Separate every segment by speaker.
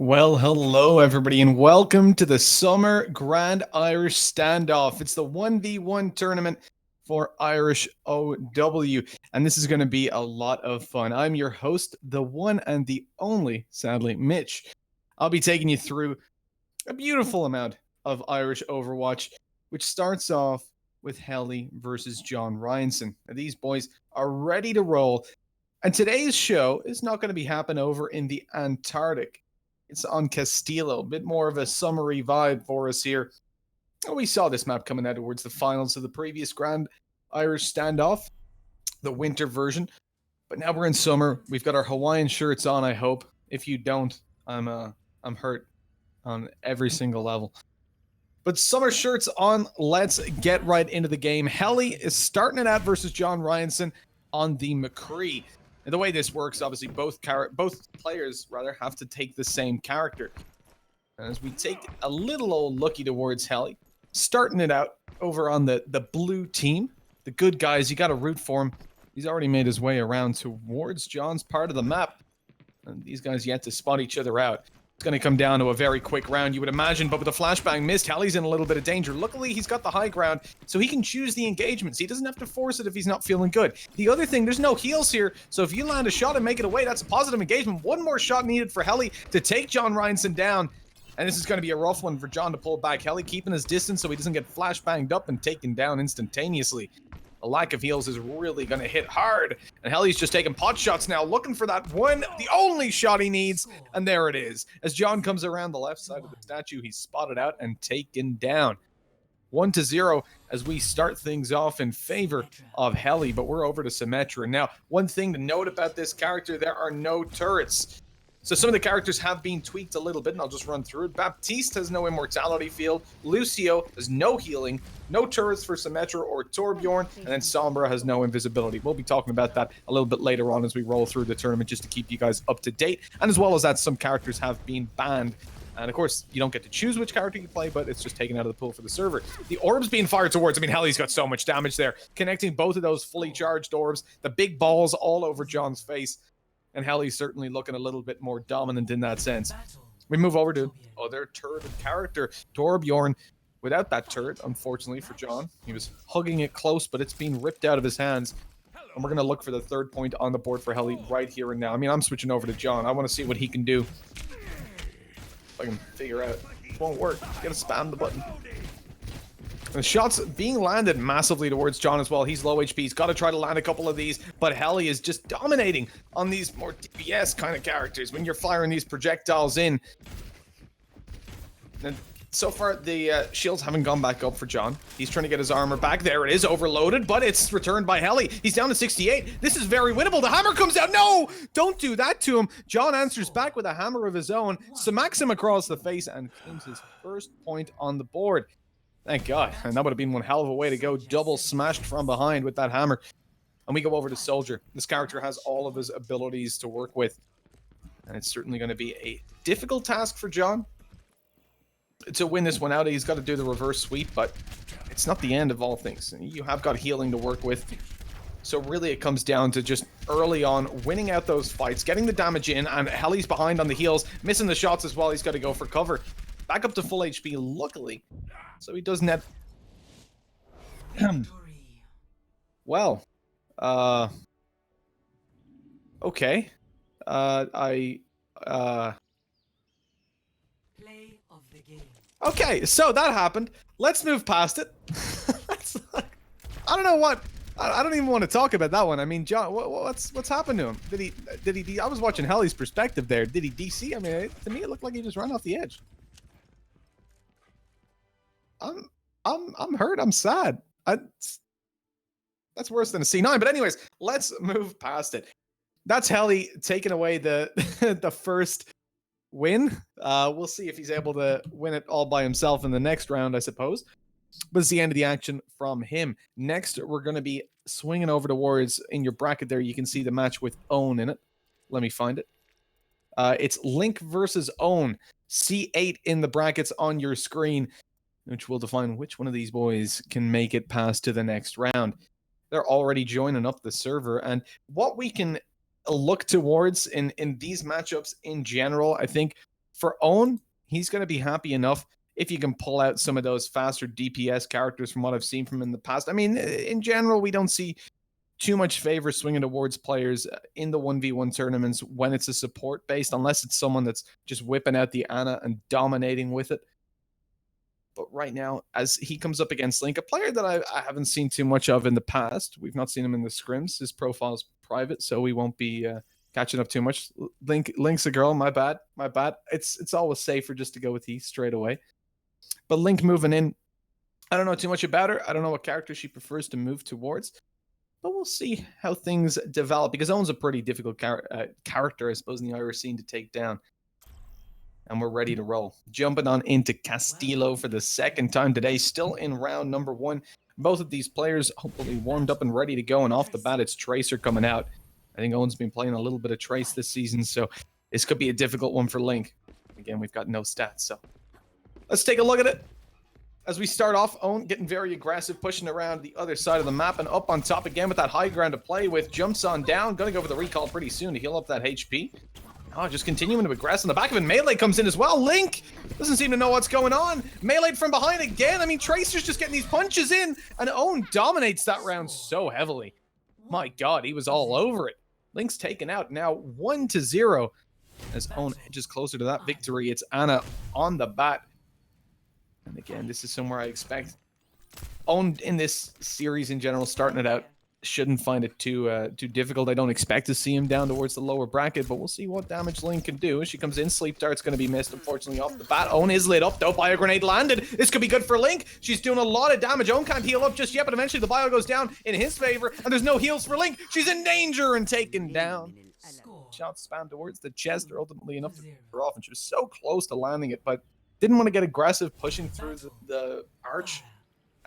Speaker 1: Well, hello everybody, and welcome to the Summer Grand Irish Standoff. It's the 1v1 tournament for Irish OW, and this is going to be a lot of fun. I'm your host, the one and the only, sadly, Mitch. I'll be taking you through a beautiful amount of Irish Overwatch, which starts off with Helly versus John Ryanson. Now, these boys are ready to roll, and today's show is not going to be happening over in the Antarctic. It's on Castillo, a bit more of a summery vibe for us here. We saw this map coming out towards the finals of the previous Grand Irish Standoff, the winter version. But now we're in summer. We've got our Hawaiian shirts on, I hope. If you don't, I'm hurt on every single level. But summer shirts on, let's get right into the game. Helly is starting it out versus John Ryanson on the McCree. And the way this works, obviously, both players have to take the same character. And as we take a little old looky towards Helly, starting it out over on the blue team, the good guys, you got to root for him. He's already made his way around towards John's part of the map. And these guys yet to spot each other out. It's going to come down to a very quick round, you would imagine, but with the flashbang missed, Helly's in a little bit of danger. Luckily, he's got the high ground, so he can choose the engagements. He doesn't have to force it if he's not feeling good. The other thing, there's no heals here, so if you land a shot and make it away, that's a positive engagement. One more shot needed for Helly to take John Ryanson down, and this is going to be a rough one for John to pull back. Helly keeping his distance so he doesn't get flashbanged up and taken down instantaneously. A lack of heals is really going to hit hard. And Helly's just taking pot shots now, looking for that one, the only shot he needs. And there it is. As John comes around the left side of the statue, he's spotted out and taken down. 1-0 as we start things off in favor of Helly, but we're over to Symmetra. Now, one thing to note about this character, there are no turrets. So some of the characters have been tweaked a little bit, and I'll just run through it. Baptiste has no immortality field. Lucio has no healing. No turrets for Symmetra or Torbjorn. And then Sombra has no invisibility. We'll be talking about that a little bit later on as we roll through the tournament, just to keep you guys up to date. And as well as that, some characters have been banned. And of course, you don't get to choose which character you play, but it's just taken out of the pool for the server. The orbs being fired towards, Helly's got so much damage there. Connecting both of those fully charged orbs. The big balls all over John's face. And Helly's certainly looking a little bit more dominant in that sense. We move over to other turreted character, Torbjorn. Without that turret, unfortunately for John, he was hugging it close, but it's being ripped out of his hands. And we're going to look for the third point on the board for Helly right here and now. I'm switching over to John. I want to see what he can do. If I can figure out. It won't work. You got to spam the button. The shots being landed massively towards John as well. He's low HP. He's got to try to land a couple of these, but Helly is just dominating on these more DPS kind of characters when you're firing these projectiles in. And so far, the shields haven't gone back up for John. He's trying to get his armor back. There it is, overloaded, but it's returned by Helly. He's down to 68. This is very winnable. The hammer comes out. No! Don't do that to him. John answers back with a hammer of his own, smacks him across the face, and claims his first point on the board. Thank God. And that would have been one hell of a way to go. Double smashed from behind with that hammer. And we go over to Soldier. This character has all of his abilities to work with. And it's certainly going to be a difficult task for John to win this one out. He's got to do the reverse sweep, but it's not the end of all things. You have got healing to work with. So really it comes down to just early on winning out those fights, getting the damage in, and Helly's behind on the heals, missing the shots as well. He's got to go for cover. Back up to full HP, luckily. So he doesn't have... well, okay. Okay, so that happened. Let's move past it. I don't know what... I don't even want to talk about that one. John, what's happened to him? Did he? I was watching Helly's perspective there. Did he DC? To me, it looked like he just ran off the edge. I'm hurt. I'm sad. That's worse than a C9. But anyways, let's move past it. That's Helly taking away the the first win. We'll see if he's able to win it all by himself in the next round, I suppose. But it's the end of the action from him. Next, we're going to be swinging over towards, in your bracket there, you can see the match with Own in it. Let me find it. It's Link versus Own. C8 in the brackets on your screen, which will define which one of these boys can make it past to the next round. They're already joining up the server, and what we can look towards in these matchups in general, I think For Owen, he's going to be happy enough if you can pull out some of those faster DPS characters from what I've seen from him in the past. I mean, in general, we don't see too much favor swinging towards players in the 1v1 tournaments when it's a support based, unless it's someone that's just whipping out the Ana and dominating with it. But right now, as he comes up against Link, a player that I haven't seen too much of in the past, we've not seen him in the scrims. His profile's private, so we won't be catching up too much. Link's a girl, my bad. It's always safer just to go with he straight away. But Link moving in, I don't know too much about her. I don't know what character she prefers to move towards. But we'll see how things develop, because Owen's a pretty difficult character, I suppose, in the Irish scene to take down. And we're ready to roll. Jumping on into Castillo for the second time today, still in round number 1. Both of these players hopefully warmed up and ready to go, and off the bat, it's Tracer coming out. I think Owen's been playing a little bit of Trace this season, so this could be a difficult one for Link. Again, we've got no stats, so let's take a look at it. As we start off, Owen getting very aggressive, pushing around the other side of the map and up on top again with that high ground to play with. Jumps on down, gonna go for the recall pretty soon to heal up that HP. Oh, just continuing to aggress on the back of it. Melee comes in as well. Link doesn't seem to know what's going on. Melee from behind again. I mean, Tracer's just getting these punches in, and Owen dominates that round so heavily. My God, he was all over it. Link's taken out now 1-0 as Owen edges closer to that victory. It's Ana on the bat. And again, this is somewhere I expect Owen in this series in general, starting it out, shouldn't find it too difficult. I don't expect to see him down towards the lower bracket, but we'll see what damage Link can do. As she comes in, Sleep Dart's going to be missed, unfortunately, off the bat. Owen is lit up, though. Bio Grenade landed. This could be good for Link. She's doing a lot of damage. Owen can't heal up just yet, but eventually the Bio goes down in his favor, and there's no heals for Link. She's in danger and taken down. Shots spammed towards the chest are ultimately enough to keep her off, and she was so close to landing it, but didn't want to get aggressive pushing through the arch.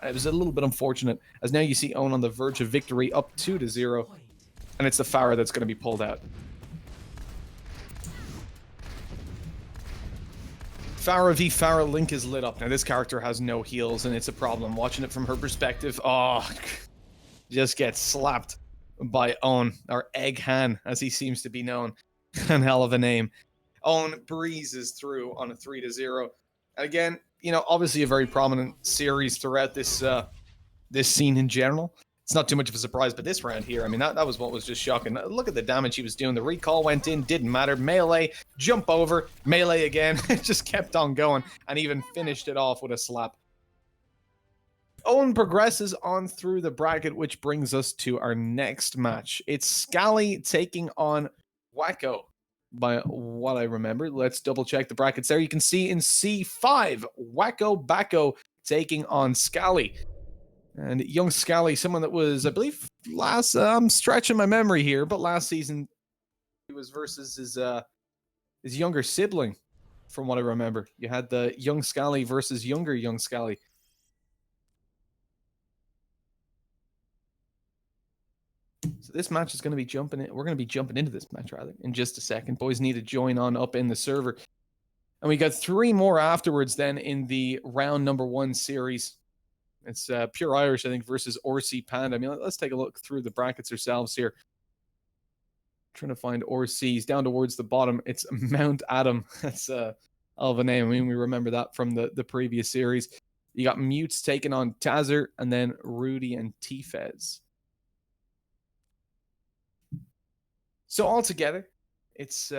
Speaker 1: It was a little bit unfortunate, as now you see Owen on the verge of victory, up 2-0, and it's the Pharah that's going to be pulled out. Pharah v Pharah, Link is lit up. Now this character has no heals, and it's a problem. Watching it from her perspective, oh, just gets slapped by Owen, or Egghan, as he seems to be known. An hell of a name. Owen breezes through on a 3-0. Again, you know, obviously a very prominent series throughout this this scene in general. It's not too much of a surprise, but this round here, I mean, that was what was just shocking. Look at the damage he was doing. The recall went in, didn't matter. Melee, jump over, melee again. It just kept on going, and even finished it off with a slap. Owen progresses on through the bracket, which brings us to our next match. It's Scally taking on Wacko. By what I remember, let's double check the brackets there. You can see in C5, Wacko Backo taking on Scally. And young Scally, someone that was, I believe, last, I'm stretching my memory here, but last season he was versus his younger sibling, from what I remember. You had the young Scally versus younger young Scally. So this match is going to be jumping in. We're going to be jumping into this match, rather, in just a second. Boys need to join on up in the server. And we got 3 more afterwards then in the round number 1 series. It's Pure Irish, I think, versus Orsi Panda. I mean, let's take a look through the brackets ourselves here. Trying to find Orsi. He's down towards the bottom. It's Mount Adam. That's a hell of a name. I mean, we remember that from the previous series. You got Mutes taking on Tazzer, and then Rudy and T-Fez. So altogether, it's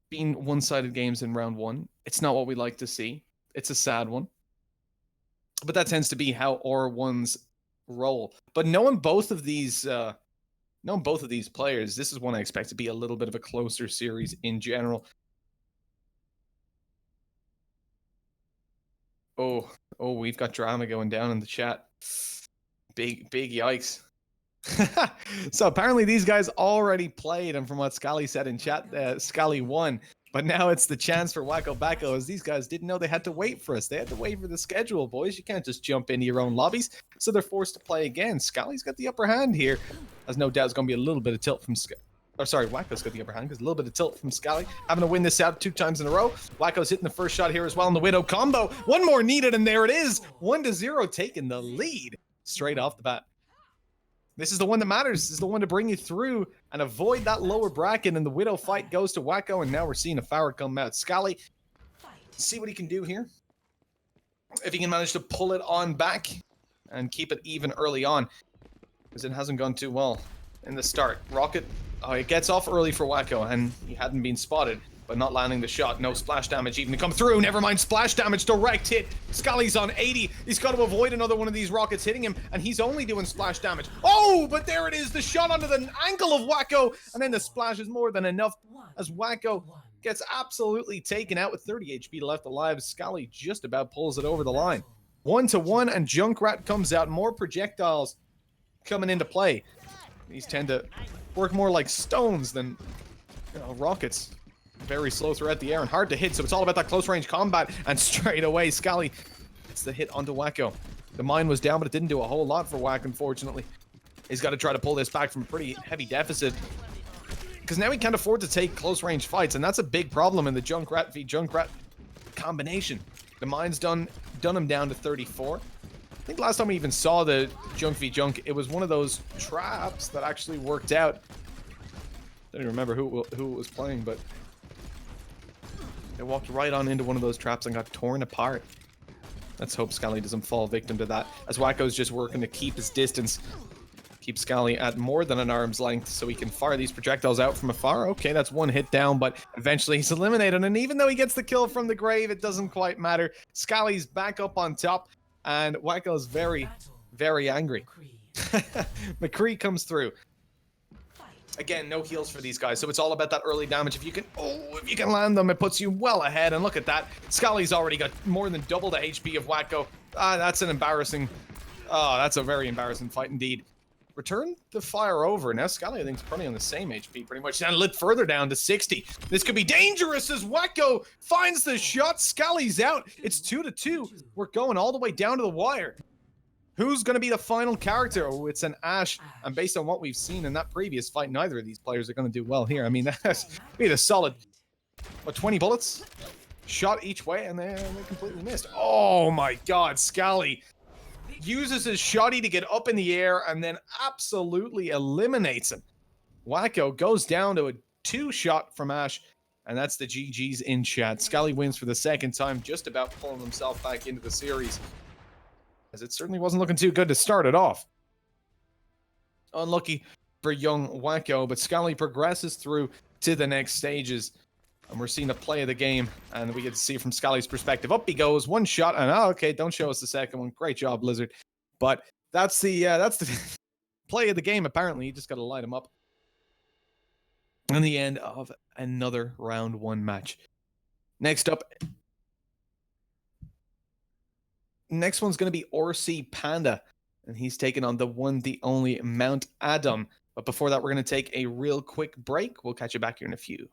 Speaker 1: been one-sided games in round 1. It's not what we like to see. It's a sad one. But that tends to be how R1s roll. But knowing both of these players, this is one I expect to be a little bit of a closer series in general. Oh, we've got drama going down in the chat. Big yikes. So apparently these guys already played, and from what Scally said in chat, Scally won. But now it's the chance for Wacko Backo, as these guys didn't know they had to wait for us. They had to wait for the schedule, boys. You can't just jump into your own lobbies. So they're forced to play again. Scally's got the upper hand here. There's no doubt it's going to be a little bit of tilt from Wacko's got the upper hand, because a little bit of tilt from Scally. Having to win this out 2 times in a row. Wacko's hitting the first shot here as well in the Widow combo. One more needed, and there it is. 1-0, taking the lead straight off the bat. This is the one that matters. This is the one to bring you through and avoid that lower bracket. And the Widow fight goes to Wacko. And now we're seeing a Farah come out. Scally, see what he can do here. If he can manage to pull it on back and keep it even early on. Because it hasn't gone too well in the start. Rocket, it gets off early for Wacko. And he hadn't been spotted. But not landing the shot. No splash damage even to come through. Never mind splash damage. Direct hit. Scally's on 80. He's got to avoid another one of these rockets hitting him. And he's only doing splash damage. Oh, but there it is. The shot onto the ankle of Wacko. And then the splash is more than enough as Wacko gets absolutely taken out with 30 HP left alive. Scally just about pulls it over the line. 1-1 and Junkrat comes out. More projectiles coming into play. These tend to work more like stones than, rockets. Very slow throughout the air and hard to hit, so it's all about that close range combat. And straight away, Scally gets the hit onto Wacko. The mine was down, but it didn't do a whole lot for Wack, unfortunately. He's got to try to pull this back from a pretty heavy deficit. Because now he can't afford to take close range fights, and that's a big problem in the Junkrat v Junkrat combination. The mine's done him down to 34. I think last time we even saw the Junk v Junk, it was one of those traps that actually worked out. Don't even remember who it was playing, but they walked right on into one of those traps and got torn apart. Let's hope Scally doesn't fall victim to that, as Wacko's just working to keep his distance. Keep Scally at more than an arm's length so he can fire these projectiles out from afar. Okay, that's one hit down, but eventually he's eliminated. And even though he gets the kill from the grave, it doesn't quite matter. Scally's back up on top, and Wacko's very, very angry. McCree comes through. Again, no heals for these guys, so it's all about that early damage. If you can land them, it puts you well ahead. And look at that, Scally's already got more than double the HP of Wacko. That's a very embarrassing fight indeed. Return the fire over. Now Scally, I think, is probably on the same HP pretty much, and lit further down to 60. This could be dangerous as Wacko finds the shot. Scally's out. It's 2-2. We're going all the way down to the wire. Who's going to be the final character? Oh, it's an Ashe. And based on what we've seen in that previous fight, neither of these players are going to do well here. I mean, that's be a solid, 20 bullets? Shot each way, and they completely missed. Oh my god, Scally uses his shotty to get up in the air and then absolutely eliminates him. Wacko goes down to a 2-shot from Ashe, and that's the GG's in chat. Scally wins for the second time, just about pulling himself back into the series, as it certainly wasn't looking too good to start it off. Unlucky for young Wacko, but Scally progresses through to the next stages. And we're seeing a play of the game, and we get to see from Scally's perspective. Up he goes, one shot, and okay, don't show us the second one. Great job, Blizzard. But that's the play of the game, apparently. You just got to light him up. And the end of another round 1 match. Next one's going to be Orsi Panda, and he's taking on the one, the only Mount Adam. But before that, we're going to take a real quick break. We'll catch you back here in a few.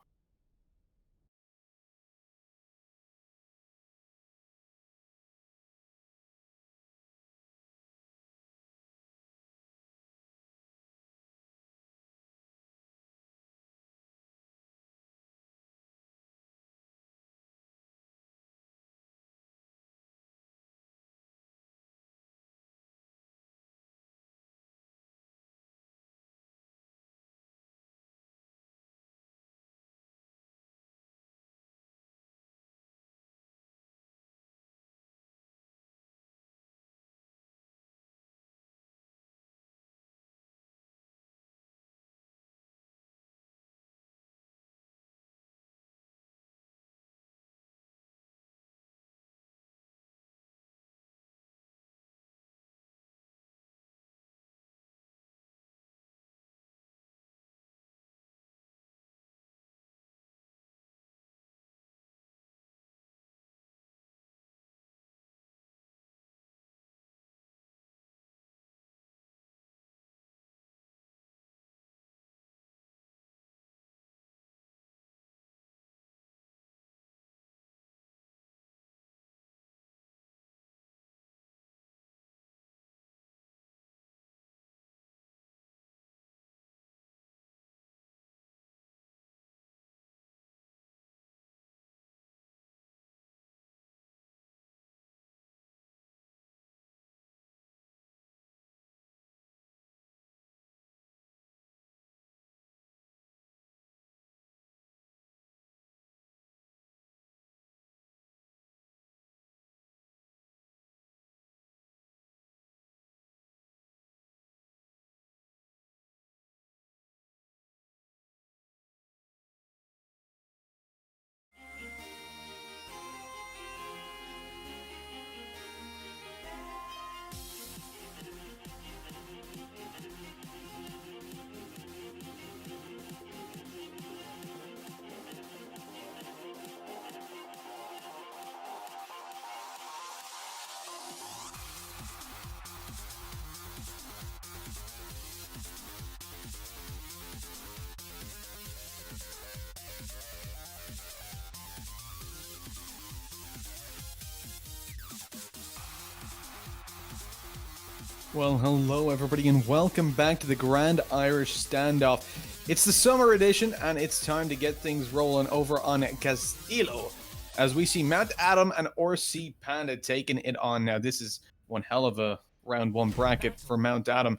Speaker 1: Well, hello everybody and welcome back to the Grand Irish Standoff. It's the summer edition and it's time to get things rolling over on Castillo as we see Mount Adam and RC Panda taking it on. Now this is one hell of a round one bracket for Mount Adam.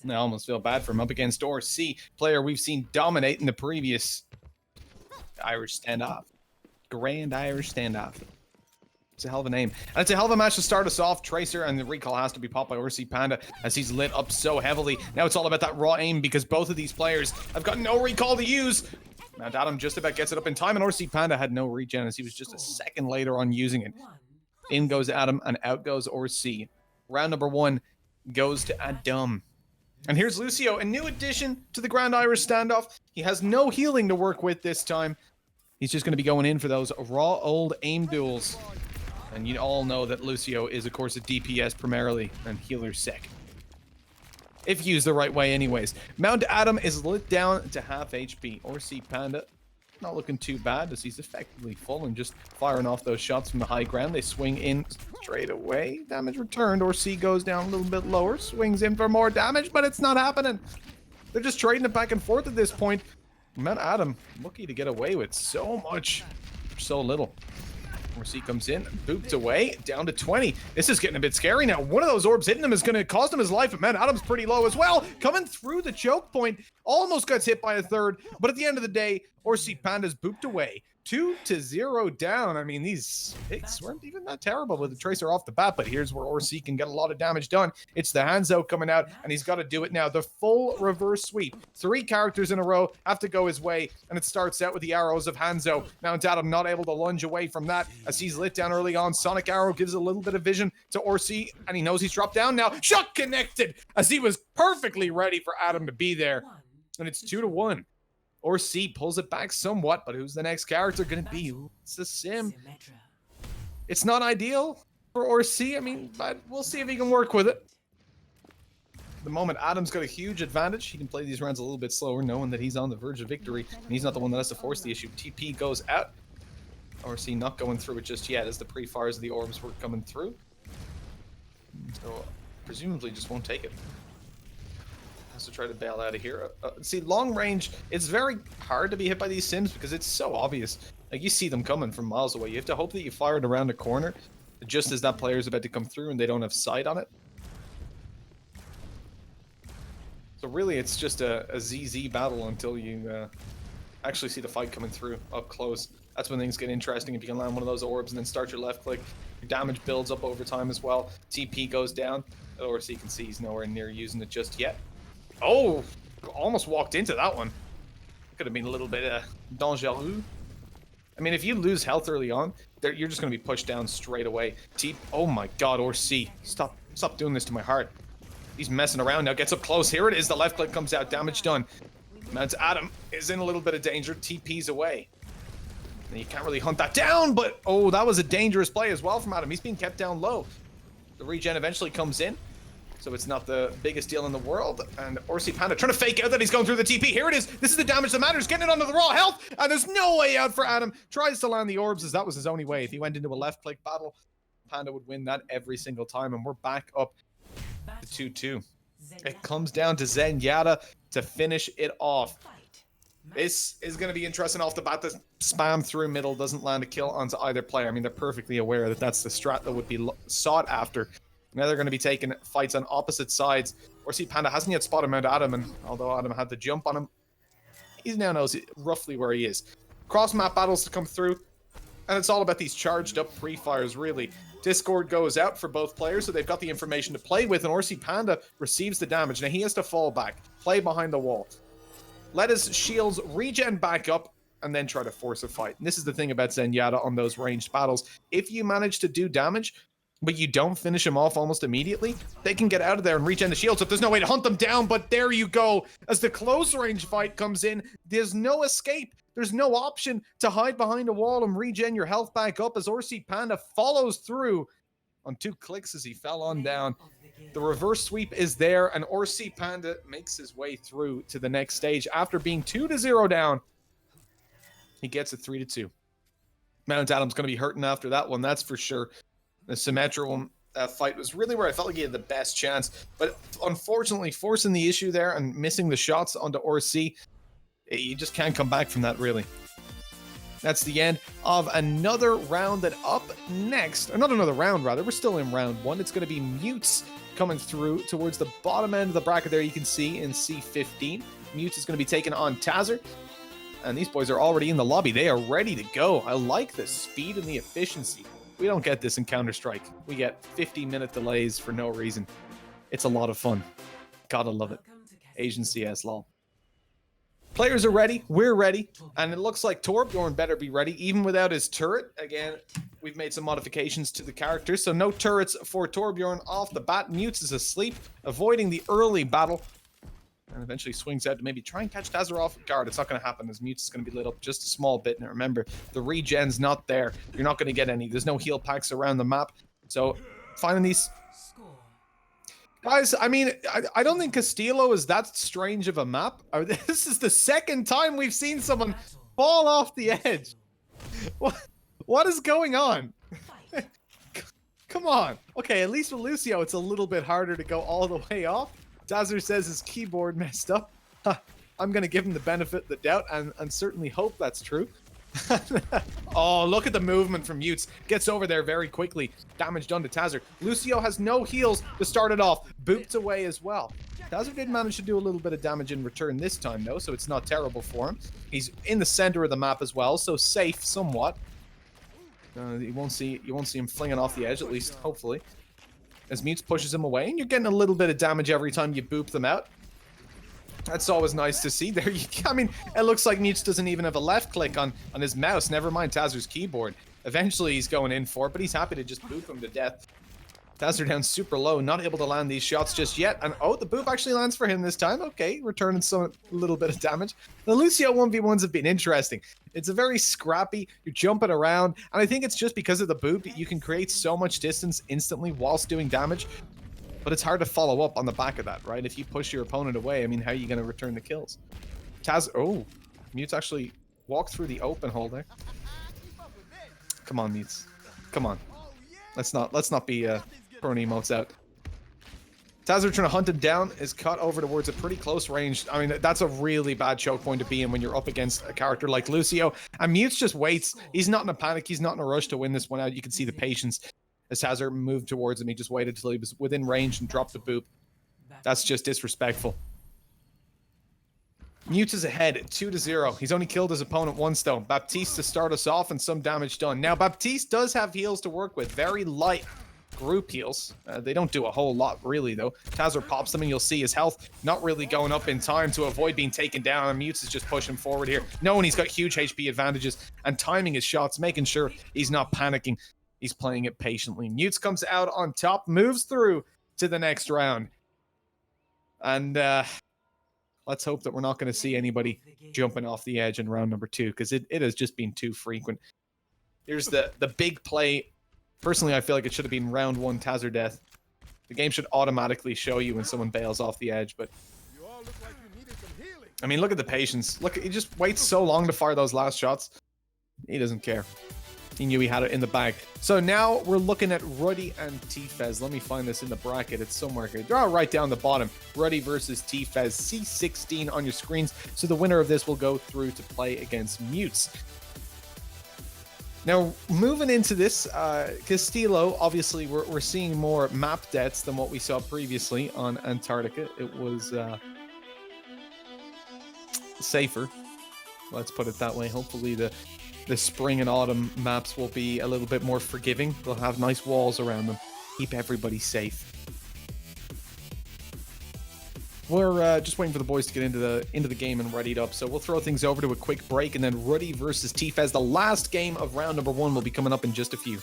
Speaker 1: I almost feel bad for him up against RC, player we've seen dominate in the previous Irish Standoff. Grand Irish Standoff. It's a hell of a name. And it's a hell of a match to start us off. Tracer and the recall has to be popped by RC Panda as he's lit up so heavily. Now it's all about that raw aim because both of these players have got no recall to use. Mount Adam just about gets it up in time and RC Panda had no regen as he was just a second later on using it. In goes Adam and out goes RC. Round number one goes to Adam. And here's Lucio, a new addition to the Grand Irish Standoff. He has no healing to work with this time. He's just going to be going in for those raw old aim duels. And you all know that Lucio is, of course, a DPS primarily, and healer sec. If used the right way anyways. Mount Adam is lit down to half HP. RC Panda, not looking too bad as he's effectively full and just firing off those shots from the high ground. They swing in straight away. Damage returned. RC goes down a little bit lower. Swings in for more damage, but it's not happening. They're just trading it back and forth at this point. Mount Adam, lucky to get away with so much for so little. RC comes in, booped away, down to 20. This is getting a bit scary now. One of those orbs hitting him is going to cost him his life, but man, Adam's pretty low as well. Coming through the choke point, almost gets hit by a third, but at the end of the day, RC Panda's booped away. 2-0 down. I mean, these picks weren't even that terrible with the Tracer off the bat, but here's where RC can get a lot of damage done. It's the Hanzo coming out, and he's got to do it now. The full reverse sweep. 3 characters in a row have to go his way, and it starts out with the arrows of Hanzo. Mount Adam not able to lunge away from that as he's lit down early on. Sonic Arrow gives a little bit of vision to RC, and he knows he's dropped down now. Shot connected as he was perfectly ready for Adam to be there, and it's 2-1. RC pulls it back somewhat, but who's the next character going to be? It's the Sim. It's not ideal for RC, I mean, but we'll see if he can work with it. At the moment, Adam's got a huge advantage. He can play these rounds a little bit slower, knowing that he's on the verge of victory, and he's not the one that has to force the issue. TP goes out. RC not going through it just yet as the pre-fires of the orbs were coming through. So, presumably just won't take it. To try to bail out of here. See, long range, it's very hard to be hit by these Sims because it's so obvious. Like, you see them coming from miles away. You have to hope that you fire it around a corner just as that player is about to come through and they don't have sight on it. So really, it's just a ZZ battle until you actually see the fight coming through up close. That's when things get interesting. If you can land one of those orbs and then start your left click, your damage builds up over time as well. TP goes down, or so you can see he's nowhere near using it just yet. Oh, almost walked into that one. Could have been a little bit dangereux. I mean, if you lose health early on, you're just going to be pushed down straight away. Oh my god, RC. Stop doing this to my heart. He's messing around now, gets up close. Here it is, the left click comes out, damage done. Mount Adam is in a little bit of danger, TP's away. And you can't really hunt that down, but oh, that was a dangerous play as well from Adam. He's being kept down low. The regen eventually comes in. So it's not the biggest deal in the world. And RC Panda trying to fake out that he's going through the TP. Here it is. This is the damage that matters. Getting it onto the raw health. And there's no way out for Adam. Tries to land the orbs as that was his only way. If he went into a left click battle, Panda would win that every single time. And we're back up to 2-2. It comes down to Zenyatta to finish it off. This is going to be interesting off the bat. The spam through middle doesn't land a kill onto either player. I mean, they're perfectly aware that that's the strat that would be sought after. Now they're going to be taking fights on opposite sides. RC Panda hasn't yet spotted Mount Adam, and although Adam had the jump on him, he now knows roughly where he is. Cross-map battles to come through, and it's all about these charged-up pre-fires, really. Discord goes out for both players, so they've got the information to play with, and RC Panda receives the damage. Now he has to fall back, play behind the wall. Let his shields regen back up, and then try to force a fight. And this is the thing about Zenyatta on those ranged battles. If you manage to do damage, but you don't finish him off almost immediately, they can get out of there and regen the shields. So there's no way to hunt them down, but there you go. As the close range fight comes in, there's no escape. There's no option to hide behind a wall and regen your health back up as RC Panda follows through on 2 clicks as he fell on down. The reverse sweep is there, and RC Panda makes his way through to the next stage. After being 2-0 down, he gets a 3-2. Mount Adam's going to be hurting after that one, that's for sure. The Symmetra one fight was really where I felt like he had the best chance. But unfortunately, forcing the issue there and missing the shots onto RC, you just can't come back from that, really. That's the end of another round. That up next, or not another round, rather, we're still in round 1. It's going to be Mutes coming through towards the bottom end of the bracket there. You can see in C15. Mutes is going to be taking on Tazzer. And these boys are already in the lobby. They are ready to go. I like the speed and the efficiency. We don't get this in Counter-Strike. We get 50-minute delays for no reason. It's a lot of fun. Gotta love it. Asian CS, lol. Players are ready. We're ready. And it looks like Torbjorn better be ready, even without his turret. Again, we've made some modifications to the character, so no turrets for Torbjorn off the bat. Mutes is asleep, avoiding the early battle. And eventually swings out to maybe try and catch Tazzer off guard. It's not going to happen, as Mutes is going to be lit up just a small bit. Now remember, the regen's not there. You're not going to get any. There's no heal packs around the map. So finding these... Guys, I mean, I don't think Castillo is that strange of a map. This is the second time we've seen someone fall off the edge. What is going on? Come on. Okay, at least with Lucio, it's a little bit harder to go all the way off. Tazzer says his keyboard messed up. I'm going to give him the benefit of the doubt and certainly hope that's true. Oh, look at the movement from Mutes. Gets over there very quickly. Damage done to Tazzer. Lucio has no heals to start it off. Booped away as well. Tazzer did manage to do a little bit of damage in return this time, though, so it's not terrible for him. He's in the center of the map as well, so safe somewhat. You won't see him flinging off the edge, at least, hopefully. As Mutes pushes him away, and you're getting a little bit of damage every time you boop them out. That's always nice to see. There, I mean, it looks like Mutes doesn't even have a left click on his mouse. Never mind Tazzer's keyboard. Eventually, he's going in for it, but he's happy to just boop him to death. Tazzer down super low, not able to land these shots just yet. And oh, the boop actually lands for him this time. Okay, returning a little bit of damage. The Lucio 1v1s have been interesting. It's a very scrappy, you're jumping around, and I think it's just because of the boop, you can create so much distance instantly whilst doing damage, but it's hard to follow up on the back of that, right? If you push your opponent away, I mean, how are you going to return the kills? Oh, Mutes actually walked through the open hole there. Come on, Mutes. Come on. Let's not be throwing emotes out. Tazzer trying to hunt him down is cut over towards a pretty close range. I mean, that's a really bad choke point to be in when you're up against a character like Lucio. And Mutes just waits. He's not in a panic. He's not in a rush to win this one out. You can see the patience as Tazzer moved towards him. He just waited until he was within range and dropped the boop. That's just disrespectful. Mutes is ahead 2-0. He's only killed his opponent once, though. Baptiste to start us off and some damage done. Now, Baptiste does have heals to work with. Very light group heals. They don't do a whole lot, really, though. Tazzer pops them, and you'll see his health not really going up in time to avoid being taken down. And Mutes is just pushing forward here. Knowing he's got huge HP advantages and timing his shots, making sure he's not panicking. He's playing it patiently. Mutes comes out on top, moves through to the next round. And let's hope that we're not going to see anybody jumping off the edge in round number 2, because it has just been too frequent. Here's the big play. Personally, I feel like it should have been round 1 Tazzer death. The game should automatically show you when someone bails off the edge, but... I mean, look at the patience. Look, he just waits so long to fire those last shots. He doesn't care. He knew he had it in the bag. So now we're looking at Ruddy and T-Fez. Let me find this in the bracket. It's somewhere here. They're all right down the bottom. Ruddy versus T-Fez. C16 on your screens. So the winner of this will go through to play against Mutes. Now, moving into this, Castillo, obviously, we're seeing more map deaths than what we saw previously on Antarctica. It was safer. Let's put it that way. Hopefully the spring and autumn maps will be a little bit more forgiving. They'll have nice walls around them. Keep everybody safe. We're just waiting for the boys to get into the game and readied up. So we'll throw things over to a quick break, and then Ruddy versus T-Fez. The last game of round number 1 will be coming up in just a few.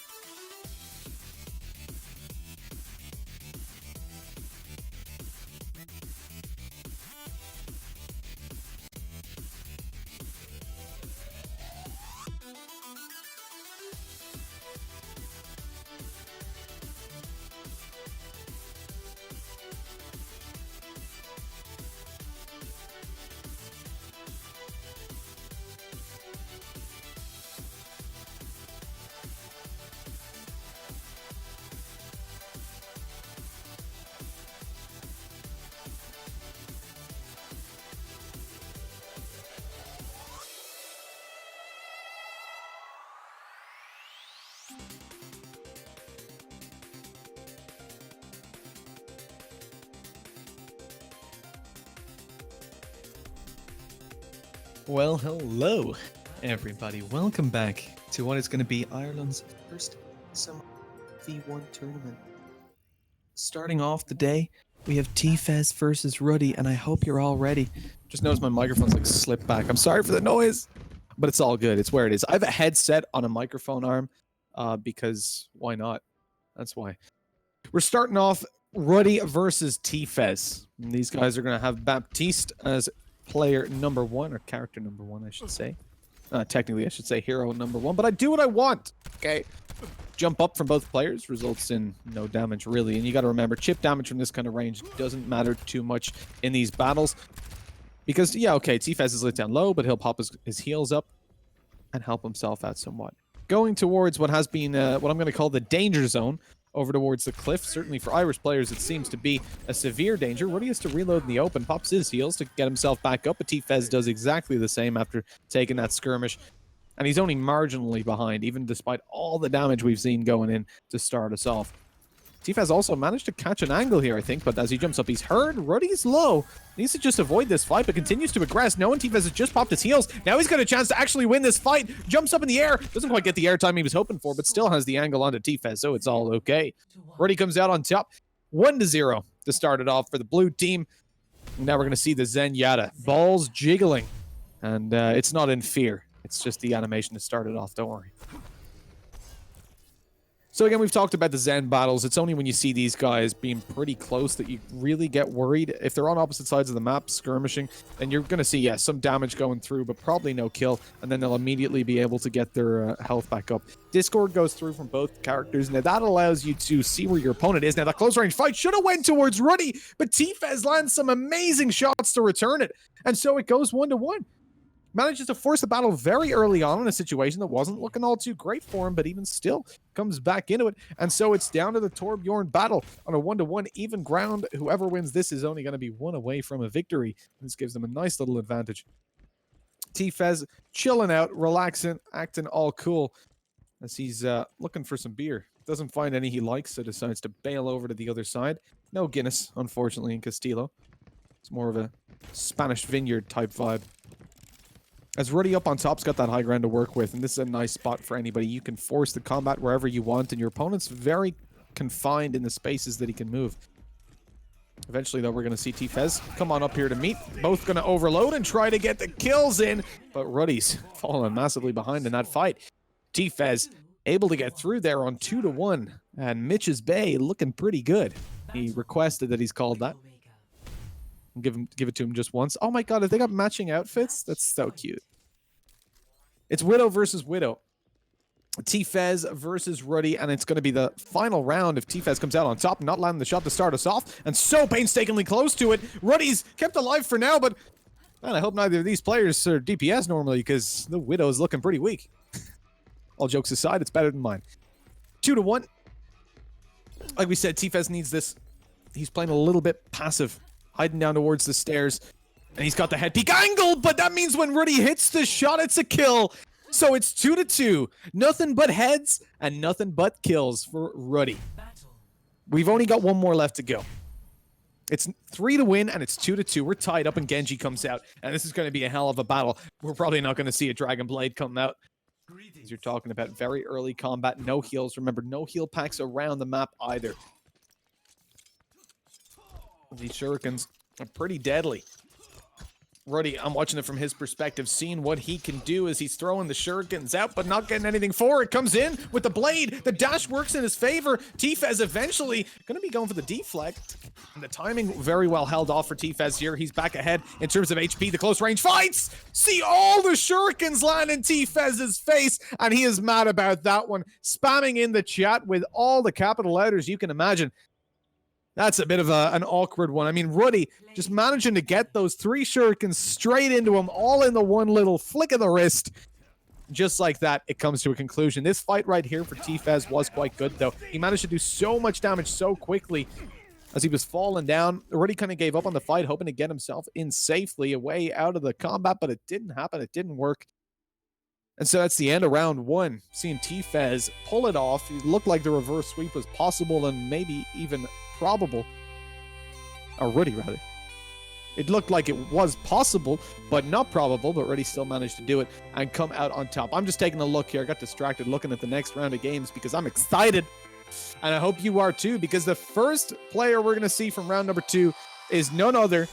Speaker 1: Well, hello, everybody. Welcome back to what is going to be Ireland's first Summer V1 tournament. Starting off the day, we have T-Fez versus Ruddy, and I hope you're all ready. Just noticed my microphone's like slipped back. I'm sorry for the noise, but it's all good. It's where it is. I have a headset on a microphone arm because why not? That's why. We're starting off Ruddy versus T-Fez. These guys are going to have Baptiste as player number 1, or character number 1, I should say. Technically, I should say hero number 1, but I do what I want, okay? Jump up from both players results in no damage, really. And you got to remember, chip damage from this kind of range doesn't matter too much in these battles. Because, yeah, okay, T-Fez is lit down low, but he'll pop his heals up and help himself out somewhat. Going towards what has been, what I'm going to call the danger zone, over towards the cliff. Certainly for Irish players, it seems to be a severe danger. Ruddy has to reload in the open, pops his heals to get himself back up, but T-Fez does exactly the same after taking that skirmish. And he's only marginally behind, even despite all the damage we've seen going in to start us off. T-Fez also managed to catch an angle here, I think, but as he jumps up, he's heard. Ruddy's low. Needs to just avoid this fight, but continues to aggress. Knowing T-Fez has just popped his heals. Now he's got a chance to actually win this fight. Jumps up in the air. Doesn't quite get the air time he was hoping for, but still has the angle onto T-Fez, so it's all okay. Ruddy comes out on top. 1-0 to start it off for the blue team. Now we're going to see the Zenyatta. Balls jiggling. And it's not in fear. It's just the animation to start it off, don't worry. So again, we've talked about the Zen battles. It's only when you see these guys being pretty close that you really get worried. If they're on opposite sides of the map, skirmishing, then you're going to see, yes, some damage going through, but probably no kill, and then they'll immediately be able to get their health back up. Discord goes through from both characters. Now, that allows you to see where your opponent is. Now, that close-range fight should have went towards Ruddy, but T-Fez lands some amazing shots to return it, and so it goes 1-1. Manages to force the battle very early on in a situation that wasn't looking all too great for him, but even still comes back into it. And so it's down to the Torbjorn battle on a 1-1 even ground. Whoever wins this is only going to be one away from a victory. This gives them a nice little advantage. T-Fez chilling out, relaxing, acting all cool as he's looking for some beer. Doesn't find any he likes, so decides to bail over to the other side. No Guinness, unfortunately, in Castillo. It's more of a Spanish vineyard type vibe. As Ruddy up on top's got that high ground to work with, and this is a nice spot for anybody. You can force the combat wherever you want, and your opponent's very confined in the spaces that he can move. Eventually, though, we're going to see T-Fez come on up here to meet. Both going to overload and try to get the kills in, but Ruddy's falling massively behind in that fight. T-Fez able to get through there on 2-1, and Mitch's Bay looking pretty good. He requested that he's called that. Give it to him just once. Oh my god, have they got matching outfits? That's so cute. It's Widow versus Widow. T-Fez versus Ruddy, and it's going to be the final round if T-Fez comes out on top, not landing the shot to start us off, and so painstakingly close to it. Ruddy's kept alive for now, but man, I hope neither of these players are DPS normally, because the Widow is looking pretty weak. All jokes aside, it's better than mine. 2-1. Like we said, T-Fez needs this. He's playing a little bit passive. Hiding down towards the stairs. And he's got the head peek angle, but that means when Ruddy hits the shot, it's a kill. So it's 2-2. Nothing but heads and nothing but kills for Ruddy. We've only got one more left to go. It's 3 to win, and it's 2-2. We're tied up, and Genji comes out. And this is going to be a hell of a battle. We're probably not going to see a Dragon Blade come out. As you're talking about very early combat, no heals. Remember, no heal packs around the map either. These shurikens are pretty deadly. Ruddy, I'm watching it from his perspective, seeing what he can do as he's throwing the shurikens out, but not getting anything for it. Comes in with the blade. The dash works in his favor. T-Fez eventually going to be going for the deflect. And the timing very well held off for T-Fez here. He's back ahead in terms of HP. The close range fights. See all the shurikens land in T-Fez's face, and he is mad about that one. Spamming in the chat with all the capital letters you can imagine. That's a bit of an awkward one. I mean, Ruddy just managing to get those 3 shurikens straight into him, all in the one little flick of the wrist. Just like that, it comes to a conclusion. This fight right here for T-Fez was quite good, though. He managed to do so much damage so quickly as he was falling down. Ruddy kind of gave up on the fight, hoping to get himself in safely away out of the combat, but it didn't happen. It didn't work. And so that's the end of round 1. Seeing T-Fez pull it off. It looked like the reverse sweep was possible and maybe even probable. Or Ruddy, rather. It looked like it was possible, but not probable, but Reddy still managed to do it and come out on top. I'm just taking a look here. I got distracted looking at the next round of games because I'm excited. And I hope you are too, because the first player we're going to see from round number 2 is none other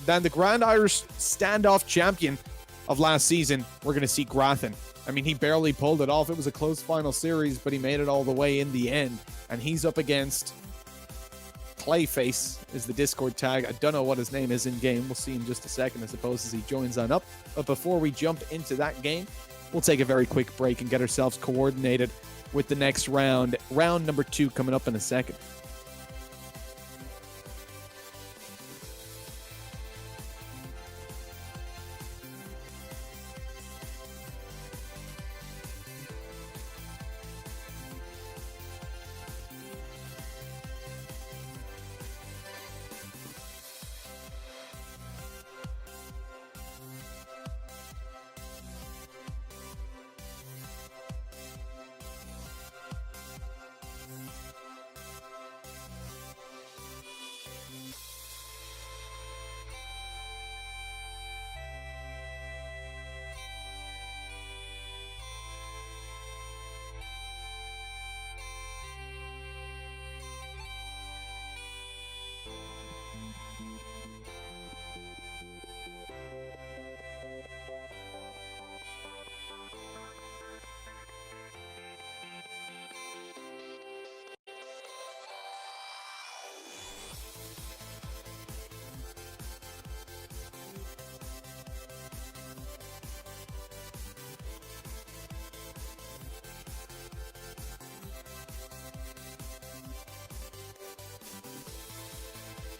Speaker 1: than the Grand Irish Standoff champion of last season. We're going to see Grathan. I mean, he barely pulled it off. It was a close final series, but he made it all the way in the end. And he's up against Clayface is the Discord tag. I don't know what his name is in game. We'll see in just a second, I suppose, as he joins on up. But before we jump into that game, we'll take a very quick break and get ourselves coordinated with the next round. Round number 2 coming up in a second.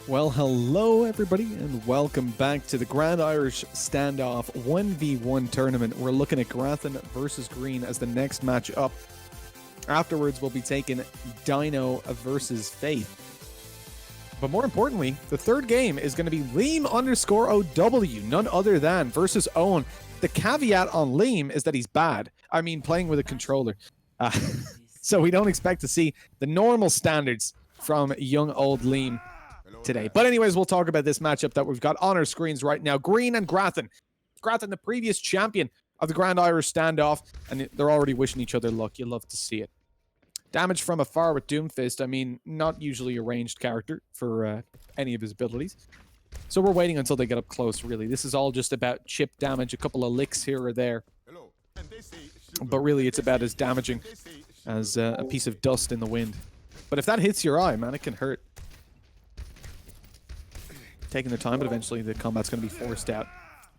Speaker 1: Well, hello everybody, and welcome back to the Grand Irish Standoff 1v1 tournament. We're looking at Grathan versus Green as the next match up. Afterwards, we'll be taking Dino versus Faith. But more importantly, the third game is going to be Liam_OW, none other than versus Owen. The caveat on Liam is that he's bad. I mean, playing with a controller. So we don't expect to see the normal standards from young old Liam today. But anyways, we'll talk about this matchup that we've got on our screens right now. Green and Grathan. Grathan, the previous champion of the Grand Irish Standoff, and they're already wishing each other luck. You love to see it. Damage from afar with Doomfist. I mean, not usually a ranged character for any of his abilities. So we're waiting until they get up close, really. This is all just about chip damage, a couple of licks here or there. But really, it's about as damaging as a piece of dust in the wind. But if that hits your eye, man, it can hurt. Taking their time, but eventually the combat's going to be forced out.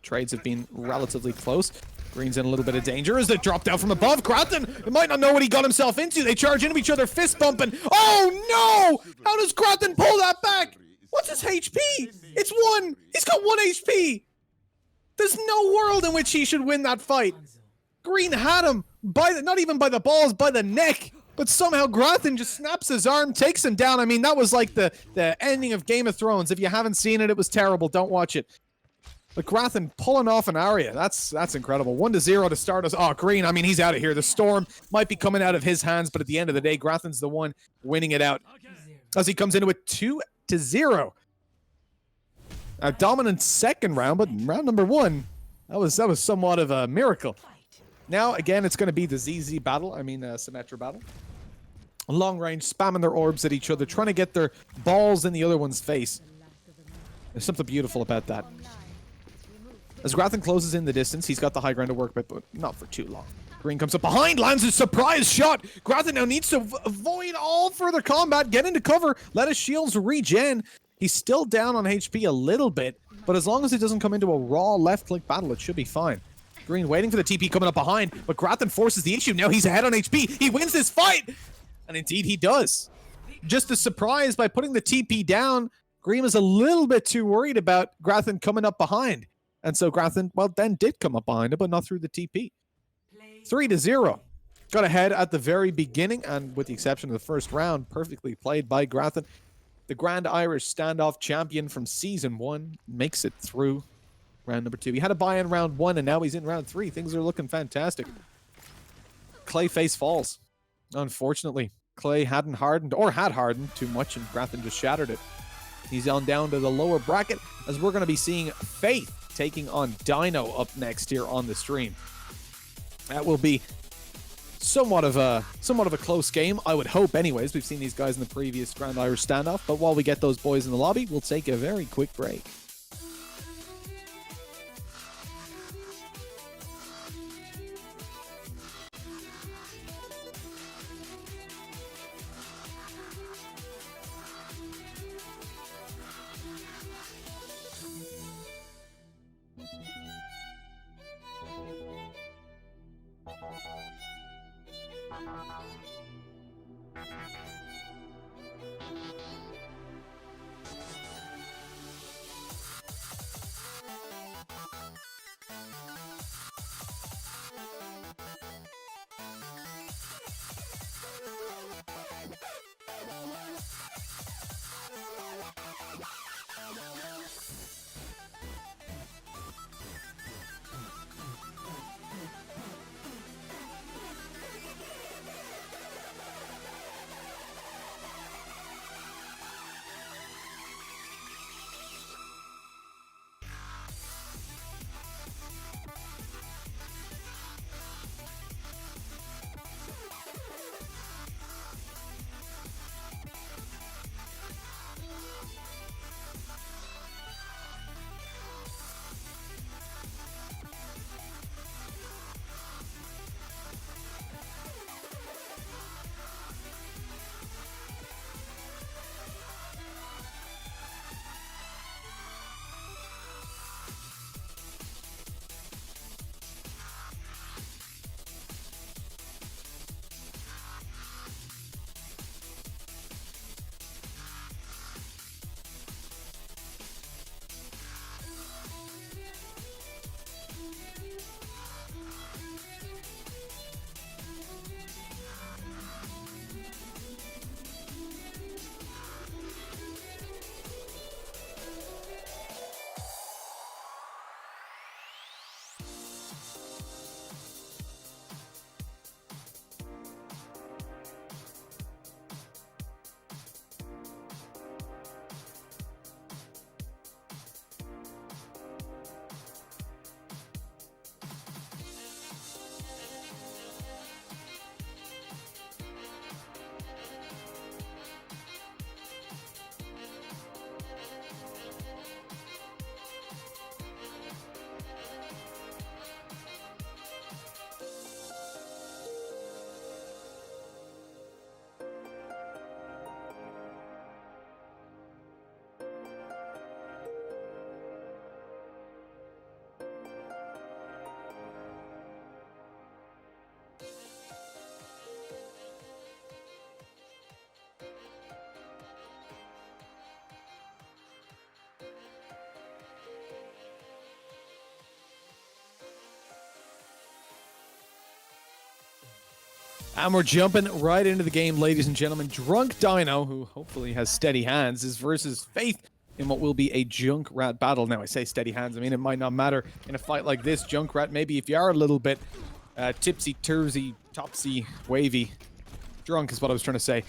Speaker 1: Trades have been relatively close. Green's in a little bit of danger as they drop down from above. Grathan might not know what he got himself into. They charge into each other, fist bumping. Oh no! How does Grathan pull that back? What's his HP? It's 1. He's got 1 HP. There's no world in which he should win that fight. Green had him by the, not even by the balls, by the neck. But somehow Grathan just snaps his arm, takes him down. I mean, that was like the ending of Game of Thrones. If you haven't seen it, it was terrible. Don't watch it. But Grathan pulling off an Arya. That's incredible. 1-0 to start us. Oh, Green, I mean, he's out of here. The storm might be coming out of his hands, but at the end of the day, Grathan's the one winning it out. As he comes into it 2-0. A dominant second round, but round number 1, that was somewhat of a miracle. Now, again, it's going to be the ZZ battle. I mean, Symmetra battle. Long range, spamming their orbs at each other, trying to get their balls in the other one's face. There's something beautiful about that. As Grathan closes in the distance, he's got the high ground to work with, but not for too long. Green comes up behind, lands a surprise shot. Grathan now needs to avoid all further combat, get into cover, let his shields regen. He's still down on HP a little bit, but as long as it doesn't come into a raw left-click battle, it should be fine. Green waiting for the TP coming up behind, but Grathan forces the issue. Now he's ahead on HP. He wins this fight! And indeed he does. Just a surprise by putting the TP down. Green was a little bit too worried about Grathan coming up behind. And so Grathan, well, then did come up behind him, but not through the TP. 3-0. Got ahead at the very beginning, and with the exception of the first round, perfectly played by Grathan. The Grand Irish Standoff champion from Season 1 makes it through round number 2. He had a buy in round 1, and now he's in round 3. Things are looking fantastic. Clayface falls. Unfortunately, Clay hadn't hardened, or had hardened too much, and Grathan just shattered it. He's on down to the lower bracket, as we're going to be seeing Faith taking on Dino up next here on the stream. That will be somewhat of a close game, I would hope anyways. We've seen these guys in the previous Grand Irish Standoff, but while we get those boys in the lobby, we'll take a very quick break. And we're jumping right into the game, ladies and gentlemen. Drunk Dino, who hopefully has steady hands, is versus Faith in what will be a Junkrat battle. Now, I say steady hands. I mean, it might not matter in a fight like this. Junkrat, maybe if you are a little bit tipsy-tursy, topsy-wavy, drunk is what I was trying to say,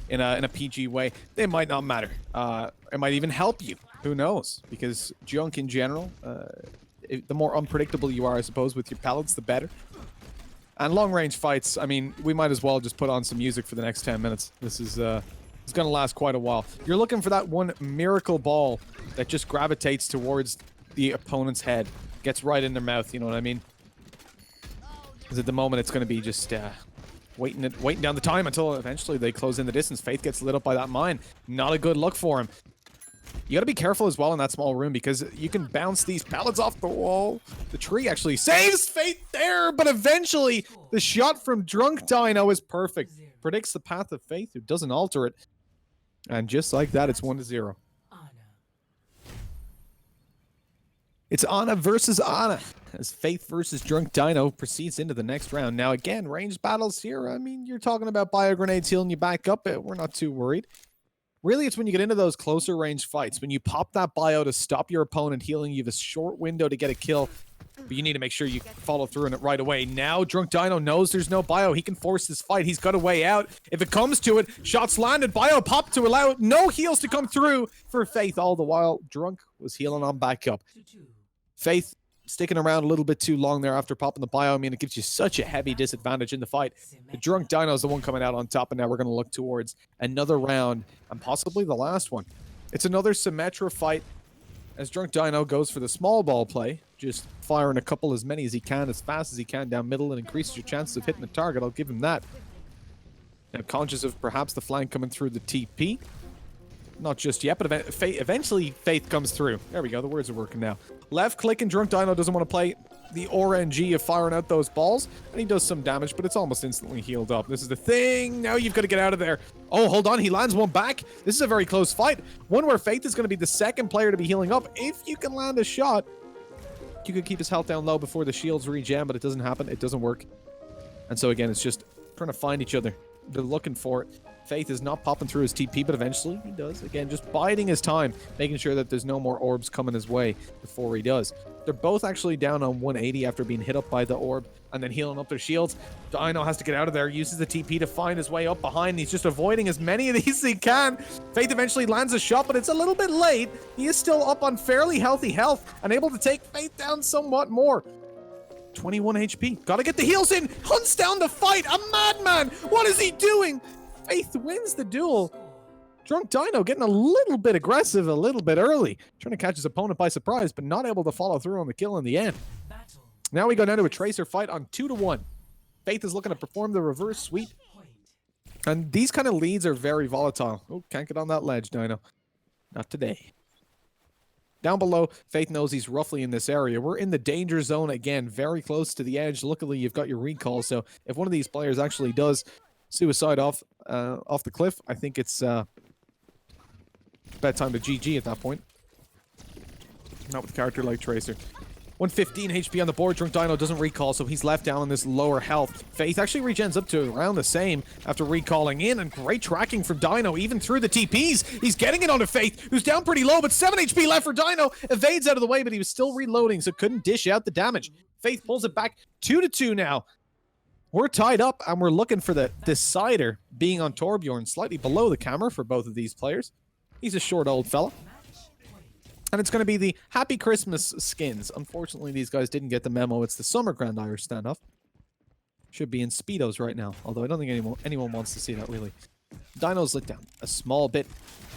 Speaker 1: in a PG way, they might not matter. It might even help you. Who knows? Because junk in general, the more unpredictable you are, I suppose, with your pellets, the better. And long-range fights, I mean, we might as well just put on some music for the next 10 minutes. This is it's going to last quite a while. You're looking for that one miracle ball that just gravitates towards the opponent's head. Gets right in their mouth, you know what I mean? Because at the moment, it's going to be just waiting down the time until eventually they close in the distance. Faith gets lit up by that mine. Not a good look for him. You gotta be careful as well in that small room because you can bounce these pallets off the wall. The tree actually saves Faith there, but eventually the shot from Drunk Dino is perfect. Predicts the path of Faith, who doesn't alter it. And just like that, it's 1-0. It's Anna versus Anna, as Faith versus Drunk Dino proceeds into the next round. Now again, ranged battles here, I mean, you're talking about bio grenades healing you back up, but we're not too worried. Really, it's when you get into those closer range fights, when you pop that bio to stop your opponent healing, you have a short window to get a kill. but you need to make sure you follow through on it right away. Now, Drunk Dino knows there's no bio. He can force this fight. He's got a way out. If it comes to it, shots landed, bio pop to allow no heals to come through for Faith. All the while, Drunk was healing on back up. Faith sticking around a little bit too long there after popping the bio. I mean, it gives you such a heavy disadvantage in the fight. The Drunk Dino is the one coming out on top, and now we're going to look towards another round, and possibly the last one. It's another Symmetra fight, as Drunk Dino goes for the small ball play, just firing a couple as many as he can, as fast as he can down middle, and increases your chances of hitting the target. I'll give him that. Now, conscious of perhaps the flank coming through the TP. Not just yet, but eventually Faith comes through. There we go, the words are working now. Left click, and Drunk Dino doesn't want to play the RNG of firing out those balls, and he does some damage, but it's almost instantly healed up. This is the thing. Now you've got to get out of there. Oh, hold on, he lands one back. This is a very close fight. One where Faith is going to be the second player to be healing up. If you can land a shot, you could keep his health down low before the shields regen, but it doesn't happen. It doesn't work. And so again, it's just trying to find each other. They're looking for it. Faith is not popping through his TP, but eventually he does. Again, just biding his time, making sure that there's no more orbs coming his way before he does. They're both actually down on 180 after being hit up by the orb and then healing up their shields. Dino has to get out of there, uses the TP to find his way up behind. He's just avoiding as many of these as he can. Faith eventually lands a shot, but it's a little bit late. He is still up on fairly healthy health and able to take Faith down somewhat more. 21 HP. Gotta get the heals in. Hunts down the fight. A madman. What is he doing? Faith wins the duel. Drunk Dino getting a little bit aggressive, a little bit early. Trying to catch his opponent by surprise, but not able to follow through on the kill in the end. Now we go down to a Tracer fight on 2-1. Faith is looking to perform the reverse sweep. And these kind of leads are very volatile. Oh, can't get on that ledge, Dino. Not today. Down below, Faith knows he's roughly in this area. We're in the danger zone again, very close to the edge. Luckily, you've got your recall, so if one of these players actually does suicide off the cliff, I think it's bad time to GG at that point. Not with a character like Tracer. 115 HP on the board. Drunk Dino doesn't recall, so he's left down on this lower health. Faith actually regens up to around the same after recalling in, and great tracking from Dino, even through the TPs. He's getting it onto Faith, who's down pretty low, but 7 HP left for Dino. Evades out of the way, but he was still reloading, so couldn't dish out the damage. Faith pulls it back 2-2 now. We're tied up, and we're looking for the decider being on Torbjorn, slightly below the camera for both of these players. He's a short old fella. And it's going to be the Happy Christmas skins. Unfortunately, these guys didn't get the memo. It's the Summer Grand Irish Standoff. Should be in Speedos right now, although I don't think anyone wants to see that, really. Dino's lit down a small bit.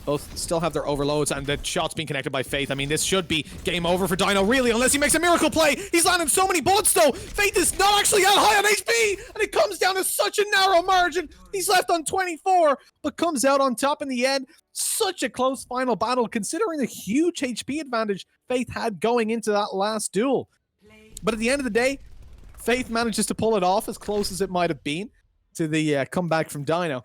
Speaker 1: Both still have their overloads, and the shot's being connected by Faith. I mean, this should be game over for Dino, really, unless he makes a miracle play. He's landing so many bullets, though. Faith is not actually that high on HP, and it comes down to such a narrow margin. He's left on 24, but comes out on top in the end. Such a close final battle, considering the huge HP advantage Faith had going into that last duel. But at the end of the day, Faith manages to pull it off, as close as it might have been to the comeback from Dino.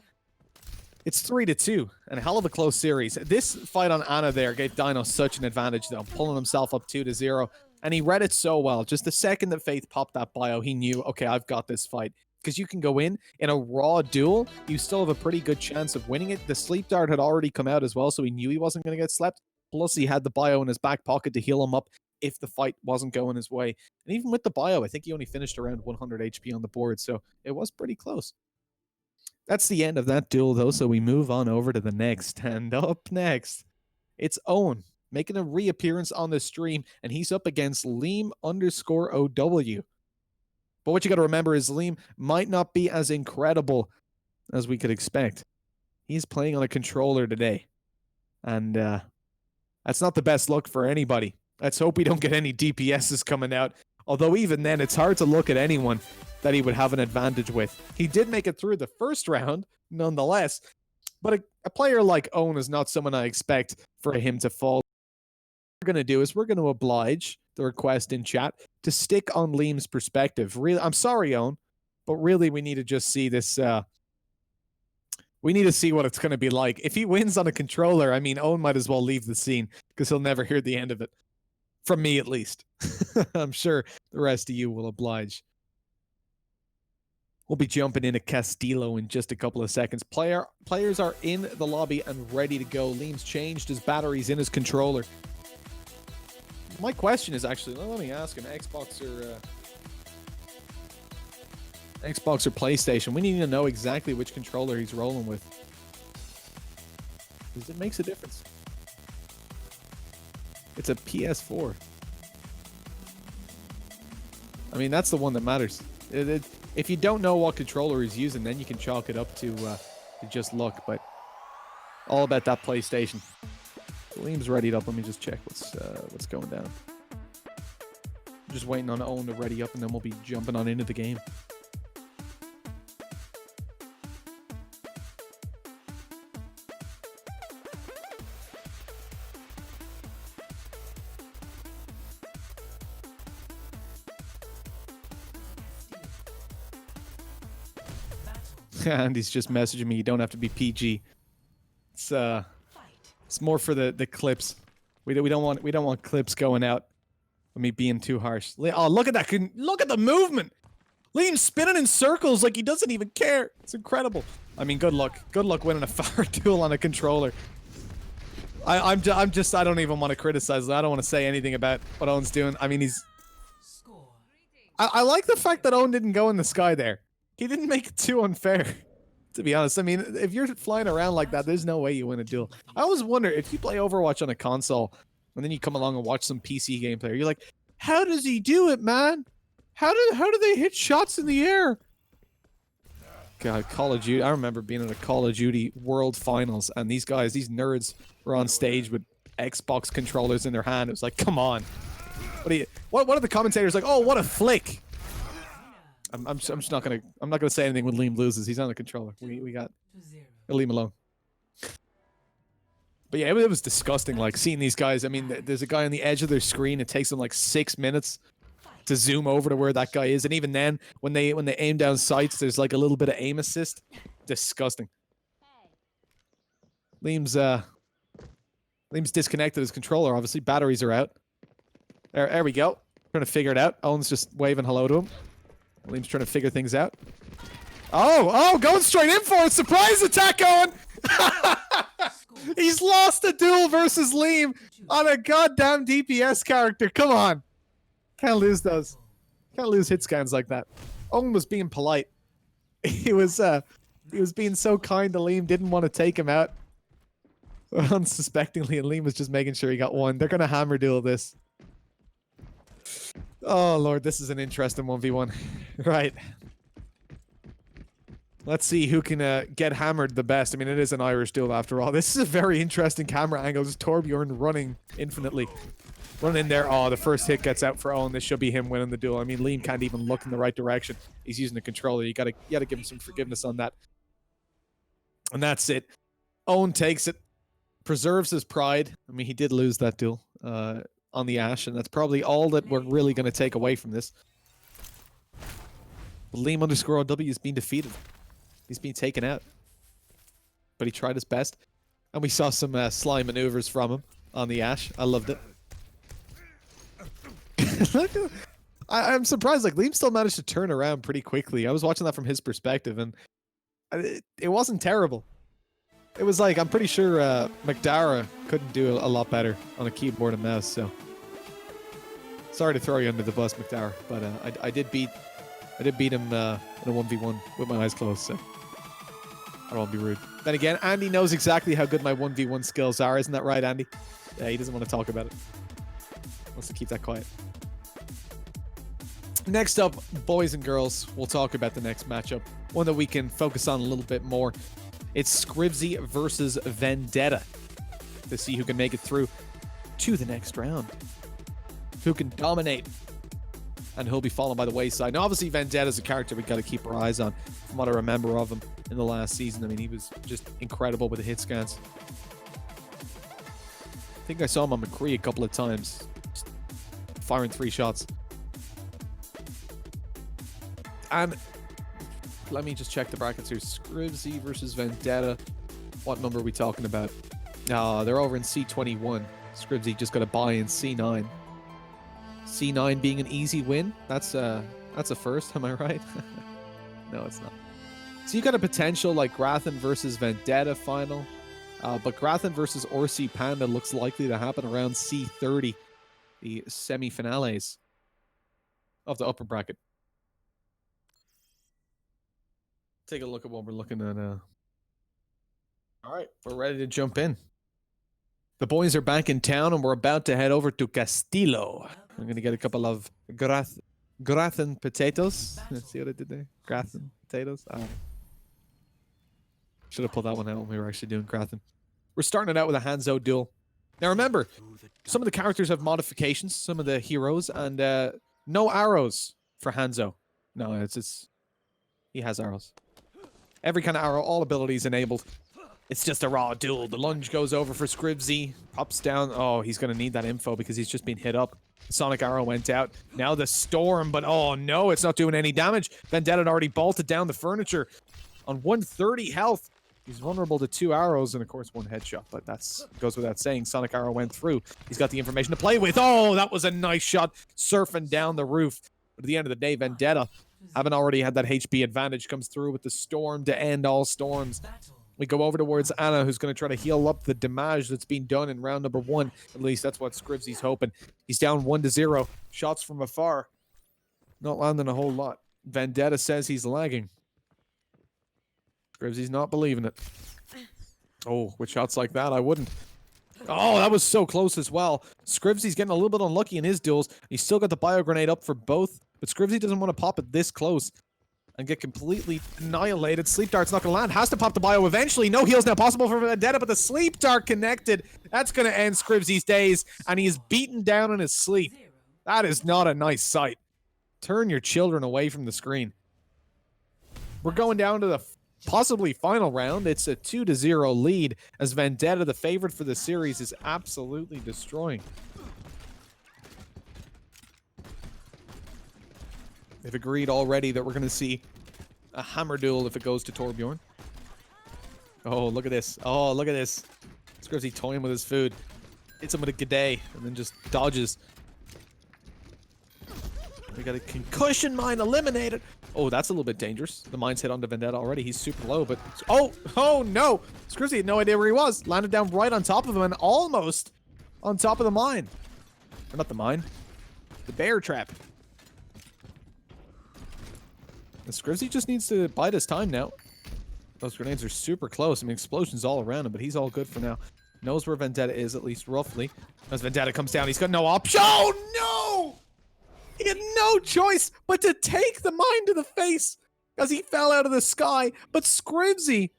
Speaker 1: It's 3-2, and a hell of a close series. This fight on Ana there gave Dino such an advantage, though, pulling himself up 2-0, and he read it so well. Just the second that Faith popped that bio, he knew, okay, I've got this fight. Because you can go in a raw duel, you still have a pretty good chance of winning it. The sleep dart had already come out as well, so he knew he wasn't going to get slept. Plus, he had the bio in his back pocket to heal him up if the fight wasn't going his way. And even with the bio, I think he only finished around 100 HP on the board, so it was pretty close. That's the end of that duel, though, so we move on over to the next. And up next, it's Owen, making a reappearance on the stream, and he's up against Liam_OW. But what you got to remember is Liam might not be as incredible as we could expect. He's playing on a controller today, and that's not the best look for anybody. Let's hope we don't get any DPSs coming out. Although even then, it's hard to look at anyone that he would have an advantage with. He did make it through the first round, nonetheless. But a player like Owen is not someone I expect for him to fall. What we're going to do is we're going to oblige the request in chat to stick on Liam's perspective. Really, I'm sorry, Owen, but really we need to just see this. We need to see what it's going to be like. If he wins on a controller, I mean, Owen might as well leave the scene because he'll never hear the end of it. From me, at least. I'm sure the rest of you will oblige. We'll be jumping into Castillo in just a couple of seconds. Players are in the lobby and ready to go. Liam's changed his batteries in his controller. My question is actually, let me ask him, Xbox or PlayStation? We need to know exactly which controller he's rolling with, because it makes a difference. It's a PS4. I mean, that's the one that matters. If you don't know what controller he's using, then you can chalk it up to just luck. But all about that PlayStation. Liam's readied up. Let me just check what's going down. I'm just waiting on Owen to ready up, and then we'll be jumping on into the game. And he's just messaging me, you don't have to be PG. It's more for the clips. We don't want clips going out with me being too harsh. Oh, look at that. Look at the movement. Liam's spinning in circles like he doesn't even care. It's incredible. I mean, good luck. Good luck winning a fire duel on a controller. I don't even want to criticize. I don't want to say anything about what Owen's doing. I mean, I like the fact that Owen didn't go in the sky there. He didn't make it too unfair, to be honest. I mean, if you're flying around like that, there's no way you win a duel. I always wonder, if you play Overwatch on a console, and then you come along and watch some PC gameplay, you're like, how does he do it, man? How do they hit shots in the air? God, Call of Duty. I remember being in a Call of Duty World Finals, and these guys, these nerds, were on stage with Xbox controllers in their hand. It was like, come on. What are the commentators like? Oh, what a flick. I'm just not gonna say anything when Liam loses. He's on the controller. We got to leave him alone. But yeah, it was disgusting. Like seeing these guys. I mean, there's a guy on the edge of their screen. It takes them like 6 minutes to zoom over to where that guy is, and even then, when they aim down sights, there's like a little bit of aim assist. Disgusting. Liam's disconnected his controller. Obviously, batteries are out. There we go. Trying to figure it out. Owen's just waving hello to him. Liam's trying to figure things out. Oh, going straight in for it. Surprise attack going. He's lost a duel versus Liam on a goddamn DPS character. Come on. Can't lose those. Can't lose hit scans like that. Owen was being polite. He was being so kind to Liam, didn't want to take him out unsuspectingly, and Liam was just making sure he got one. They're going to hammer duel this. Oh, Lord, this is an interesting 1v1. Right. Let's see who can get hammered the best. I mean, it is an Irish duel after all. This is a very interesting camera angle. Just Torbjorn running infinitely. Running in there. Oh, the first hit gets out for Owen. This should be him winning the duel. I mean, Liam can't even look in the right direction. He's using the controller. You gotta give him some forgiveness on that. And that's it. Owen takes it. Preserves his pride. I mean, he did lose that duel. On the Ash, and that's probably all that we're really going to take away from this. Liam_OW is being defeated. He's being taken out. But he tried his best. And we saw some sly maneuvers from him on the Ash. I loved it. I'm surprised, like, Liam still managed to turn around pretty quickly. I was watching that from his perspective, and it wasn't terrible. It was like, I'm pretty sure McDara couldn't do a lot better on a keyboard and mouse, so. Sorry to throw you under the bus, McDara, but I did beat him in a 1v1 with my eyes closed, so. I don't want to be rude. Then again, Andy knows exactly how good my 1v1 skills are, isn't that right, Andy? Yeah, he doesn't want to talk about it. Wants to keep that quiet. Next up, boys and girls, we'll talk about the next matchup. One that we can focus on a little bit more. It's Scribsy versus Vendetta to see who can make it through to the next round. Who can dominate and who'll be fallen by the wayside. Now, obviously, Vendetta's a character we've got to keep our eyes on from what I remember of him in the last season. I mean, he was just incredible with the hit scans. I think I saw him on McCree a couple of times, just firing 3 shots. And let me just check the brackets here. Scribsy versus Vendetta. What number are we talking about? They're over in C21. Scribsy just got a buy in C9. C9 being an easy win. That's a first, am I right? No, it's not. So you got a potential like Grathan versus Vendetta final. But Grathan versus Orsi Panda looks likely to happen around C30. the semi-finales of the upper bracket. Take a look at what we're looking at. All right, we're ready to jump in. The boys are back in town, and we're about to head over to Castillo. I'm going to get a couple of Grathan potatoes. See what I did there? Grathan potatoes. Should have pulled that one out when we were actually doing Grathan. We're starting it out with a Hanzo duel. Now remember, some of the characters have modifications, some of the heroes, and no arrows for Hanzo. No, it's he has arrows. Every kind of arrow, all abilities enabled. It's just a raw duel. The lunge goes over for Scribsy. Pops down. Oh, he's going to need that info because he's just been hit up. Sonic Arrow went out. Now the Storm, but oh no, it's not doing any damage. Vendetta had already bolted down the furniture. On 130 health. He's vulnerable to 2 arrows and, of course, 1 headshot. But that goes without saying. Sonic Arrow went through. He's got the information to play with. Oh, that was a nice shot. Surfing down the roof. But at the end of the day, Vendetta, having already had that HP advantage, comes through with the Storm to end all storms. We go over towards Anna, who's going to try to heal up the damage that's been done in round number 1. At least that's what Scribsy's hoping. He's down 1-0. Shots from afar. Not landing a whole lot. Vendetta says he's lagging. Scribsy's not believing it. Oh, with shots like that, I wouldn't. Oh, that was so close as well. Scribsy's getting a little bit unlucky in his duels. He's still got the bio grenade up for both, but Scribsy doesn't want to pop it this close and get completely annihilated. Sleep Dart's not going to land. Has to pop the bio eventually. No heals now possible for Vendetta, but the Sleep Dart connected. That's going to end Scribsy's days, and he is beaten down in his sleep. That is not a nice sight. Turn your children away from the screen. We're going down to the possibly final round. It's a 2-0 lead as Vendetta, the favorite for the series, is absolutely destroying. They've agreed already that we're going to see a hammer duel if it goes to Torbjorn. Oh, look at this. Oh, look at this. Scribsy toying with his food. Hits him with a g'day and then just dodges. We got a concussion mine eliminated. Oh, that's a little bit dangerous. The mine's hit onto Vendetta already. He's super low, but... Oh, no! Scribsy had no idea where he was. Landed down right on top of him and almost on top of the mine. Or not the mine. The bear trap. And Scribsy just needs to bide his time now. Those grenades are super close. I mean, explosions all around him, but he's all good for now. Knows where Vendetta is, at least roughly. As Vendetta comes down, he's got no option. Oh, no! He had no choice but to take the mine to the face as he fell out of the sky. But Scribsy,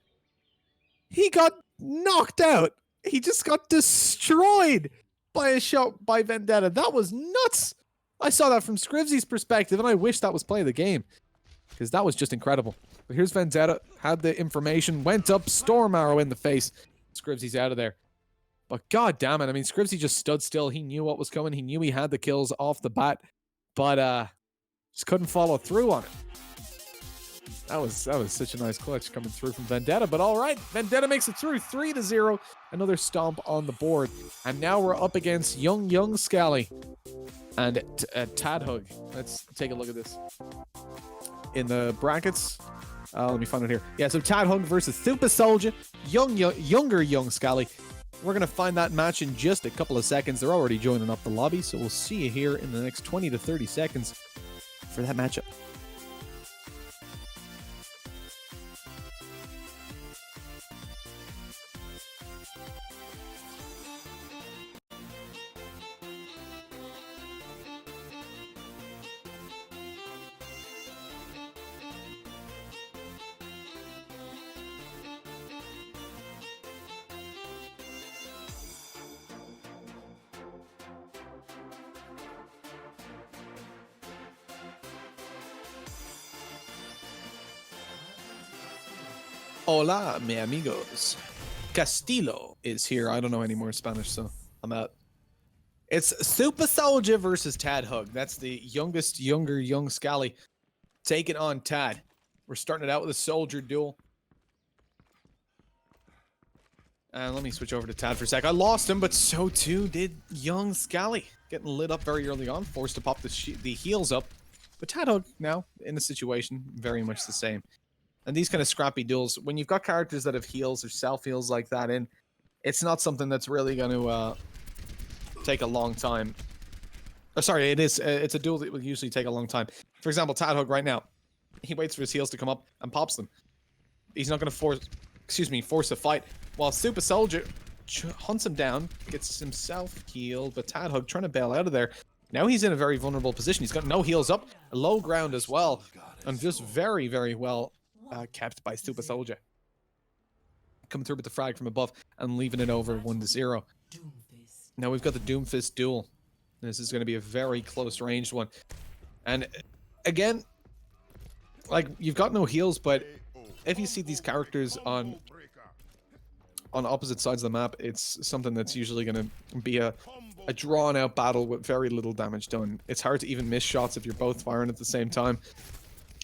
Speaker 1: he got knocked out. He just got destroyed by a shot by Vendetta. That was nuts. I saw that from Scribsy's perspective, and I wish that was play of the game because that was just incredible. But here's Vendetta, had the information, went up, Storm Arrow in the face. Scribsy's out of there. But god damn it, I mean, Scribsy just stood still. He knew what was coming. He knew he had the kills off the bat. But just couldn't follow through on it. That was such a nice clutch coming through from Vendetta. But all right, Vendetta makes it through 3-0. Another stomp on the board. And now we're up against Young Scally and Tadhug. Let's take a look at this. In the brackets, let me find it here. Yeah, so Tadhug versus Super Soldier, younger Young Scally. We're going to find that match in just a couple of seconds. They're already joining up the lobby, so we'll see you here in the next 20 to 30 seconds for that matchup. Hola, mi amigos. Castillo is here. I don't know any more Spanish, so I'm out. It's Super Soldier versus Tadhug. That's the younger Young Scally taking on Tad. We're starting it out with a soldier duel. And let me switch over to Tad for a sec. I lost him, but so too did Young Scally. Getting lit up very early on, forced to pop the heals up. But Tadhug now in the situation, very much the same. And these kind of scrappy duels, when you've got characters that have heals or self-heals like that in, it's not something that's really going to take a long time Oh, sorry, it is. It's a duel that will usually take a long time. For example, Tad Hug right now, he waits for his heals to come up and pops them. He's not going to force a fight. While Super Soldier hunts him down, gets himself healed, but Tad Hug trying to bail out of there. Now he's in a very vulnerable position. He's got no heals up, a low ground as well, and just very, very well kept by Super Soldier. Coming through with the frag from above and leaving it over 1-0. Now we've got the Doomfist duel. This is going to be a very close ranged one. And again, like, you've got no heals, but if you see these characters on opposite sides of the map, it's something that's usually going to be a drawn out battle with very little damage done. It's hard to even miss shots if you're both firing at the same time.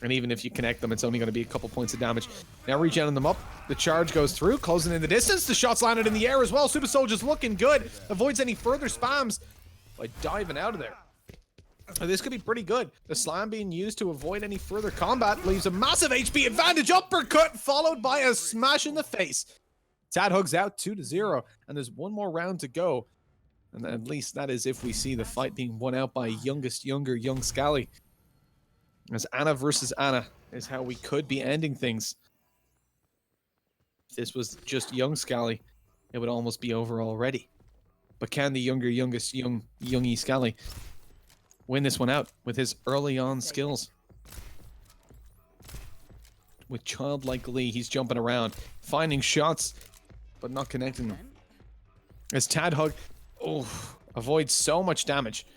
Speaker 1: And even if you connect them, it's only going to be a couple points of damage. Now regenning them up. The charge goes through, closing in the distance. The shots landed in the air as well. Super Soldier's looking good. Avoids any further spams by diving out of there. This could be pretty good. The slam being used to avoid any further combat leaves a massive HP advantage. Uppercut followed by a smash in the face. Tad Hug's out 2-0, and there's one more round to go. And at least that is if we see the fight being won out by youngest younger young Scally. As Anna versus Anna is how we could be ending things. If this was just young Scally, it would almost be over already. But can the youngest youngie Scally win this one out with his early on skills? With childlike glee, he's jumping around, finding shots, but not connecting them. As Tad Hug avoids so much damage.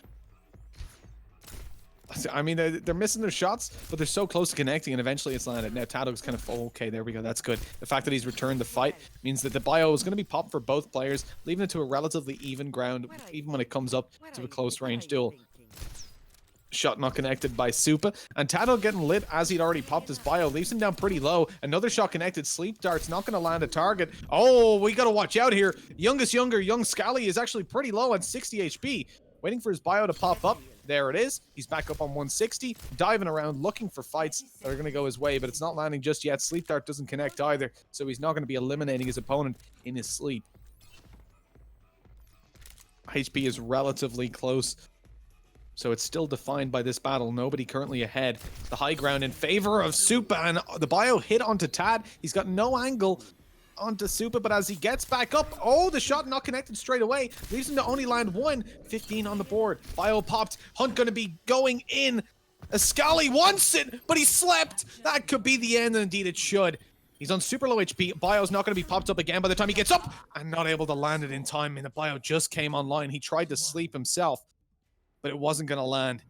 Speaker 1: I mean, they're missing their shots, but they're so close to connecting, and eventually it's landed. Now Tad Hug's kind of, okay, there we go, that's good. The fact that he's returned the fight means that the bio is going to be popped for both players, leaving it to a relatively even ground, even when it comes up to a close range duel. Shot not connected by Supa, and Tad Hug getting lit as he'd already popped his bio, leaves him down pretty low. Another shot connected, Sleep Dart's not going to land a target. Oh, we got to watch out here. Youngest younger young Scally is actually pretty low at 60 HP. Waiting for his bio to pop up. There it is. He's back up on 160, diving around, looking for fights that are going to go his way, but it's not landing just yet. Sleep Dart doesn't connect either, so he's not going to be eliminating his opponent in his sleep. HP is relatively close, so it's still defined by this battle. Nobody currently ahead. The high ground in favor of Supa, and the bio hit onto Tad. He's got no angle onto Supa, but as he gets back up, the shot not connected straight away, leaves him to only land 15 on the board. Bio popped. Hunt gonna be going in. Scally wants it, but he slept. That could be the end, and indeed it should. He's on super low HP. Bio's not going to be popped up again by the time he gets up, and not able to land it in time, and the bio just came online. He tried to sleep himself, but it wasn't going to land.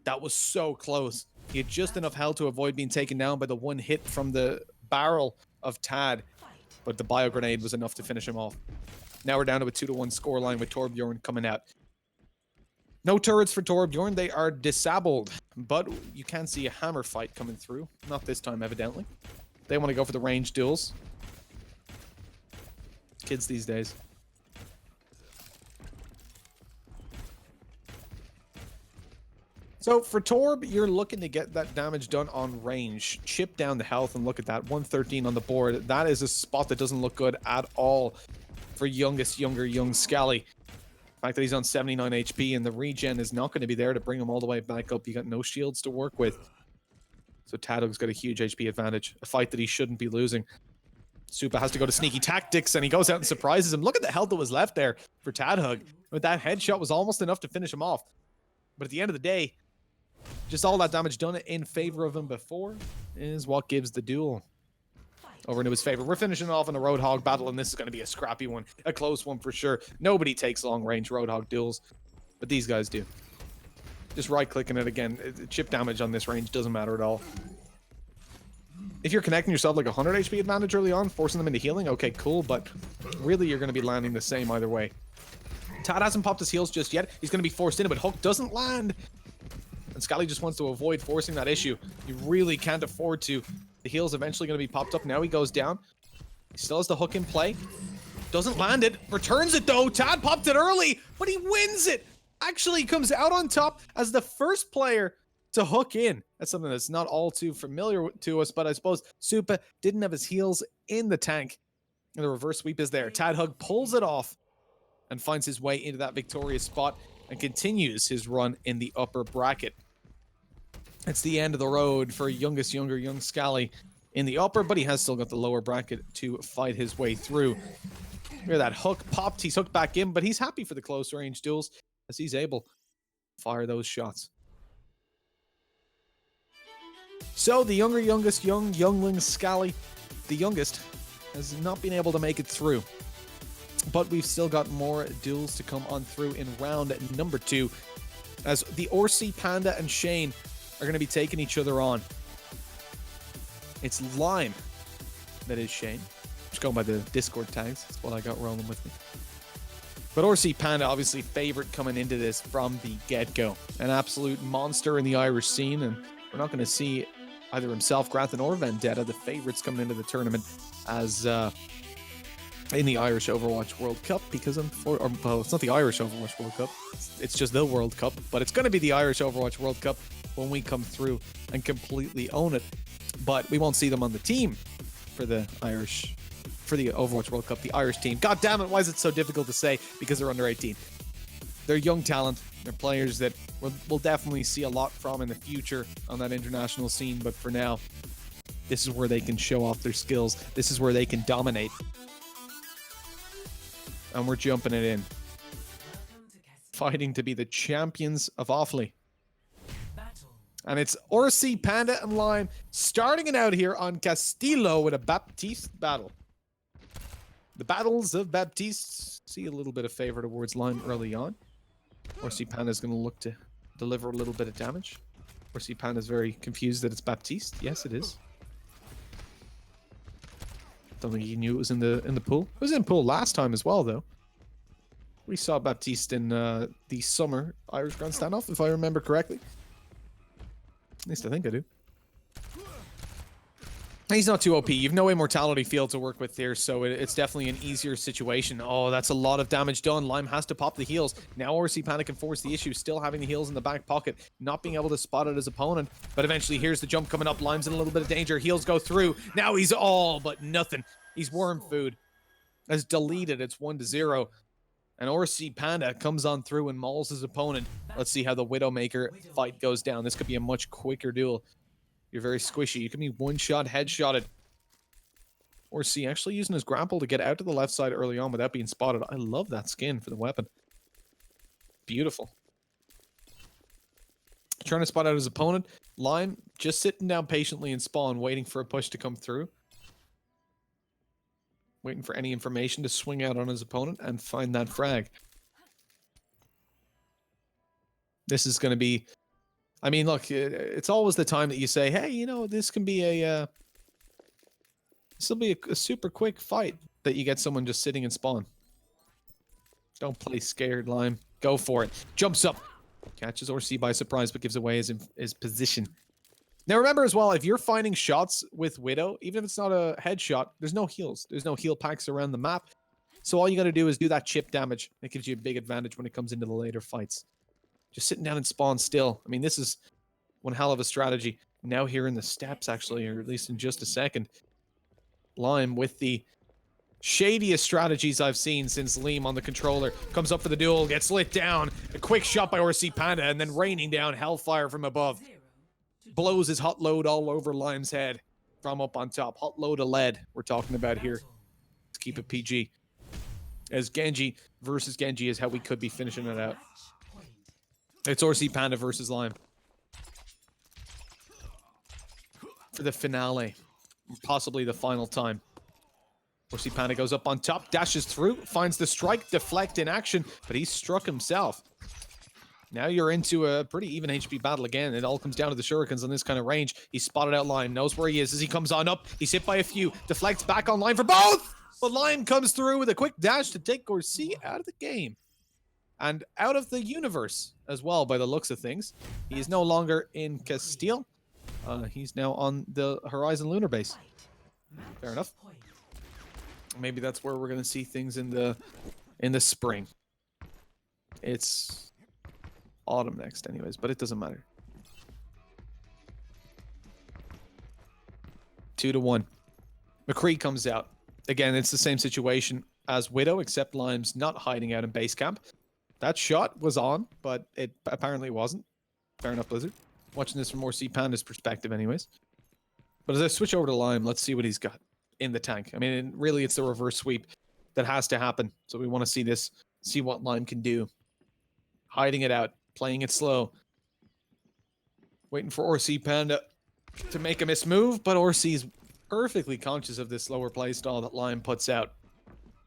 Speaker 1: That was so close. He had just enough health to avoid being taken down by the one hit from the barrel of Tad, but the bio grenade was enough to finish him off. Now we're down to a 2-1 scoreline with Torbjorn coming out. No turrets for Torbjorn. They are disabled, but you can see a hammer fight coming through. Not this time, evidently. They want to go for the range duels. Kids these days. So for Torb, you're looking to get that damage done on range. Chip down the health, and look at that, 113 on the board. That is a spot that doesn't look good at all for youngest younger young Scally. The fact that he's on 79 HP and the regen is not going to be there to bring him all the way back up. You got no shields to work with. So Tad Hug's got a huge HP advantage. A fight that he shouldn't be losing. Supa has to go to sneaky tactics, and he goes out and surprises him. Look at the health that was left there for Tad Hug. But that headshot was almost enough to finish him off. But at the end of the day, just all that damage done in favor of him before is what gives the duel over into his favor. We're finishing off in a Roadhog battle, and this is going to be a scrappy one. A close one for sure. Nobody takes long-range Roadhog duels, but these guys do. Just right-clicking it again. Chip damage on this range doesn't matter at all. If you're connecting yourself like 100 HP advantage early on, forcing them into healing, okay, cool, but really you're going to be landing the same either way. Tad hasn't popped his heals just yet. He's going to be forced in, but Hook doesn't land. And Scally just wants to avoid forcing that issue. You really can't afford to. The heal's eventually going to be popped up. Now he goes down. He still has the hook in play. Doesn't land it. Returns it though. Tad popped it early, but he wins it. Actually comes out on top as the first player to hook in. That's something that's not all too familiar to us, but I suppose Supa didn't have his heals in the tank. And the reverse sweep is there. Tad Hug pulls it off and finds his way into that victorious spot. and continues his run in the upper bracket. It's the end of the road for young Scally in the upper, but he has still got the lower bracket to fight his way through. Look at that hook popped. He's hooked back in, but he's happy for the close range duels as he's able to fire those shots. So the youngling Scally, the youngest, has not been able to make it through. But we've still got more duels to come on through in round number 2, as the Orsi, Panda, and Shane are going to be taking each other on. It's Lime that is Shane. Just going by the Discord tags. That's what I got rolling with me. But Orsi Panda, obviously favorite coming into this from the get-go. An absolute monster in the Irish scene, and we're not going to see either himself, Grathan, or Vendetta, the favorites coming into the tournament, as in the Irish Overwatch World Cup, because well, it's not the Irish Overwatch World Cup, it's just the World Cup, but it's going to be the Irish Overwatch World Cup when we come through and completely own it. But we won't see them on the team for the Overwatch World Cup, the Irish team. God damn it, why is it so difficult to say? Because they're under 18. They're young talent. They're players that we'll definitely see a lot from in the future on that international scene, but for now, this is where they can show off their skills. This is where they can dominate. And we're jumping it in. Fighting to be the champions of Offaly. And it's Orsi, Panda, and Lime starting it out here on Castillo with a Baptiste battle. The battles of Baptiste see a little bit of favor towards Lime early on. Orsi Panda is going to look to deliver a little bit of damage. Orsi Panda is very confused that it's Baptiste. Yes, it is. Don't think he knew it was in the pool. It was in pool last time as well, though. We saw Baptiste in the summer Irish Grand Standoff, if I remember correctly. At least I think I do. He's not too OP. You've no immortality field to work with here, so it's definitely an easier situation. Oh, that's a lot of damage done. Lime has to pop the heals. Now Orsi Panda can force the issue, still having the heals in the back pocket, not being able to spot out his opponent. But eventually, here's the jump coming up. Lime's in a little bit of danger. Heals go through. Now he's all but nothing. He's worm food. As deleted, it's 1-0. And Orsi Panda comes on through and mauls his opponent. Let's see how the Widowmaker fight goes down. This could be a much quicker duel. You're very squishy. You can be one-shot, headshotted. Orsi actually using his grapple to get out to the left side early on without being spotted. I love that skin for the weapon. Beautiful. Trying to spot out his opponent. Lime just sitting down patiently in spawn, waiting for a push to come through. Waiting for any information to swing out on his opponent and find that frag. This is going to be... I mean, look, it's always the time that you say, hey, you know, this can be a... this will be a super quick fight that you get someone just sitting in spawn. Don't play scared, Lime. Go for it. Jumps up. Catches Orsi by surprise, but gives away his position. Now remember as well, if you're finding shots with Widow, even if it's not a headshot, there's no heals. There's no heal packs around the map. So all you got to do is do that chip damage. It gives you a big advantage when it comes into the later fights. Just sitting down in spawn still. I mean, this is one hell of a strategy. Now here in the steps, actually, or at least in just a second. Lime with the shadiest strategies I've seen since Liam on the controller. Comes up for the duel, gets lit down. A quick shot by Orsi Panda, and then raining down hellfire from above. Blows his hot load all over Lime's head from up on top. Hot load of lead we're talking about here. Let's keep it PG. As Genji versus Genji is how we could be finishing it out. It's Orsi Panda versus Lime. For the finale. Possibly the final time. Orsi Panda goes up on top, dashes through, finds the strike, deflect in action, but he's struck himself. Now you're into a pretty even HP battle again. It all comes down to the shurikens on this kind of range. He's spotted out Lime, knows where he is as he comes on up. He's hit by a few, deflects back on Lime for both! But Lime comes through with a quick dash to take Orsi out of the game. And out of the universe as well, by the looks of things. He is no longer in Castile. He's now on the Horizon Lunar Base. Fair enough. Maybe that's where we're going to see things in the spring. It's autumn next anyways, but it doesn't matter. 2-1. McCree comes out. Again, it's the same situation as Widow, except Lime's not hiding out in base camp. That shot was on, but it apparently wasn't. Fair enough, Blizzard. Watching this from more C Panda's perspective anyways. But as I switch over to Lime, let's see what he's got in the tank. I mean, really, it's the reverse sweep that has to happen. So we want to see this, see what Lime can do. Hiding it out, playing it slow. Waiting for Orc Panda to make a mismove, but Orc's perfectly conscious of this slower playstyle that Lime puts out.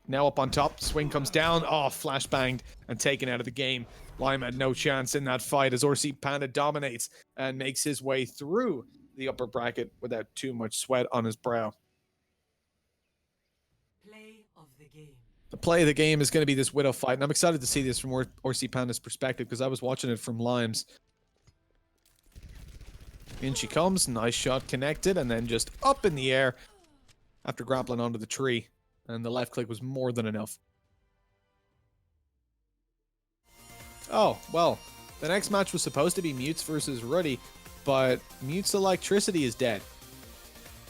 Speaker 1: Now up on top, swing comes down, oh, flashbanged and taken out of the game. Lime had no chance in that fight as Orc Panda dominates and makes his way through the upper bracket without too much sweat on his brow.
Speaker 2: Play of the game.
Speaker 1: The play of the game is going to be this Widow fight, and I'm excited to see this from Orc Panda's perspective because I was watching it from Lime's. In she comes, nice shot connected, and then just up in the air after grappling onto the tree. And the left click was more than enough. Oh, well, the next match was supposed to be Mutes versus Ruddy, but Mute's electricity is dead.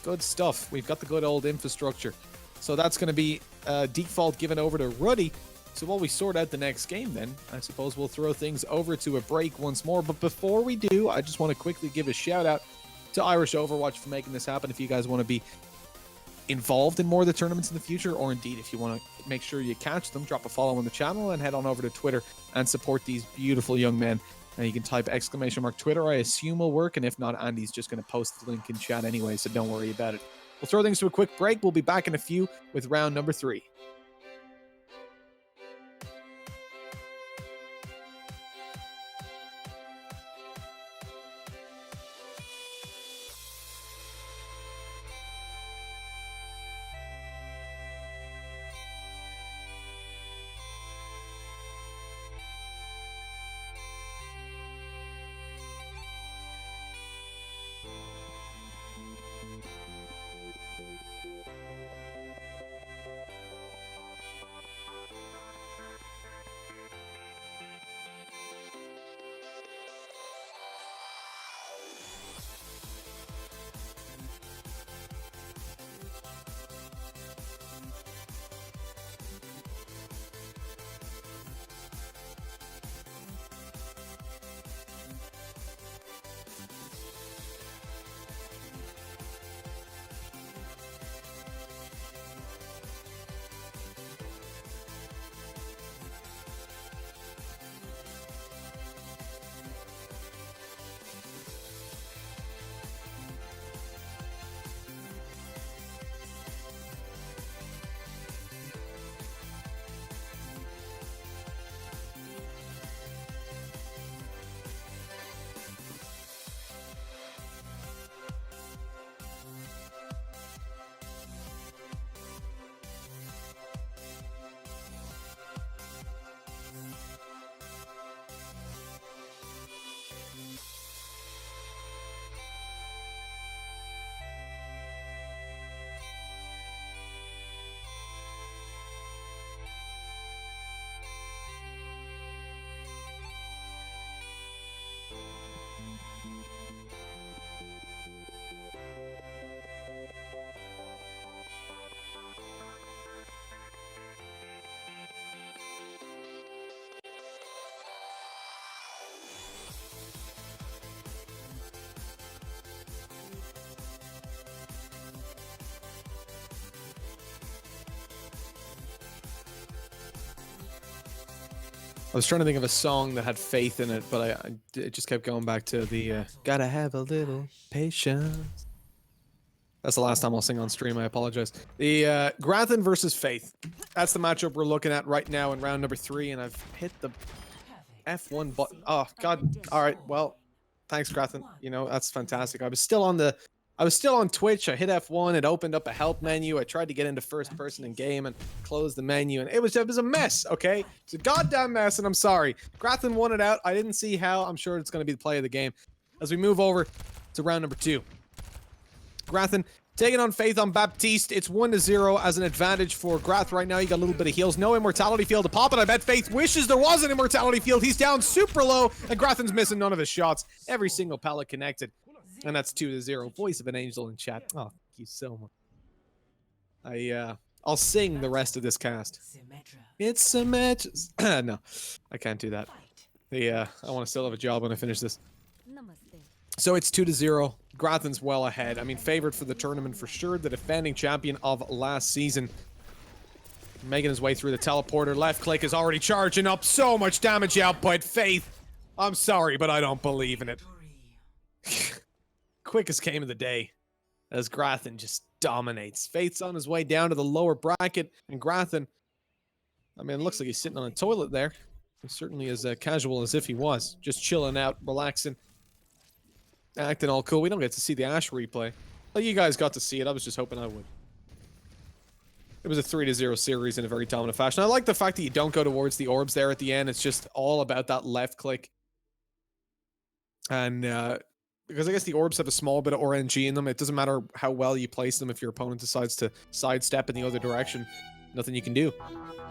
Speaker 1: Good stuff. We've got the good old infrastructure. So that's going to be default given over to Ruddy. So while we sort out the next game then, I suppose we'll throw things over to a break once more. But before we do, I just want to quickly give a shout out to Irish Overwatch for making this happen. If you guys want to be involved in more of the tournaments in the future, or indeed if you want to make sure you catch them, drop a follow on the channel and head on over to Twitter and support these beautiful young men. And you can type !Twitter, I assume will work, and if not, Andy's just going to post the link in chat anyway, so don't worry about it. We'll throw things to a quick break. We'll be back in a few with round number 3. I was trying to think of a song that had faith in it, but it just kept going back to the gotta have a little patience. That's the last time I'll sing on stream, I apologize. The Grathan versus Faith. That's the matchup we're looking at right now in round number 3, and I've hit the F1 button. Oh, God. All right, well, thanks, Grathan. You know, that's fantastic. I was still on Twitch. I hit F1. It opened up a help menu. I tried to get into first person in game and close the menu, and it was a mess, okay? It's a goddamn mess, and I'm sorry. Grathan won it out. I didn't see how. I'm sure it's going to be the play of the game. As we move over to round number 2. Grathan taking on Faith on Baptiste. It's 1-0 as an advantage for Grath right now. You got a little bit of heals. No immortality field to pop, and I bet Faith wishes there was an immortality field. He's down super low, and Grathan's missing none of his shots. Every single pellet connected. And that's 2-0. Voice of an angel in chat. Oh, thank you so much. I'll sing the rest of this cast. It's a match. No, I can't do that. I want to still have a job when I finish this. So it's 2-0. Grathan's well ahead. I mean, favored for the tournament for sure. The defending champion of last season. Making his way through the teleporter. Left click is already charging up. So much damage output. Faith. I'm sorry, but I don't believe in it. Quickest game of the day. As Grathan just dominates. Faith's on his way down to the lower bracket. And Grathan, I mean, it looks like he's sitting on a toilet there. He's certainly as casual as if he was. Just chilling out, relaxing. Acting all cool. We don't get to see the Ash replay. Well, you guys got to see it. I was just hoping I would. It was a 3-0 series in a very dominant fashion. I like the fact that you don't go towards the orbs there at the end. It's just all about that left click. And because I guess the orbs have a small bit of RNG in them, it doesn't matter how well you place them if your opponent decides to sidestep in the other direction. Nothing you can do.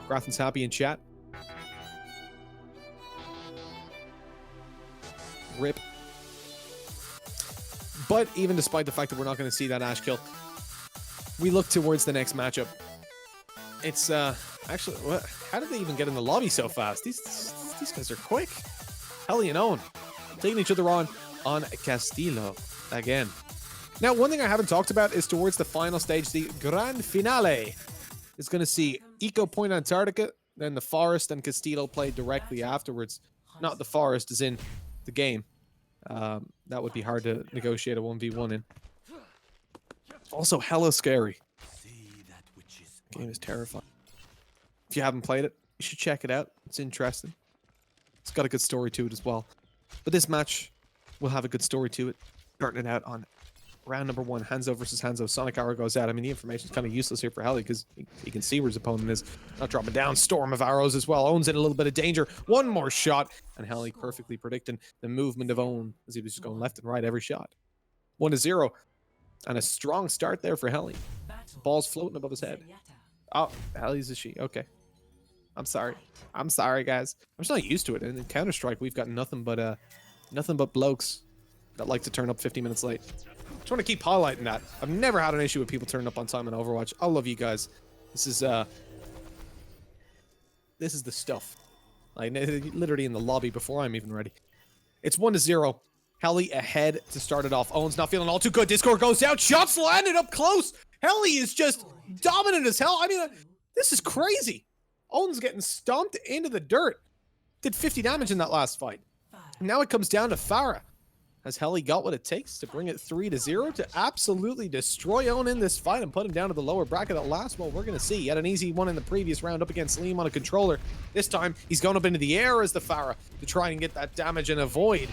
Speaker 1: Grathan's happy in chat. Rip. But even despite the fact that we're not going to see that Ash kill, we look towards the next matchup. It's actually, what? How did they even get in the lobby so fast? These guys are quick. Helly and Owen taking each other on Castillo again. Now, one thing I haven't talked about is towards the final stage, the Grand Finale is going to see Eco Point Antarctica, then the Forest and Castillo play directly afterwards. Not the Forest, as in the game. That would be hard to negotiate a 1v1 in. Also, hella scary. The game is terrifying. If you haven't played it, you should check it out. It's interesting. It's got a good story to it as well. But this match will have a good story to it. Starting it out on round number 1, Hanzo versus Hanzo. Sonic Arrow goes out. I mean, the information is kind of useless here for Helly because he can see where his opponent is. Not dropping down. Storm of arrows as well. Owen's in a little bit of danger. One more shot. And Helly perfectly predicting the movement of Owen as he was just going left and right every shot. 1-0. And a strong start there for Helly. Ball's floating above his head. Oh, Helly's a she. Okay. I'm sorry. I'm sorry, guys. I'm just not used to it. And in Counter-Strike, we've got nothing but blokes that like to turn up 50 minutes late. Just want to keep highlighting that. I've never had an issue with people turning up on time in Overwatch. I love you guys. This is the stuff. Like, literally in the lobby before I'm even ready. It's 1-0. Helly ahead to start it off. Owen's not feeling all too good. Discord goes out. Shots landed up close. Helly is just dominant as hell. I mean, this is crazy. Owen's getting stomped into the dirt. Did 50 damage in that last fight. Now it comes down to Farah. Has Helly got what it takes to bring it 3-0 to absolutely destroy Owen in this fight and put him down to the lower bracket at last? Well, we're going to see. He had an easy one in the previous round up against Liam on a controller. This time, he's going up into the air as the Farah to try and get that damage and avoid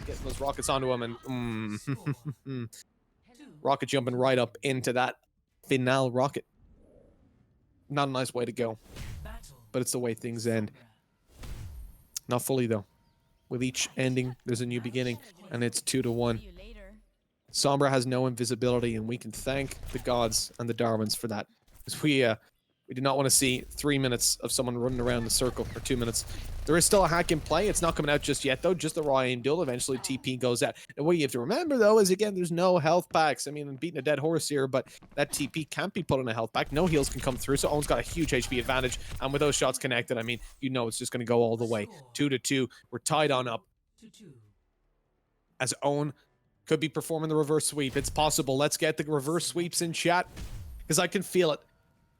Speaker 1: getting those rockets onto him. And rocket jumping right up into that final rocket. Not a nice way to go, but it's the way things end. Not fully, though. With each ending, there's a new beginning, and it's 2-1. Sombra has no invisibility, and we can thank the gods and the Darwins for that. Because we do not want to see 3 minutes of someone running around the circle, or 2 minutes. There is still a hack in play. It's not coming out just yet, though. Just the raw aim duel. Eventually, TP goes out. And what you have to remember, though, is, again, there's no health packs. I mean, I'm beating a dead horse here, but that TP can't be put on a health pack. No heals can come through, so Owen's got a huge HP advantage. And with those shots connected, I mean, you know it's just going to go all the way. 2-2. We're tied on up. As Owen could be performing the reverse sweep. It's possible. Let's get the reverse sweeps in chat, because I can feel it.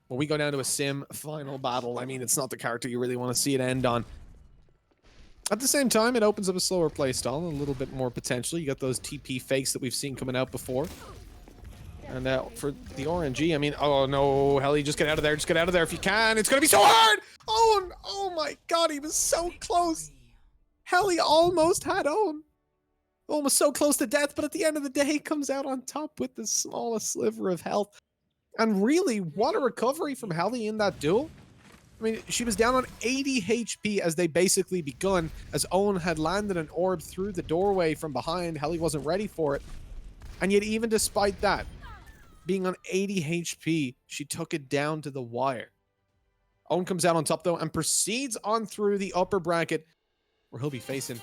Speaker 1: When we go down to a sim final battle, I mean, it's not the character you really want to see it end on. At the same time, it opens up a slower playstyle, a little bit more potential. You got those TP fakes that we've seen coming out before. And for the RNG, I mean, oh no, Helly, just get out of there. Just get out of there if you can. It's going to be so hard. Oh my God, he was so close. Helly almost had Owen. Almost so close to death, but at the end of the day, he comes out on top with the smallest sliver of health. And really, what a recovery from Helly in that duel. I mean, she was down on 80 HP as they basically begun, as Owen had landed an orb through the doorway from behind. Helly wasn't ready for it. And yet, even despite that, being on 80 HP, she took it down to the wire. Owen comes out on top, though, and proceeds on through the upper bracket, where he'll be facing...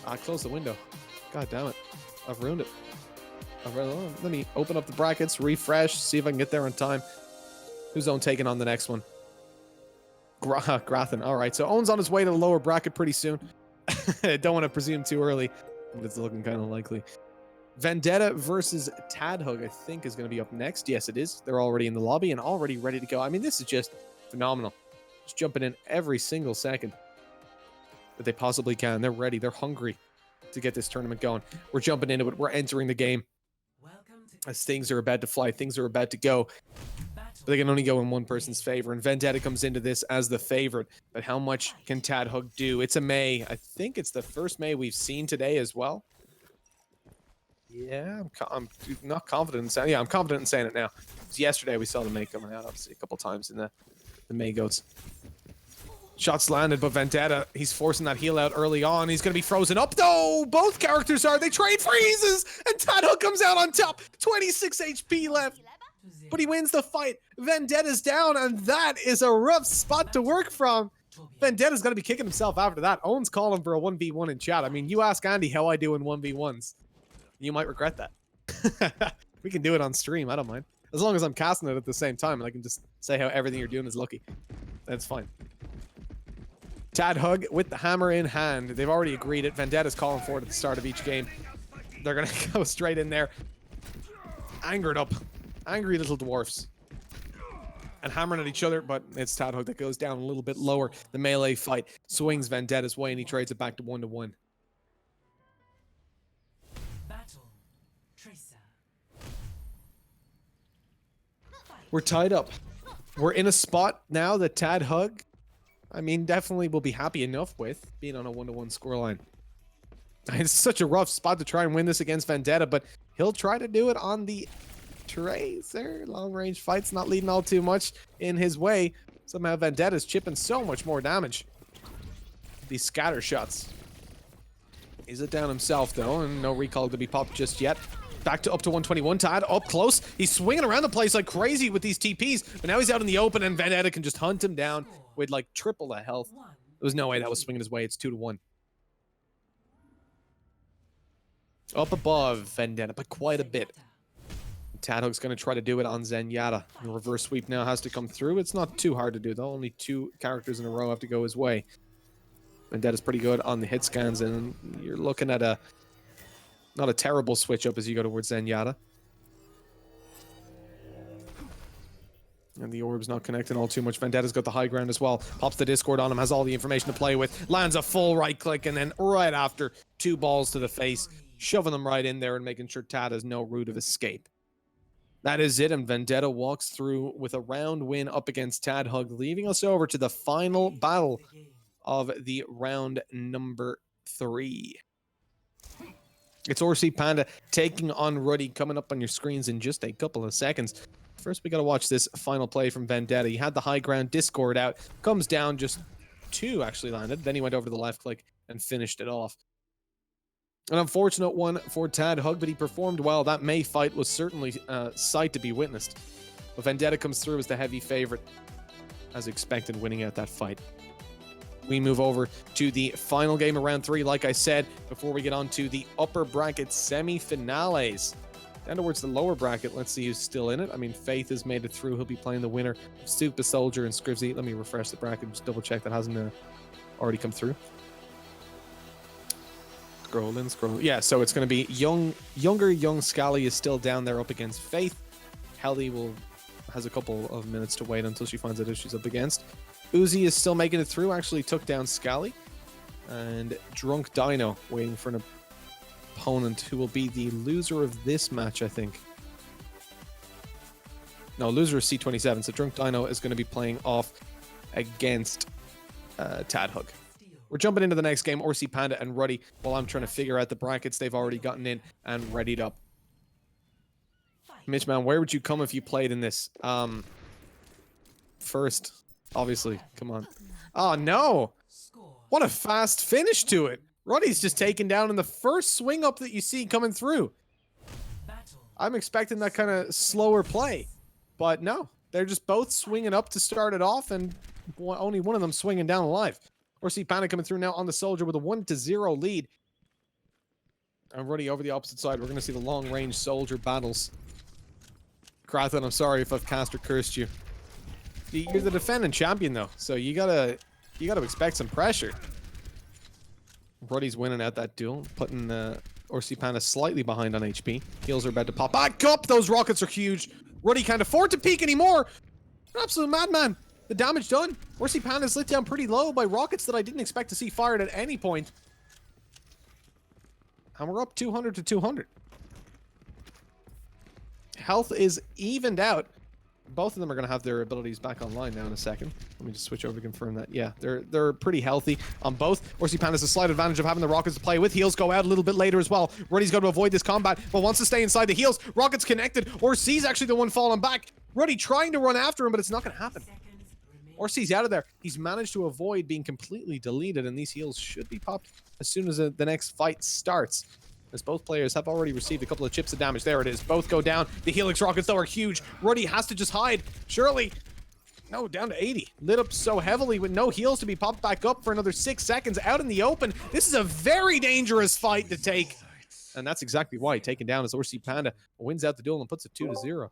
Speaker 1: I closed the window. God damn it. I've ruined it.
Speaker 2: Let me open up the brackets, refresh, see if I can get there on time. Who's Owen taking on the next one? Grathan. All right, so Owen's on his way to the lower bracket pretty soon. Don't want to presume too early, but it's looking kind of likely. Vendetta versus Tadhug, I think, is going to be up next. Yes, it is. They're already in the lobby and already ready to go. I mean, this is just phenomenal. Just jumping in every single second that they possibly can. They're ready. They're hungry to get this tournament going. We're jumping into it. We're entering the game. As things are about to fly, things are about to go. But they can only go in one person's favor. And Vendetta comes into this as the favorite. But how much can Tadhug do? It's a May. I think it's the first May we've seen today as well. Yeah, I'm not confident in saying. Yeah, I'm confident in saying it now. Because yesterday we saw the May coming out, obviously, a couple times in the May goats. Shots landed, but Vendetta, he's forcing that heal out early on. He's going to be frozen up, though. Both characters are. They trade freezes, and Tadhug comes out on top. 26 HP left, but he wins the fight. Vendetta's down, and that is a rough spot to work from. Vendetta's going to be kicking himself after that. Owen's calling for a 1v1 in chat. I mean, you ask Andy how I do in 1v1s. You might regret that. We can do it on stream. I don't mind. As long as I'm casting it at the same time, and I can just say how everything you're doing is lucky. That's fine. Tadhug with the hammer in hand. They've already agreed it. Vendetta's calling for it at the start of each game. They're going to go straight in there. Angered up. Angry little dwarfs. And hammering at each other, but it's Tadhug that goes down a little bit lower. The melee fight swings Vendetta's way, and he trades it back to 1-1. We're tied up. We're in a spot now that Tadhug, I mean, definitely will be happy enough with being on a 1-1 scoreline. It's such a rough spot to try and win this against Vendetta, but he'll try to do it on the Tracer. Long-range fight's not leading all too much in his way. Somehow Vendetta's chipping so much more damage. These scatter shots. Is it down himself, though, and no recall to be popped just yet. Back to up to 121. Tad up close. He's swinging around the place like crazy with these TPs, but now he's out in the open, and Vendetta can just hunt him down with like triple the health. There was no way that was swinging his way. It's 2-1. Up above Vendetta, but quite a bit. Tadhug's going to try to do it on Zenyatta. The reverse sweep now has to come through. It's not too hard to do, though. Only 2 characters in a row have to go his way. Vendetta's pretty good on the hit scans, and you're looking at not a terrible switch up as you go towards Zenyatta. And the orb's not connecting all too much. Vendetta's got the high ground as well. Pops the Discord on him, has all the information to play with. Lands a full right click, and then right after, 2 balls to the face, shoving them right in there and making sure Tad has no route of escape. That is it, and Vendetta walks through with a round win up against Tadhug, leaving us over to the final battle of the round number 3. It's RC Panda taking on Ruddy, coming up on your screens in just a couple of seconds. First, we got to watch this final play from Vendetta. He had the high ground, Discord out, comes down, just 2 actually landed. Then he went over to the left click and finished it off. An unfortunate one for Tadhug, but he performed well. That May fight was certainly a sight to be witnessed. But Vendetta comes through as the heavy favorite, as expected, winning out that fight. We move over to the final game of round 3, like I said, before we get on to the upper bracket semi-finales. Down towards the lower bracket, let's see who's still in it. I mean, Faith has made it through. He'll be playing the winner of Super Soldier and Scrivsy. Let me refresh the bracket, just double check that hasn't already come through. Scroll. Yeah, so it's going to be younger Scally is still down there up against Faith. Helly has a couple of minutes to wait until she finds out who she's up against. Uzi is still making it through, actually took down Scally. And Drunk Dino waiting for an opponent who will be the loser of this match, I think. No, loser is C27, so Drunk Dino is going to be playing off against Tadhug. We're jumping into the next game, RC Panda and Ruddy, while I'm trying to figure out the brackets they've already gotten in and readied up. Mitchman, where would you come if you played in this? First, obviously. Come on. Oh, no. What a fast finish to it. Ruddy's just taken down in the first swing up that you see coming through. I'm expecting that kind of slower play. But no, they're just both swinging up to start it off, and only one of them swinging down alive. RC Panda coming through now on the Soldier with a 1-0 lead. And Ruddy over the opposite side. We're going to see the long-range soldier battles. Grathan, I'm sorry if I've cast or cursed you. You're the defending champion, though, so you gotta expect some pressure. Ruddy's winning at that duel, putting Orsi Panda slightly behind on HP. Heals are about to pop back up. Those rockets are huge. Ruddy can't afford to peek anymore. An absolute madman. The damage done. Orsi Panda's lit down pretty low by rockets that I didn't expect to see fired at any point. And we're up 200 to 200. Health is evened out. Both of them are going to have their abilities back online now in a second. Let me just switch over to confirm that. Yeah, they're pretty healthy on both. Orsi Panda has a slight advantage of having the rockets to play with. Heals go out a little bit later as well. Ruddy's got to avoid this combat, but wants to stay inside the heals. Rockets connected. Orsi's actually the one falling back. Ruddy trying to run after him, but it's not going to happen. Orsi's out of there. He's managed to avoid being completely deleted, and these heals should be popped as soon as the next fight starts. As both players have already received a couple of chips of damage. There it is. Both go down. The Helix rockets, though, are huge. Ruddy has to just hide. Surely. No, down to 80. Lit up so heavily with no heals to be popped back up for another 6 seconds out in the open. This is a very dangerous fight to take. And that's exactly why. Taken down as Orsi Panda wins out the duel and puts it 2-0.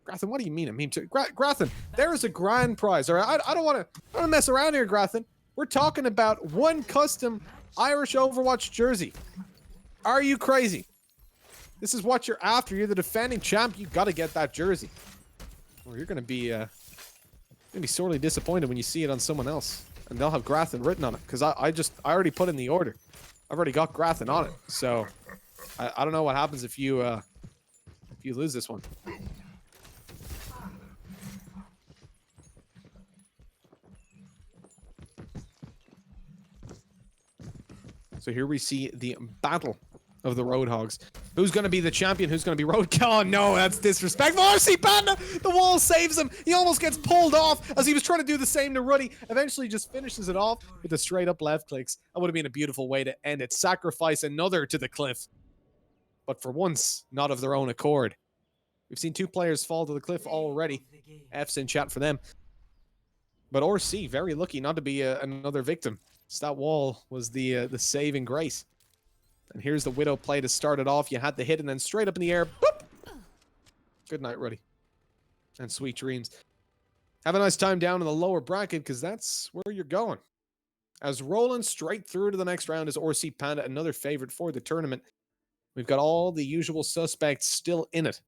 Speaker 2: Grathan, what do you mean? I mean, Grathan, there is a grand prize. All right, I don't want to mess around here, Grathan. We're talking about one custom Irish Overwatch jersey. Are you crazy? This is what you're after. You're the defending champ. You got to get that jersey. Or you're gonna be sorely disappointed when you see it on someone else, and they'll have Grathan written on it. Because I already put in the order. I've already got Grathan on it. So I don't know what happens if you lose this one. So here we see the battle of the Roadhogs. Who's going to be the champion? Who's going to be Road? Oh no, that's disrespectful. Orsi Panda! The wall saves him. He almost gets pulled off as he was trying to do the same to Ruddy. Eventually just finishes it off with the straight up left clicks. That would have been a beautiful way to end it. Sacrifice another to the cliff. But for once, not of their own accord. We've seen 2 players fall to the cliff already. F's in chat for them. But Orsi, very lucky not to be another victim. So that wall was the saving grace. And here's the Widow play to start it off. You had the hit and then straight up in the air. Boop! Good night, Ruddy. And sweet dreams. Have a nice time down in the lower bracket because that's where you're going. As rolling straight through to the next round is Orsi Panda, another favorite for the tournament. We've got all the usual suspects still in it.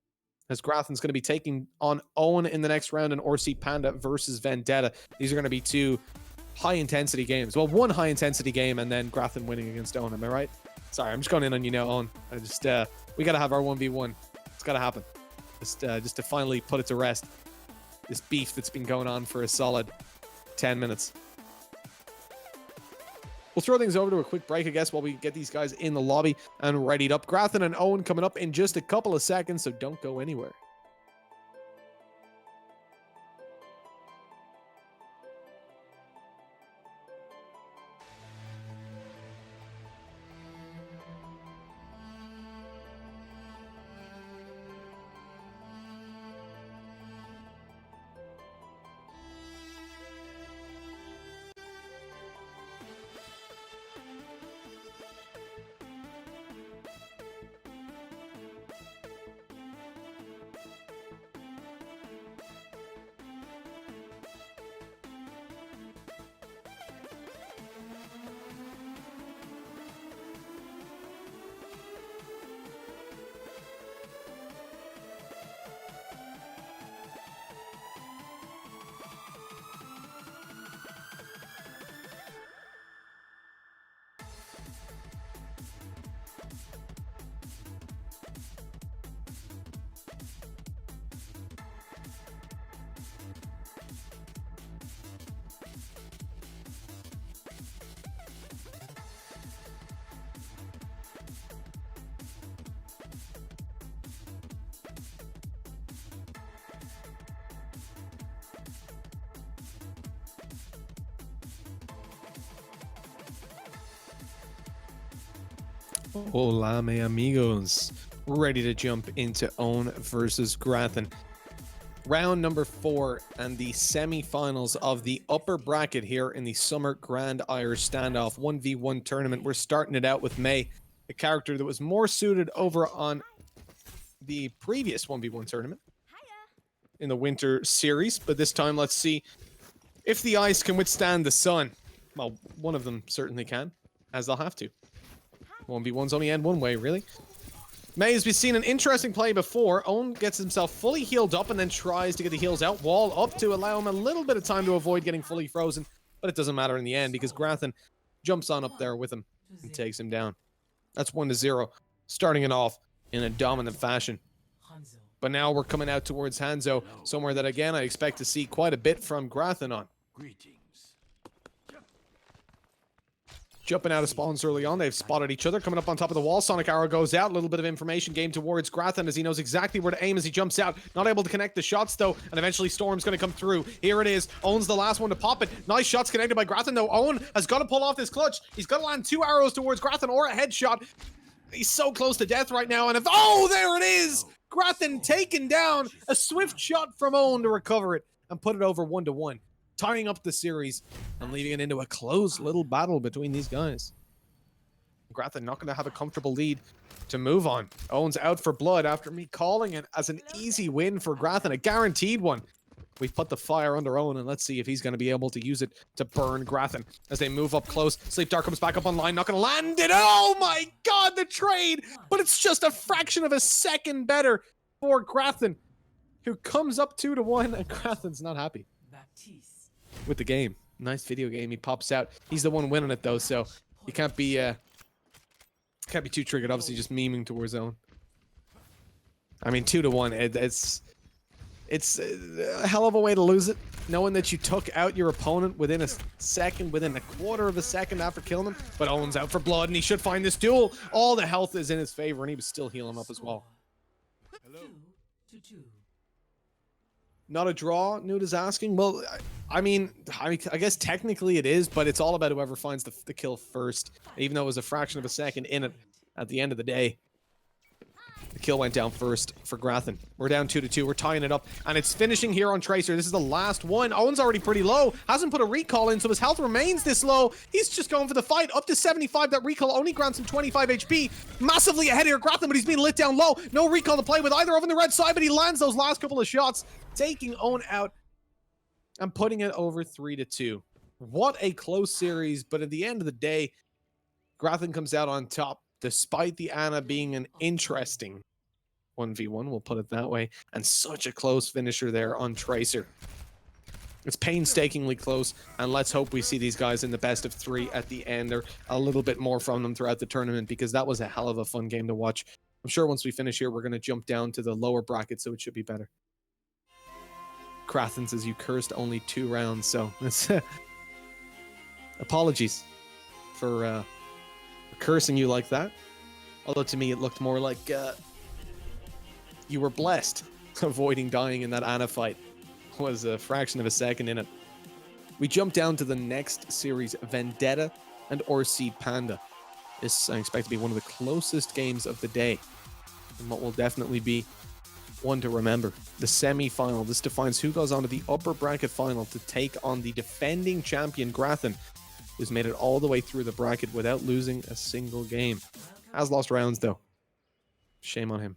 Speaker 2: As Grathan's going to be taking on Owen in the next round and Orsi Panda versus Vendetta. These are going to be 2 high-intensity games. Well, 1 high-intensity game and then Grathan winning against Owen. Am I right? Sorry, I'm just going in on you now, Owen. We got to have our 1v1. It's got to happen. Just to finally put it to rest. This beef that's been going on for a solid 10 minutes. We'll throw things over to a quick break, I guess, while we get these guys in the lobby and readied up. Grathan and Owen coming up in just a couple of seconds, so don't go anywhere. Hola, mi amigos. We're ready to jump into Owen versus Grathan. Round number 4 and the semi-finals of the upper bracket here in the Summer Grand Irish Standoff 1v1 tournament. We're starting it out with May a character that was more suited over on the previous 1v1 tournament in the winter series. But this time, let's see if the ice can withstand the sun. Well, one of them certainly can, as they'll have to. 1v1s only end one way, really. May has seen an interesting play before. Owen gets himself fully healed up and then tries to get the heals out. Wall up to allow him a little bit of time to avoid getting fully frozen. But it doesn't matter in the end because Grathan jumps on up there with him and takes him down. That's 1-0, starting it off in a dominant fashion. But now we're coming out towards Hanzo, somewhere that, again, I expect to see quite a bit from Grathan on. Jumping out of spawns early on, they've spotted each other, coming up on top of the wall. Sonic Arrow goes out, a little bit of information game towards Grathan as he knows exactly where to aim as he jumps out. Not able to connect the shots though, and eventually Storm's going to come through. Here it is, Owen's the last one to pop it. Nice shots connected by Grathan though. Owen has got to pull off this clutch. He's got to land 2 arrows towards Grathan or a headshot. He's so close to death right now, and if, oh, there it is! Grathan taken down, a swift shot from Owen to recover it and put it over 1-1. Tying up the series and leaving it into a close little battle between these guys. Grathan not going to have a comfortable lead to move on. Owen's out for blood after me calling it as an easy win for Grathan, a guaranteed one. We've put the fire under Owen, and let's see if he's going to be able to use it to burn Grathan as they move up close. Sleep Dark comes back up online, not going to land it. Oh my god, the trade! But it's just a fraction of a second better for Grathan, who comes up 2-1, and Grathan's not happy with the game. Nice video game. He pops out. He's the one winning it though, so you can't be too triggered. Obviously, just memeing towards Owen. I mean, 2-1. It's a hell of a way to lose it, knowing that you took out your opponent within a second, within a quarter of a second after killing him. But Owen's out for blood, and he should find this duel. All the health is in his favor, and he was still healing up as well.
Speaker 3: Hello. 2-2.
Speaker 2: Not a draw, Nude is asking. Well, I mean, I guess technically it is, but it's all about whoever finds the kill first. Even though it was a fraction of a second in it, at the end of the day, the kill went down first for Grathan. We're down 2-2. We're tying it up, and it's finishing here on Tracer. This is the last one. Owen's already pretty low. Hasn't put a recall in, so his health remains this low. He's just going for the fight. Up to 75. That recall only grants him 25 HP. Massively ahead here, Grathan, but he's being lit down low. No recall to play with either over on the red side, but he lands those last couple of shots, taking Owen out and putting it over 3-2. What a close series, but at the end of the day, Grathan comes out on top, despite the Ana being an interesting 1v1, we'll put it that way, and such a close finisher there on Tracer. It's painstakingly close, and let's hope we see these guys in the best of 3 at the end, or a little bit more from them throughout the tournament, because that was a hell of a fun game to watch. I'm sure once we finish here, we're going to jump down to the lower bracket, so it should be better. Grathan says you cursed only 2 rounds, so it's apologies for cursing you like that. Although to me it looked more like you were blessed. Avoiding dying in that Ana fight was a fraction of a second in it. We jump down to the next series, Vendetta and Orsi Panda. This I expect to be one of the closest games of the day, and what will definitely be one to remember. The semi-final. This defines who goes on to the upper bracket final to take on the defending champion Grathan, who's made it all the way through the bracket without losing a single game. Has lost rounds though. Shame on him.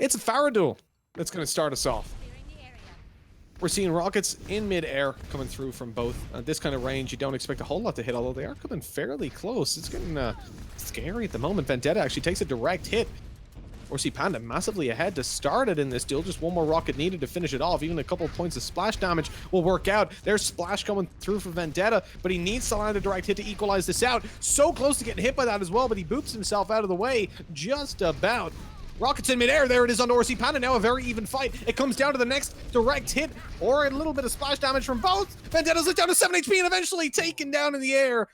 Speaker 2: It's a Pharah duel that's going to start us off. We're seeing rockets in mid-air coming through from both. This kind of range, you don't expect a whole lot to hit, although they are coming fairly close. It's getting scary at the moment. Vendetta actually takes a direct hit. Orsi Panda massively ahead to start it in this duel. Just one more rocket needed to finish it off. Even a couple of points of splash damage will work out. There's splash coming through for Vendetta, but he needs to land a direct hit to equalize this out. So close to getting hit by that as well, but he boops himself out of the way just about. Rockets in midair. There it is on Orsi Panda. Now a very even fight. It comes down to the next direct hit or a little bit of splash damage from both. Vendetta's lit down to 7 HP and eventually taken down in the air.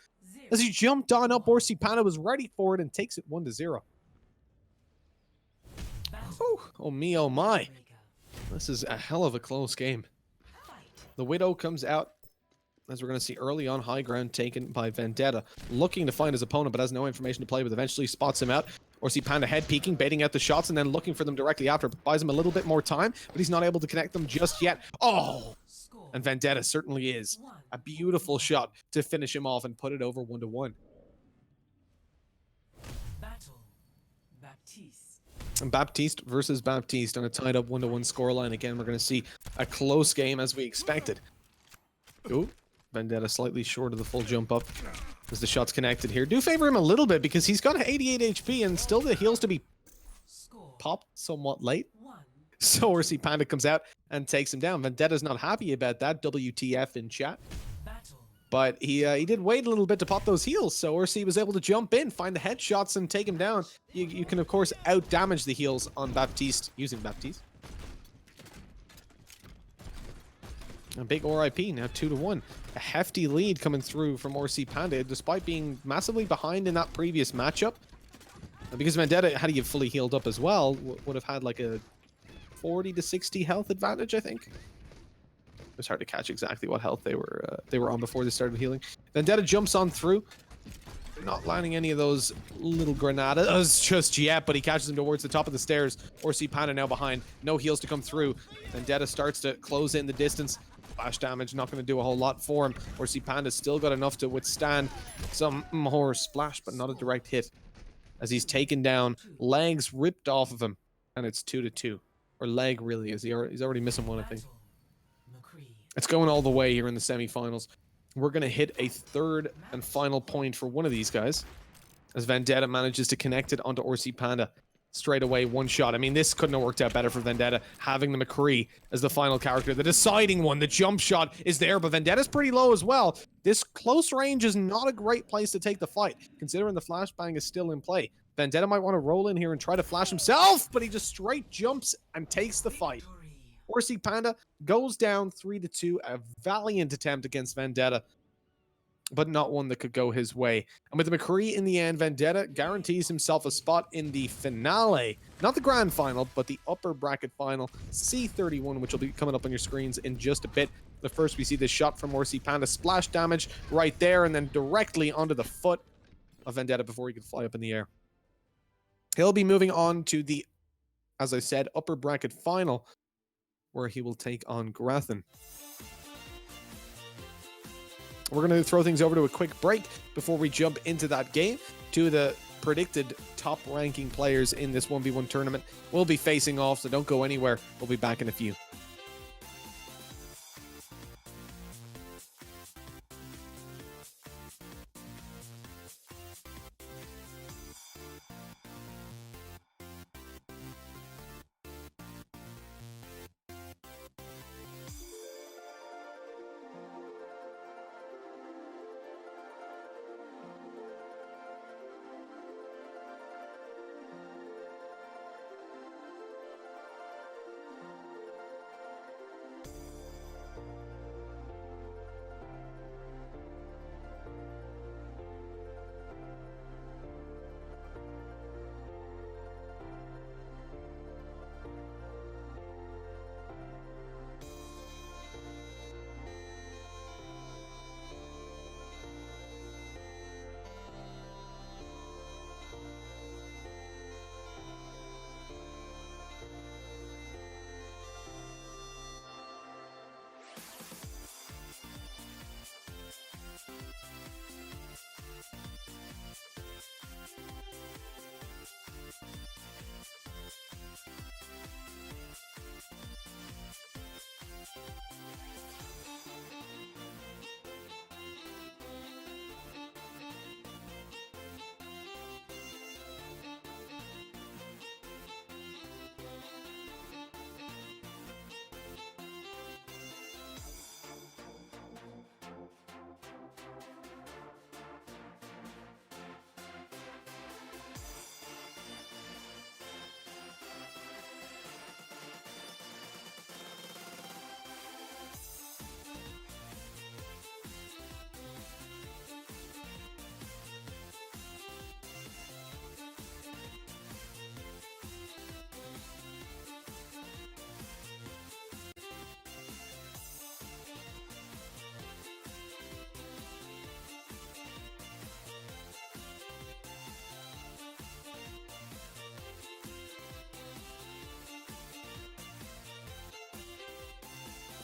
Speaker 2: As he jumped on up, Orsi Panda was ready for it and takes it 1-0. Oh me, oh my. This is a hell of a close game. The Widow comes out, as we're going to see early on, high ground taken by Vendetta. Looking to find his opponent, but has no information to play with. Eventually spots him out. Orsi Panda head peeking, baiting out the shots, and then looking for them directly after. Buys him a little bit more time, but he's not able to connect them just yet. Oh! And Vendetta certainly is. A beautiful shot to finish him off and put it over 1-1.
Speaker 3: Battle. Baptiste.
Speaker 2: And Baptiste versus Baptiste on a tied up 1-1 scoreline. Again, we're going to see a close game as we expected. Ooh, Vendetta slightly short of the full jump up as the shot's connected here. Do favor him a little bit because he's got 88 HP and still the heals to be
Speaker 3: Score.
Speaker 2: popped somewhat late.
Speaker 3: 1.
Speaker 2: So Orsi Panda comes out and takes him down. Vendetta's not happy about that. WTF in chat.
Speaker 3: Battle.
Speaker 2: But he did wait a little bit to pop those heals, so Orsi was able to jump in, find the headshots, and take him down. You can, of course, out-damage the heals on Baptiste, using Baptiste. A big RIP, now 2-1. A hefty lead coming through from Orsi Panda, despite being massively behind in that previous matchup. And because Vendetta, had he fully healed up as well, would have had like a 40 to 60 health advantage, I think. It was hard to catch exactly what health they were on before they started healing. Vendetta jumps on through, not landing any of those little granadas just yet, but he catches him towards the top of the stairs. Orsi Panda now behind, no heals to come through. Vendetta starts to close in the distance. Flash damage not going to do a whole lot for him. Orsi Panda's still got enough to withstand some more splash, but not a direct hit. As he's taken down, legs ripped off of him, and it's 2-2. Or leg, really, is he's already missing one, I think. It's going all the way here in the semifinals. We're going to hit a third and final point for one of these guys, as Vendetta manages to connect it onto Orsi Panda. Straight away, one shot. I mean, this couldn't have worked out better for Vendetta, having the McCree as the final character. The deciding one, the jump shot is there, but Vendetta's pretty low as well. This close range is not a great place to take the fight, considering the flashbang is still in play. Vendetta might want to roll in here and try to flash himself, but he just straight jumps and takes the fight. Orsi Panda goes down 3-2, a valiant attempt against Vendetta, but not one that could go his way. And with the McCree in the end, Vendetta guarantees himself a spot in the finale. Not the grand final, but the upper bracket final, C31, which will be coming up on your screens in just a bit. But first, we see this shot from Orsi Panda. Splash damage right there, and then directly onto the foot of Vendetta before he could fly up in the air. He'll be moving on to the, as I said, upper bracket final, where he will take on Grathan. We're going to throw things over to a quick break before we jump into that game. Two of the predicted top ranking players in this 1v1 tournament will be facing off, so don't go anywhere. We'll be back in a few.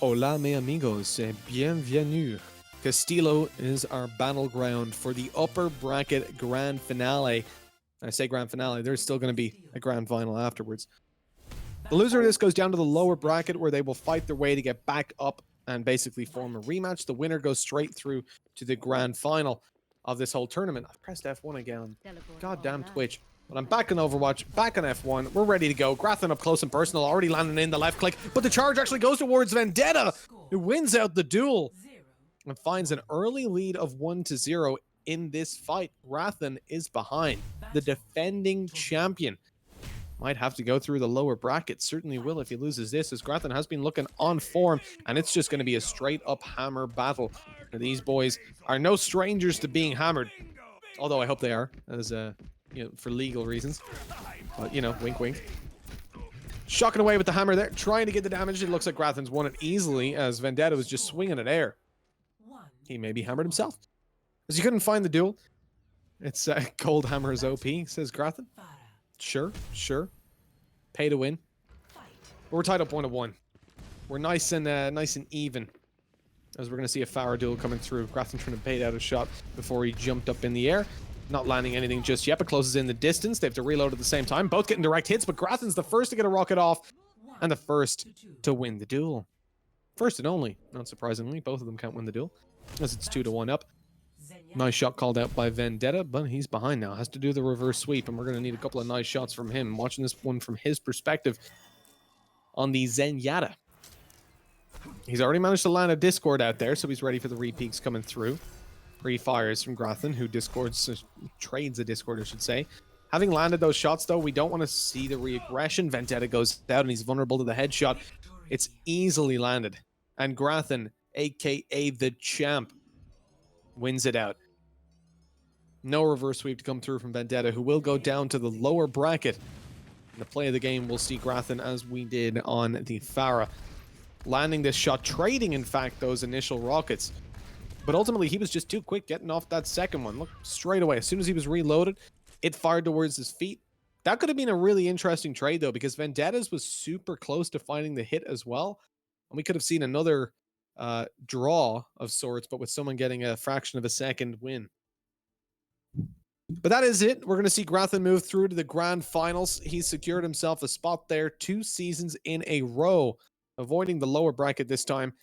Speaker 2: Hola, mes amigos, bienvenue. Castillo is our battleground for the upper bracket grand finale. I say grand finale, there's still going to be a grand final afterwards. The loser of this goes down to the lower bracket where they will fight their way to get back up and basically form a rematch. The winner goes straight through to the grand final of this whole tournament. I've pressed F1 again. Goddamn Twitch. But I'm back on Overwatch, back on F1. We're ready to go. Grathan up close and personal, already landing in the left click. But the charge actually goes towards Vendetta, who wins out the duel and finds an early lead of 1-0 in this fight. Grathan is behind. The defending champion might have to go through the lower bracket. Certainly will if he loses this, as Grathan has been looking on form, and it's just going to be a straight up hammer battle. And these boys are no strangers to being hammered. Although I hope they are, as for legal reasons. But, wink, wink. Shocking away with the hammer there, trying to get the damage. It looks like Grathan's won it easily, as Vendetta was just swinging at air. He maybe hammered himself, as he couldn't find the duel. It's Cold Hammer's OP, says Grathan. Sure. Pay to win. But we're tied up 1-1. We're nice and even, as we're going to see a Farah duel coming through. Grathan trying to bait out a shot before he jumped up in the air. Not landing anything just yet, but closes in the distance. They have to reload at the same time. Both getting direct hits, but Grathan's the first to get a rocket off and the first to win the duel. First and only, not surprisingly. Both of them can't win the duel, as it's 2-1 up. Nice shot called out by Vendetta, but he's behind now. Has to do the reverse sweep, and we're going to need a couple of nice shots from him. Watching this one from his perspective on the Zenyatta. He's already managed to land a Discord out there, so he's ready for the repeats coming through. Pre-fires from Grathan, who trades a Discord, I should say. Having landed those shots, though, we don't want to see the re-aggression. Vendetta goes out, and he's vulnerable to the headshot. It's easily landed. And Grathan, a.k.a. the champ, wins it out. No reverse sweep to come through from Vendetta, who will go down to the lower bracket. In the play of the game, we'll see Grathan, as we did on the Farah, landing this shot, trading, in fact, those initial rockets. But ultimately, he was just too quick getting off that second one. Look, straight away, as soon as he was reloaded, it fired towards his feet. That could have been a really interesting trade, though, because Vendetta's was super close to finding the hit as well. And we could have seen another draw of sorts, but with someone getting a fraction of a second win. But that is it. We're going to see Grathan move through to the grand finals. He's secured himself a spot there 2 seasons in a row, avoiding the lower bracket this time,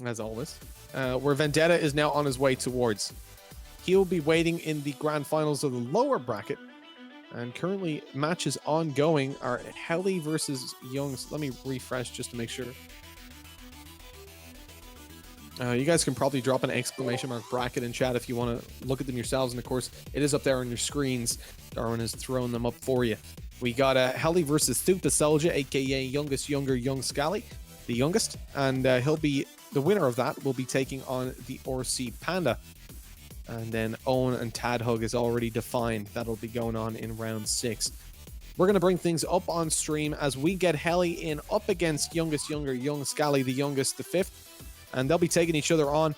Speaker 2: as always, where Vendetta is now on his way towards. He'll be waiting in the grand finals of the lower bracket, and currently matches ongoing are Helly versus Youngs. Let me refresh just to make sure. You guys can probably drop an exclamation mark bracket in chat if you want to look at them yourselves, and of course it is up there on your screens. Darwin has thrown them up for you. We got Helly versus Thupa Soldier, aka youngest young Scally, the youngest, and he'll be the winner of that. Will be taking on the RC Panda, and then Owen and Tad Hug is already defined. That'll be going on in round 6. We're going to bring things up on stream as we get Helly in up against youngest young Scally, the youngest, the 5th, and they'll be taking each other on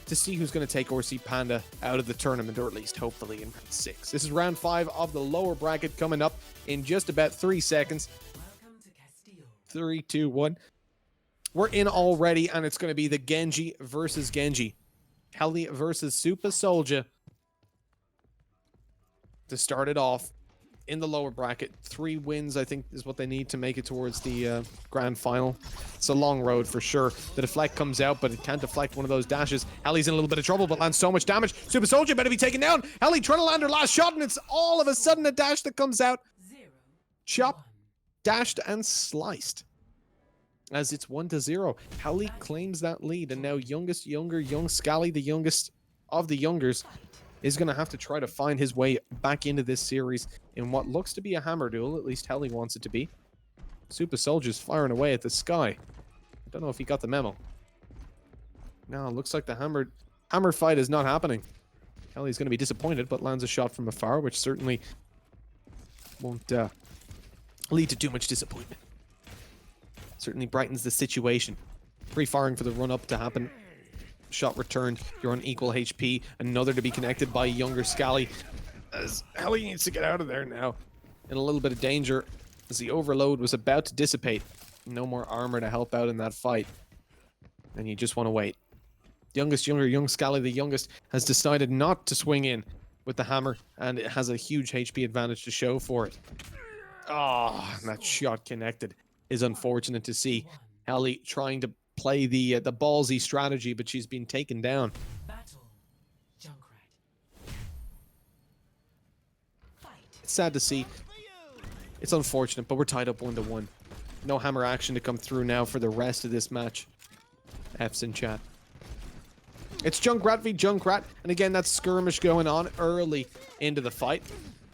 Speaker 2: to see who's going to take RC Panda out of the tournament, or at least hopefully in round 6. This is round 5 of the lower bracket coming up in just about 3 seconds. 3, 2, 1. We're in already, and it's going to be the Genji versus Genji. Helly versus Thupa Soldier to start it off in the lower bracket. 3 wins, I think, is what they need to make it towards the grand final. It's a long road for sure. The deflect comes out, but it can't deflect one of those dashes. Helly's in a little bit of trouble, but lands so much damage. Thupa Soldier better be taken down. Helly trying to land her last shot, and it's all of a sudden a dash that comes out. Chop, dashed, and sliced. As it's 1-0. Helly claims that lead, and now youngest young Scally, the youngest of the youngers, is going to have to try to find his way back into this series in what looks to be a hammer duel. At least Helly wants it to be. Thupa Soldier's firing away at the sky. I don't know if he got the memo. No, it looks like the hammer fight is not happening. Helly's going to be disappointed, but lands a shot from afar, which certainly won't lead to too much disappointment. Certainly brightens the situation. Pre-firing for the run-up to happen. Shot returned. You're on equal HP. Another to be connected by younger Scally. As Helly needs to get out of there now. In a little bit of danger as the overload was about to dissipate. No more armor to help out in that fight. And you just want to wait. Young Scally, the youngest, has decided not to swing in with the hammer, and it has a huge HP advantage to show for it. Oh, and that shot connected is unfortunate to see. Helly trying to play the ballsy strategy, but she's been taken down.
Speaker 3: Battle. Junkrat. Fight.
Speaker 2: It's sad to see. It's unfortunate, but we're tied up 1-1. No hammer action to come through now for the rest of this match. F's in chat. It's Junkrat v Junkrat, and again, that skirmish going on early into the fight.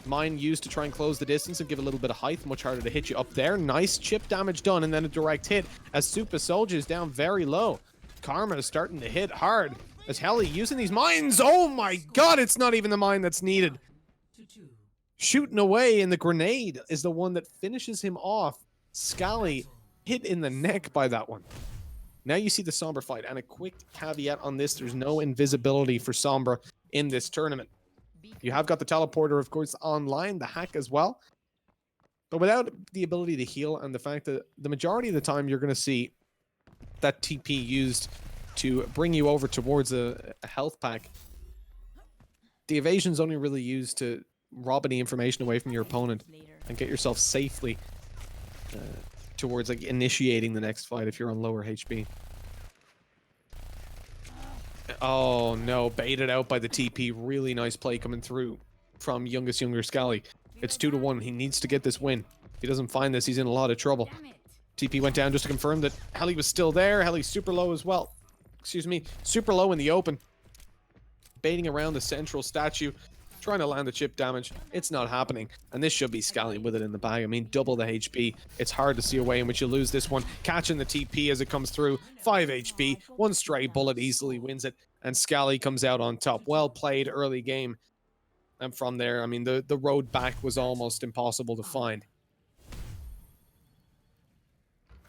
Speaker 2: Mine used to try and close the distance and give a little bit of height, much harder to hit you up there. Nice chip damage done, and then a direct hit as Super Soldier is down very low. Karma is starting to hit hard as Helly using these mines. Oh my god, it's not even the mine that's needed.
Speaker 3: To 2.
Speaker 2: Shooting away, and the grenade is the one that finishes him off. Scally hit in the neck by that one. Now you see the Sombra fight, and a quick caveat on this, there's no invisibility for Sombra in this tournament. You have got the teleporter, of course, online, the hack as well. But without the ability to heal, and the fact that the majority of the time you're going to see that TP used to bring you over towards a health pack, the evasion's only really used to rob any information away from your opponent and get yourself safely towards like initiating the next fight if you're on lower HP. Oh no, baited out by the TP. Really nice play coming through from Younger Scally. It's 2-1. He needs to get this win. If he doesn't find this, he's in a lot of trouble. TP went down just to confirm that Helly was still there. Helly's super low as well. Excuse me, super low in the open. Baiting around the central statue, trying to land the chip damage. It's not happening, and this should be Scally with it in the bag. I mean, double the HP. It's hard to see a way in which you lose this one. Catching the TP as it comes through. 5 HP, one stray bullet easily wins it, and Scally comes out on top. Well played early game. And from there, I mean, the road back was almost impossible to find.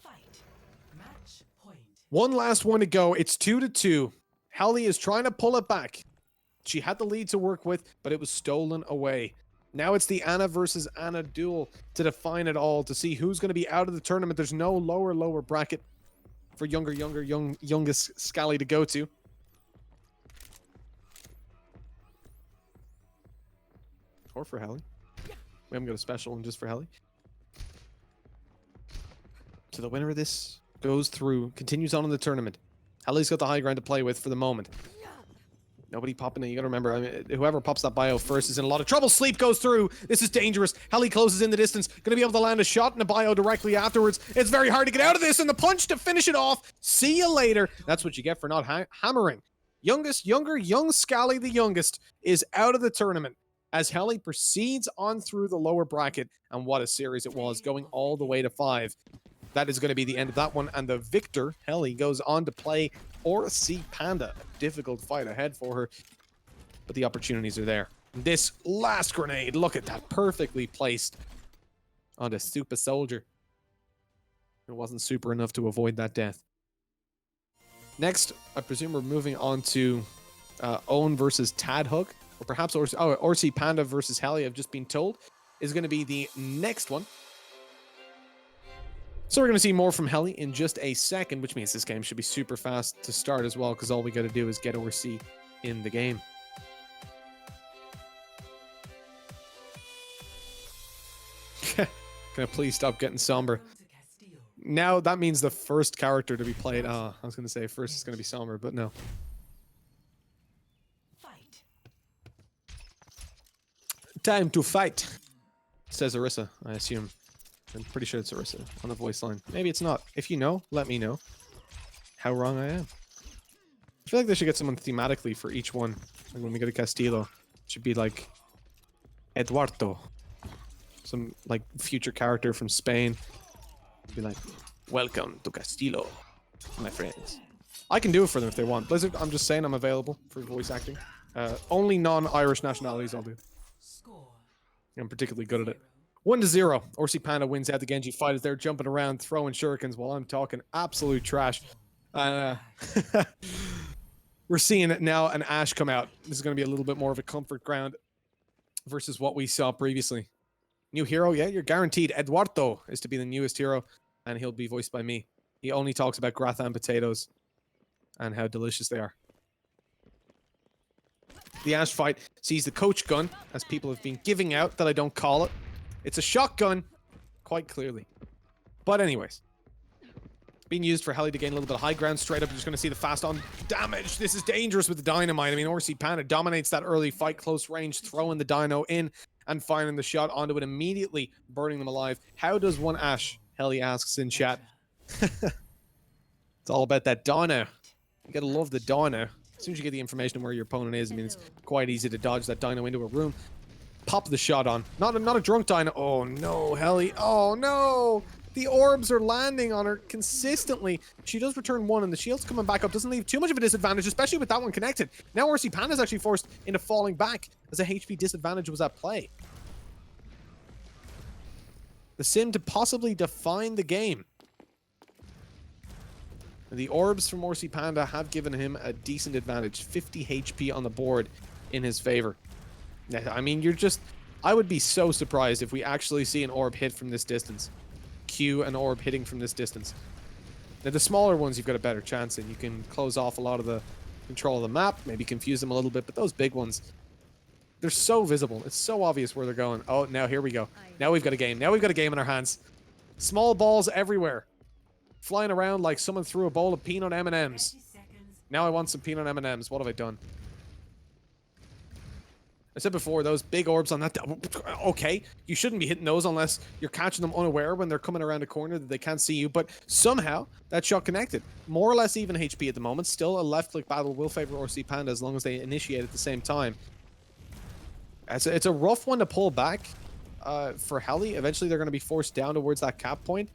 Speaker 3: Fight. Match point.
Speaker 2: One last one to go. It's 2-2. Helly is trying to pull it back. She had the lead to work with, but it was stolen away. Now it's the Anna versus Anna duel to define it all, to see who's going to be out of the tournament. There's no lower bracket for youngest Scally to go to. Or for Helly. We haven't got a special one just for Helly. So the winner of this goes through, continues on in the tournament. Helly's got the high ground to play with for the moment. Nobody popping in. You gotta remember, I mean, whoever pops that bio first is in a lot of trouble. Sleep goes through. This is dangerous. Helly closes in the distance. Gonna be able to land a shot in a bio directly afterwards. It's very hard to get out of this, and the punch to finish it off. See you later. That's what you get for not hammering. Young Scally, the youngest, is out of the tournament as Helly proceeds on through the lower bracket. And what a series it was, going all the way to 5. That is going to be the end of that one, and the victor, Helly, goes on to play Orsi Panda. A difficult fight ahead for her, but the opportunities are there. This last grenade, look at that, perfectly placed on the Super Soldier. It wasn't super enough to avoid that death. Next, I presume we're moving on to Owen versus Tadhug, or perhaps Orsi Panda versus Helly, I've just been told, is going to be the next one. So we're going to see more from Helly in just a second, which means this game should be super fast to start as well, because all we got to do is get Orsi in the game. Can I please stop getting somber? Now that means the first character to be played. I was going to say first is going to be Somber, but no.
Speaker 3: Fight.
Speaker 2: Time to fight, says Orisa, I assume. I'm pretty sure it's Orisa on the voice line. Maybe it's not. If you know, let me know how wrong I am. I feel like they should get someone thematically for each one. Like when we go to Castillo, it should be like Eduardo. Some like future character from Spain. Be like, welcome to Castillo, my friends. I can do it for them if they want. Blizzard, I'm just saying I'm available for voice acting. Only non-Irish nationalities I'll do.
Speaker 3: Score.
Speaker 2: I'm particularly good at it. 1-0. Orsi Panda wins out the Genji fight as they're jumping around, throwing shurikens while I'm talking absolute trash. We're seeing it now, an Ashe come out. This is going to be a little bit more of a comfort ground versus what we saw previously. New hero, yeah, you're guaranteed. Eduardo is to be the newest hero. and he'll be voiced by me. He only talks about gratin potatoes and how delicious they are. The Ashe fight sees the coach gun, as people have been giving out that I don't call it. It's a shotgun, quite clearly. But anyways, being used for Heli to gain a little bit of high ground. Straight up, you're just going to see the fast on damage. This is dangerous with the dynamite. I mean, RC Panda dominates that early fight, close range, throwing the dino in and firing the shot onto it, immediately burning them alive. How does one Ashe? Heli asks in chat. It's all about that dino. You gotta love the dino. As soon as you get the information on where your opponent is, I mean, it's quite easy to dodge that dino into a room. Pop the shot on. Not a drunk dino. Oh no, Heli. Oh no! The orbs are landing on her consistently. She does return one, and the shield's coming back up. Doesn't leave too much of a disadvantage, especially with that one connected. Now RC Panda's actually forced into falling back, as a HP disadvantage was at play. The sim to possibly define the game. The orbs from RC Panda have given him a decent advantage. 50 HP on the board in his favor. I mean, I would be so surprised if we actually see an orb hit from this distance. Q an orb hitting from this distance. Now, the smaller ones you've got a better chance in. You can close off a lot of the control of the map, maybe confuse them a little bit, but those big ones, they're so visible. It's so obvious where they're going. Oh, now here we go. Now we've got a game. Now we've got a game in our hands. Small balls everywhere. Flying around like someone threw a bowl of peanut M&Ms. Now I want some peanut M&Ms. What have I done? I said before, those big orbs on that... Okay, you shouldn't be hitting those unless you're catching them unaware when they're coming around a corner that they can't see you. But somehow, that shot connected. More or less even HP at the moment. Still a left-click battle will favor RC Panda as long as they initiate at the same time. It's a rough one to pull back for Heli. Eventually, they're going to be forced down towards that cap point.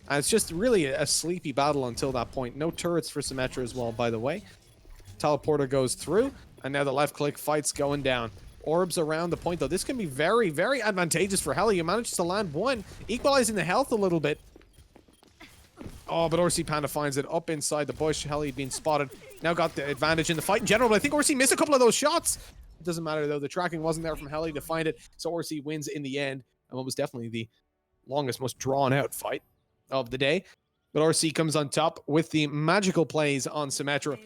Speaker 2: And it's just really a sleepy battle until that point. No turrets for Symmetra as well, by the way. Teleporter goes through, and now the left-click fight's going down. Orbs around the point, though. This can be very, very advantageous for Heli. He manages to land one, equalizing the health a little bit. Oh, but RC Panda finds it up inside the bush. Heli being spotted. Now got the advantage in the fight in general, but I think RC missed a couple of those shots. It doesn't matter, though. The tracking wasn't there from Heli to find it, so RC wins in the end. And what was definitely the longest, most drawn-out fight of the day. But RC comes on top with the magical plays on Symmetra.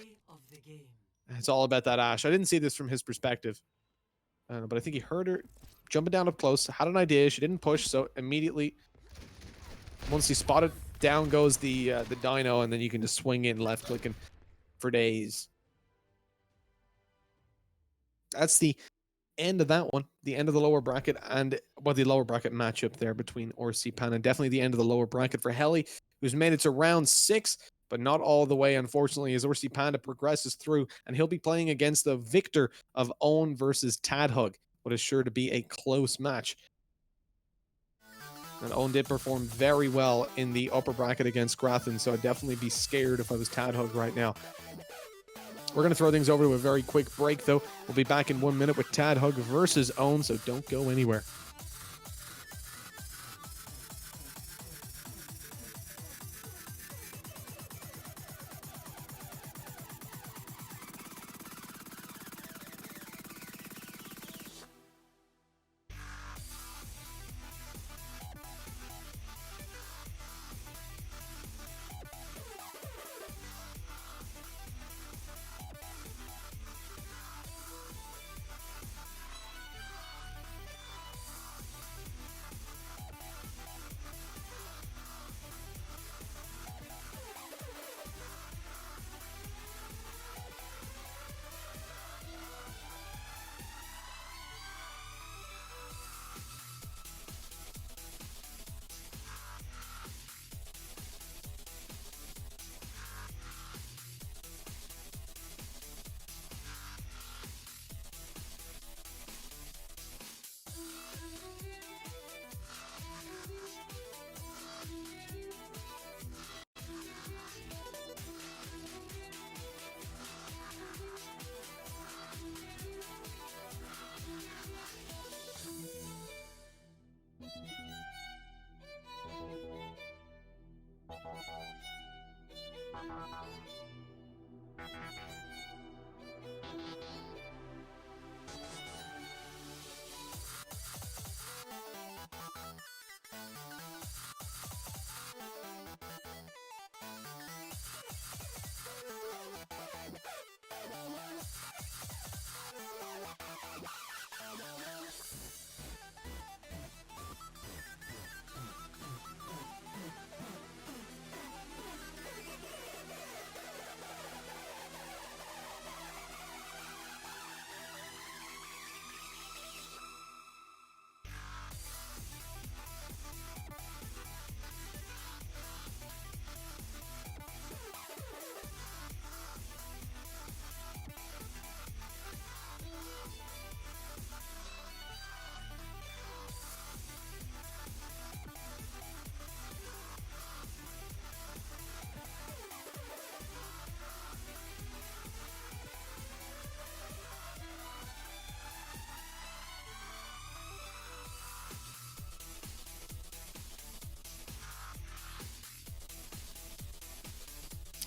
Speaker 2: It's all about that Ashe. I didn't see this from his perspective, but I think he heard her jumping down up close, had an idea. She didn't push, so immediately, once he spotted, down goes the dino, and then you can just swing in left clicking for days. That's the end of that one, the end of the lower bracket, and well, the lower bracket matchup there between RC Panda. Definitely the end of the lower bracket for Heli, who's made it to round 6, but not all the way, unfortunately, as RC Panda progresses through, and he'll be playing against the victor of Own versus Tadhug, what is sure to be a close match. And Own did perform very well in the upper bracket against Grathan, so I'd definitely be scared if I was Tadhug right now. We're going to throw things over to a very quick break, though. We'll be back in 1 minute with Tadhug versus Own, so don't go anywhere.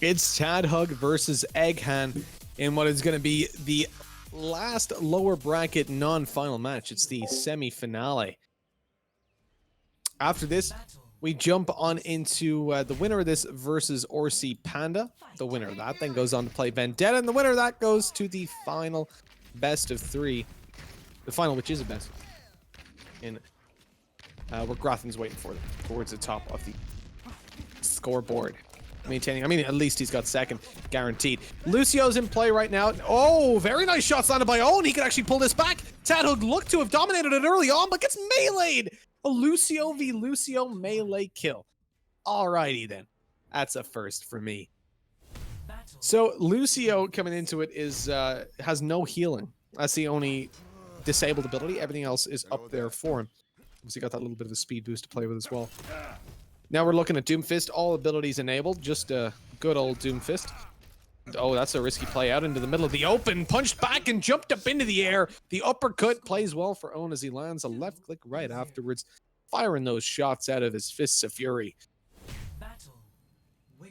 Speaker 2: It's Tadhug versus Egghan in what is going to be the last lower bracket non-final match. It's the semi-finale. After this, we jump on into the winner of this versus Orsi Panda. The winner of that then goes on to play Vendetta, and the winner of that goes to the final best of 3. The final, which is a best in where Grothin's waiting for them towards the top of the scoreboard. Maintaining, I mean, at least he's got second guaranteed. Lucio's in play right now. Oh, very nice shots landed by Owen. He could actually pull this back. Tadhug looked to have dominated it early on, but gets meleeed. A Lucio v Lucio melee kill. Alrighty then. That's a first for me. So Lucio coming into it is has no healing. That's the only disabled ability. Everything else is up there for him. Obviously got that little bit of a speed boost to play with as well. Now we're looking at Doomfist. All abilities enabled. Just a good old Doomfist. Oh, that's a risky play out into the middle of the open. Punched back and jumped up into the air. The uppercut plays well for Owen as he lands a left click right afterwards, firing those shots out of his fists of fury.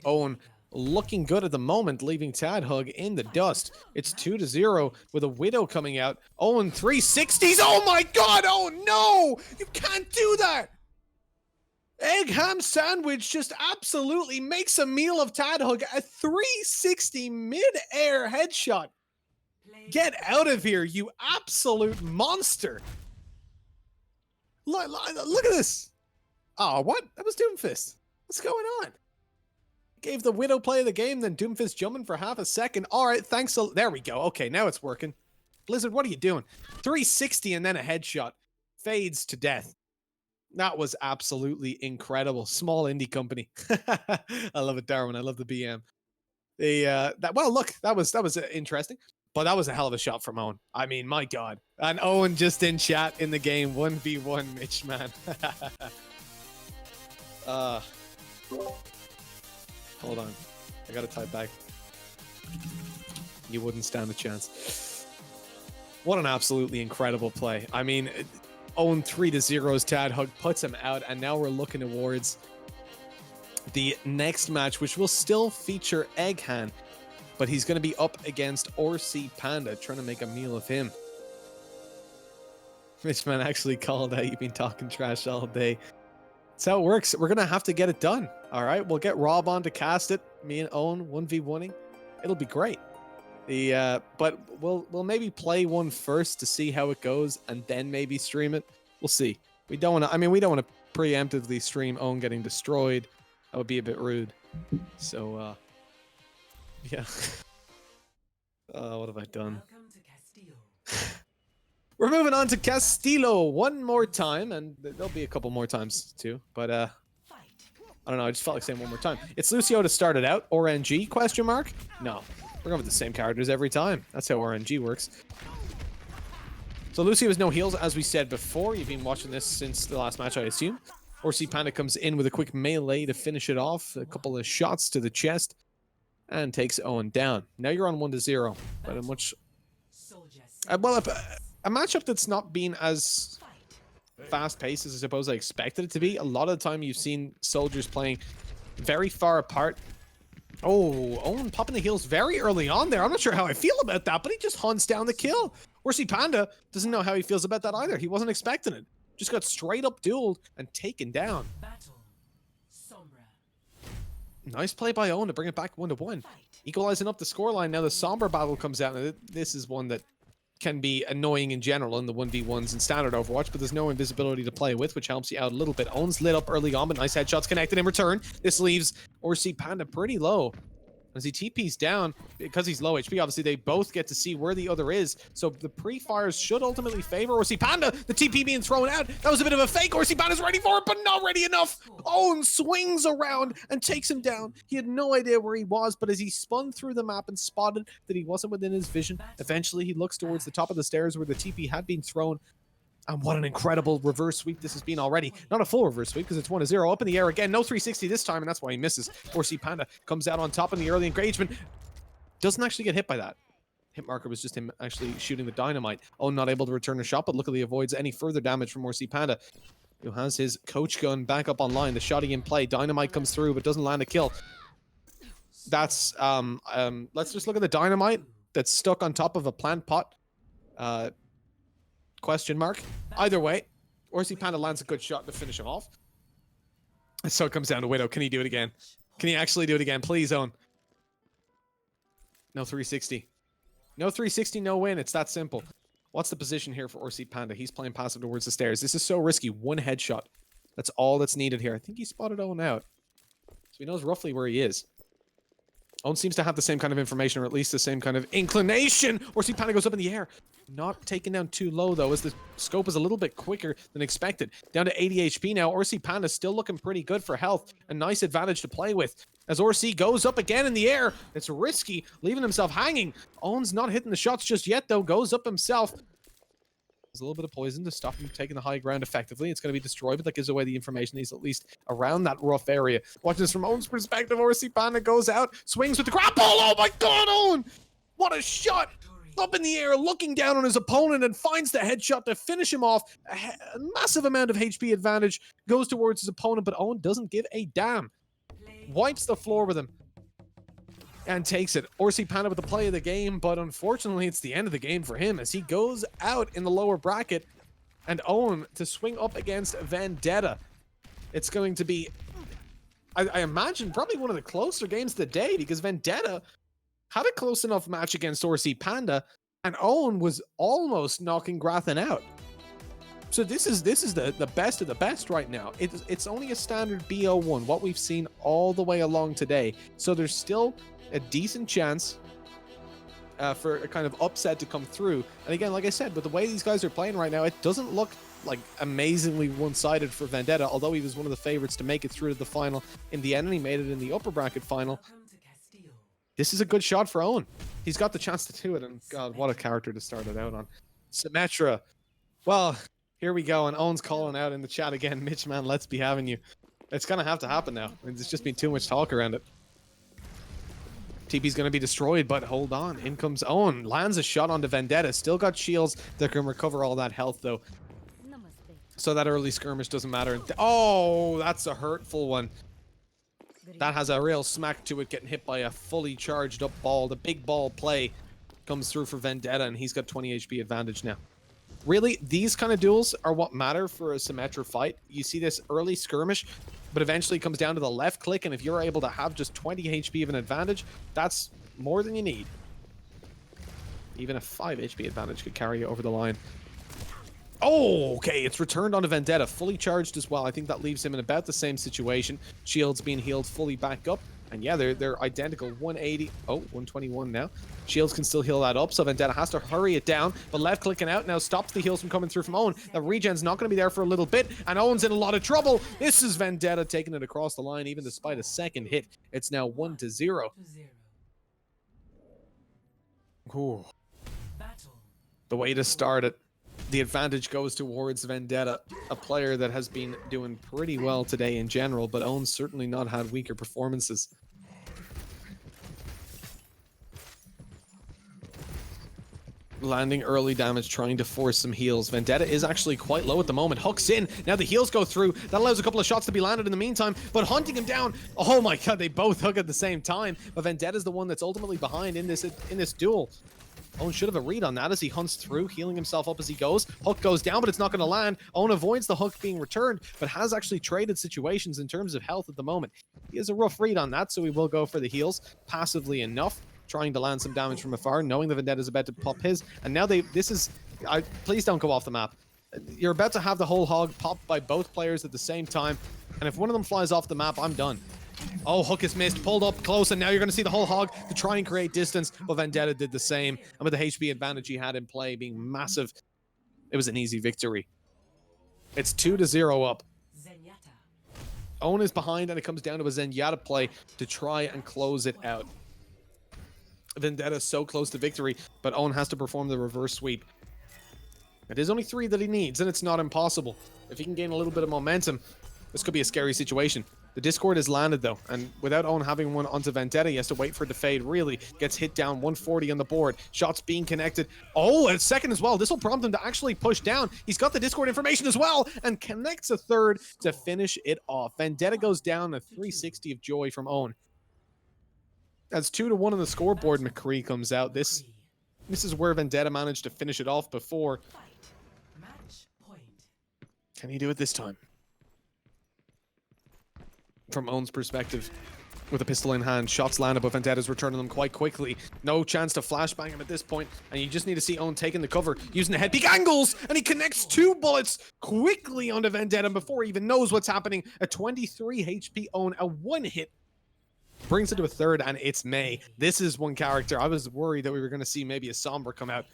Speaker 2: Owen looking good at the moment, leaving Tadhug in the dust. It's 2-0 with a Widow coming out. Owen 360s. Oh my god! Oh no! You can't do that! Egg ham sandwich just absolutely makes a meal of Tadhug. A 360 mid-air headshot. Get out of here, you absolute monster. Look at this. Oh, what? That was Doomfist. What's going on? Gave the Widow play of the game, then Doomfist jumping for half a second. All right, thanks. There we go. Okay, now it's working. Blizzard, what are you doing? 360 and then a headshot. Fades to death. That was absolutely incredible. Small indie company. I love it, Darwin. I love the BM. Well, look, that was interesting, but that was a hell of a shot from Owen. I mean, my God. And Owen just in chat in the game, 1v1 Mitchman. Hold on. I gotta type back. You wouldn't stand a chance. What an absolutely incredible play. I mean, Owen 3-0's Tadhug puts him out, and now we're looking towards the next match, which will still feature Egghan, but he's going to be up against Orsi Panda, trying to make a meal of him. Mitchman actually called out, you've been talking trash all day. That's how it works. We're going to have to get it done. All right, we'll get Rob on to cast it. Me and Owen 1v1ing. It'll be great. But we'll maybe play one first to see how it goes, and then maybe stream it. We'll see. We don't want to. I mean, we don't want to preemptively stream Owen getting destroyed. That would be a bit rude. So, yeah. What have I done? We're moving on to Castillo one more time, and there'll be a couple more times too. But I don't know. I just felt like saying one more time. It's Lucio to start it out. RNG? Question mark? No. We're going with the same characters every time. That's how RNG works. So Lucio has no heals, as we said before. You've been watching this since the last match, I assume. Orsi Panda comes in with a quick melee to finish it off. A couple of shots to the chest. And takes Owen down. Now you're on 1-0. But a much... well, a matchup that's not been as fast-paced as I suppose I expected it to be. A lot of the time you've seen soldiers playing very far apart. Oh, Owen popping the heals very early on there. I'm not sure how I feel about that, but he just hunts down the kill. Orsi Panda doesn't know how he feels about that either. He wasn't expecting it. Just got straight up dueled and taken down. Nice play by Owen to bring it back 1-1. Equalizing up the scoreline. Now the Sombra battle comes out. And this is one that can be annoying in general in the 1v1s in standard Overwatch, but there's no invisibility to play with, which helps you out a little bit. Owen's lit up early on, but nice headshots connected in return. This leaves Orsi Panda pretty low. As he TP's down, because he's low HP, obviously they both get to see where the other is. So the pre-fires should ultimately favor Orsi Panda. The TP being thrown out. That was a bit of a fake. Orsi Panda's ready for it, but not ready enough. Owen swings around and takes him down. He had no idea where he was, but as he spun through the map and spotted that he wasn't within his vision, eventually he looks towards the top of the stairs where the TP had been thrown. And what an incredible reverse sweep this has been already. Not a full reverse sweep because it's 1-0. Up in the air again. No 360 this time, and that's why he misses. Orsi Panda comes out on top in the early engagement. Doesn't actually get hit by that. Hit marker was just him actually shooting the dynamite. Oh, not able to return a shot, but luckily avoids any further damage from Orsi Panda, who has his coach gun back up online. The shotty in play. Dynamite comes through, but doesn't land a kill. That's let's just look at the dynamite that's stuck on top of a plant pot. Question mark. Either way, Orsi Panda lands a good shot to finish him off. So it comes down to Widow. Can he do it again? Can he actually do it again? Please, Owen. No 360. No 360, no win. It's that simple. What's the position here for Orsi Panda? He's playing passive towards the stairs. This is so risky. One headshot. That's all that's needed here. I think he spotted Owen out. So he knows roughly where he is. Owen seems to have the same kind of information, or at least the same kind of inclination. Orsi Panda goes up in the air. Not taken down too low, though, as the scope is a little bit quicker than expected. Down to 80 HP now. Orsi Panda still looking pretty good for health. A nice advantage to play with. As Orsi goes up again in the air. It's risky, leaving himself hanging. Owen's not hitting the shots just yet, though. Goes up himself. There's a little bit of poison to stop him taking the high ground effectively. It's going to be destroyed, but that gives away the information. He's at least around that rough area. Watching this from Owen's perspective, Orsi Panda goes out, swings with the grapple. Oh my god, Owen! What a shot! Up in the air, looking down on his opponent, and finds the headshot to finish him off. A massive amount of HP advantage goes towards his opponent, but Owen doesn't give a damn. Wipes the floor with him and takes it. Orsi Panda with the play of the game, but unfortunately it's the end of the game for him as he goes out in the lower bracket, and Owen to swing up against Vendetta. It's going to be, I imagine, probably one of the closer games of the day, because Vendetta had a close enough match against Orsi Panda, and Owen was almost knocking Grathan out. So this is the best of the best right now. It's only a standard BO1, what we've seen all the way along today. So there's still a decent chance for a kind of upset to come through. And again, like I said, with the way these guys are playing right now, it doesn't look like amazingly one-sided for Vendetta, although he was one of the favorites to make it through to the final in the end, and he made it in the upper bracket final. This is a good shot for Owen. He's got the chance to do it, and God, what a character to start it out on. Symmetra. Well, here we go, and Owen's calling out in the chat again, Mitchman, let's be having you. It's gonna have to happen now. There's just been too much talk around it. TP's gonna be destroyed, but hold on. In comes Owen. Lands a shot onto Vendetta. Still got shields that can recover all that health, though. So that early skirmish doesn't matter. Oh, that's a hurtful one. That has a real smack to it, getting hit by a fully charged up ball. The big ball play comes through for Vendetta, and he's got 20 HP advantage now. Really, these kind of duels are what matter for a Symmetra fight. You see this early skirmish, but eventually it comes down to the left click, and if you're able to have just 20 HP of an advantage, that's more than you need. Even a 5 HP advantage could carry you over the line. Oh, okay, it's returned onto Vendetta, fully charged as well. I think that leaves him in about the same situation. Shields being healed fully back up. And yeah, they're identical. 180. Oh, 121 now. Shields can still heal that up, so Vendetta has to hurry it down. But left clicking out now stops the heals from coming through from Owen. The regen's not going to be there for a little bit, and Owen's in a lot of trouble. This is Vendetta taking it across the line, even despite a second hit. It's now 1-0. Ooh. The way to start it. The advantage goes towards Vendetta, a player that has been doing pretty well today in general, but Owen's certainly not had weaker performances. Landing early damage, trying to force some heals. Vendetta is actually quite low at the moment. Hooks in. Now the heals go through. That allows a couple of shots to be landed in the meantime, but hunting him down. Oh my god, they both hook at the same time. But Vendetta's the one that's ultimately behind in this duel. Owen should have a read on that as he hunts through, healing himself up as he goes. Hook goes down, but it's not going to land. Owen avoids the hook being returned, but has actually traded situations in terms of health at the moment. He has a rough read on that, so he will go for the heals, passively enough, trying to land some damage from afar, knowing the Vendetta's about to pop his. And now please don't go off the map. You're about to have the whole hog popped by both players at the same time, and if one of them flies off the map, I'm done. Oh, hook is missed, pulled up close, and now you're going to see the whole hog to try and create distance, but Vendetta did the same, and with the HP advantage he had in play being massive, it was an easy victory. It's 2-0 up. Owen is behind, and it comes down to a Zenyatta play to try and close it out. Vendetta so close to victory, but Owen has to perform the reverse sweep. It is only 3 that he needs, and it's not impossible. If he can gain a little bit of momentum, this could be a scary situation. The Discord is landed though, and without Owen having one onto Vendetta, he has to wait for it to fade. Really gets hit down, 140 on the board. Shots being connected. Oh, and a second as well. This will prompt him to actually push down. He's got the Discord information as well, and connects a third to finish it off. Vendetta goes down, a 360 of joy from Owen. As 2-1 on the scoreboard, McCree comes out. This is where Vendetta managed to finish it off before.
Speaker 3: Fight. Match point.
Speaker 2: Can he do it this time? From Owen's perspective, with a pistol in hand, shots landed, but Vendetta's returning them quite quickly. No chance to flashbang him at this point, and you just need to see Owen taking the cover, using the head peek angles, and he connects 2 bullets quickly onto Vendetta before he even knows what's happening. A 23 HP Owen, a 1 hit. Brings it to a third, and it's May. This is one character I was worried that we were going to see maybe a Sombra come out.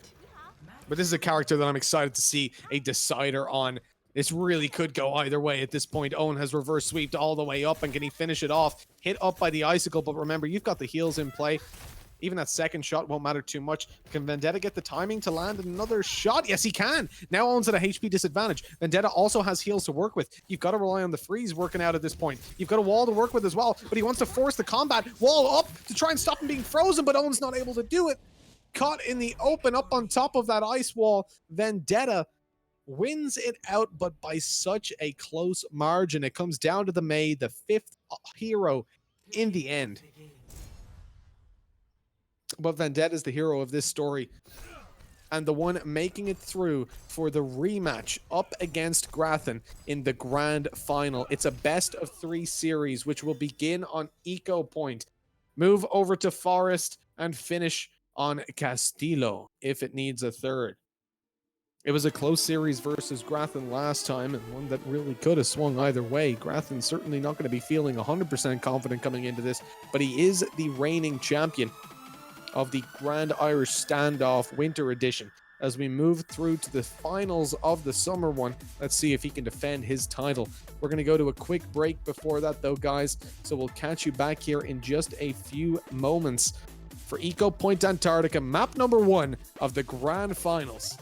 Speaker 2: But this is a character that I'm excited to see a decider on. This really could go either way at this point. Owen has reverse sweeped all the way up, and can he finish it off? Hit up by the icicle, but remember, you've got the heals in play. Even that second shot won't matter too much. Can Vendetta get the timing to land another shot? Yes, he can. Now Owen's at a HP disadvantage. Vendetta also has heals to work with. You've got to rely on the freeze working out at this point. You've got a wall to work with as well, but he wants to force the combat wall up to try and stop him being frozen, but Owen's not able to do it. Caught in the open up on top of that ice wall. Vendetta wins it out, but by such a close margin. It comes down to the May, the 5th hero in the end. But Vendetta is the hero of this story, and the one making it through for the rematch up against Grathan in the grand final. It's a best of 3 series, which will begin on Eco Point, move over to Forest, and finish on Castillo if it needs a third. It was a close series versus Grathan last time, and one that really could have swung either way. Grathan's certainly not going to be feeling 100% confident coming into this, but he is the reigning champion of the Grand Irish Standoff Winter Edition. As we move through to the finals of the summer one, let's see if he can defend his title. We're going to go to a quick break before that though, guys, so we'll catch you back here in just a few moments for Eco Point Antarctica, map number 1 of the Grand Finals.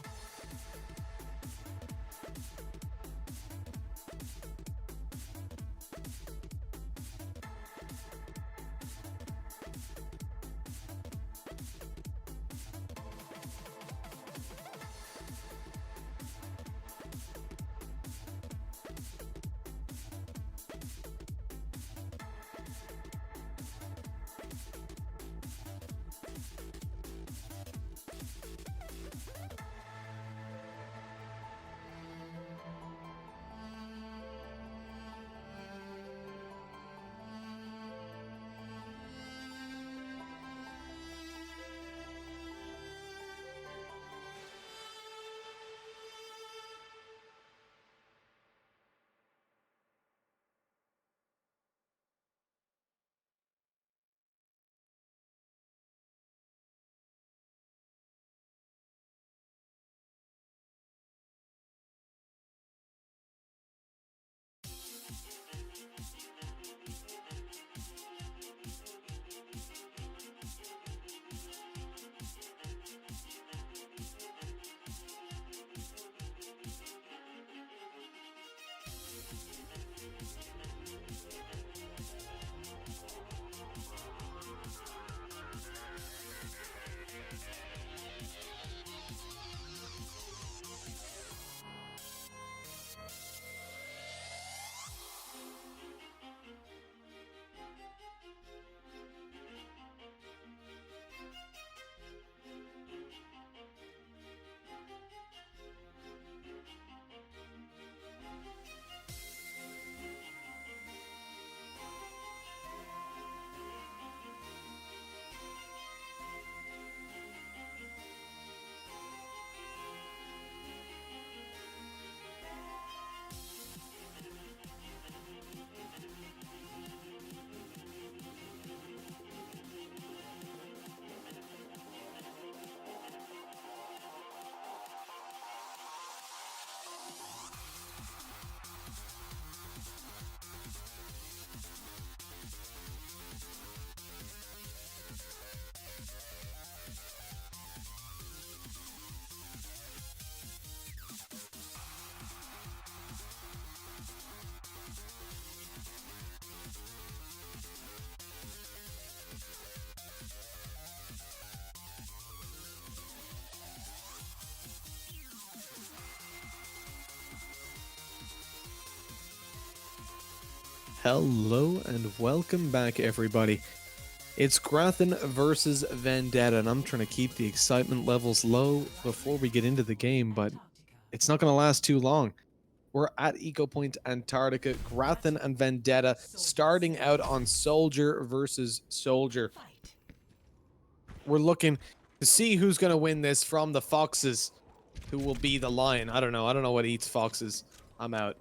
Speaker 2: Hello and welcome back, everybody. It's Grathan versus Vendetta, and I'm trying to keep the excitement levels low before we get into the game, but it's not going to last too long. We're at Eco Point Antarctica, Grathan and Vendetta starting out on Soldier versus Soldier. We're looking to see who's going to win this from the foxes. Who will be the lion? I don't know what eats foxes. I'm out.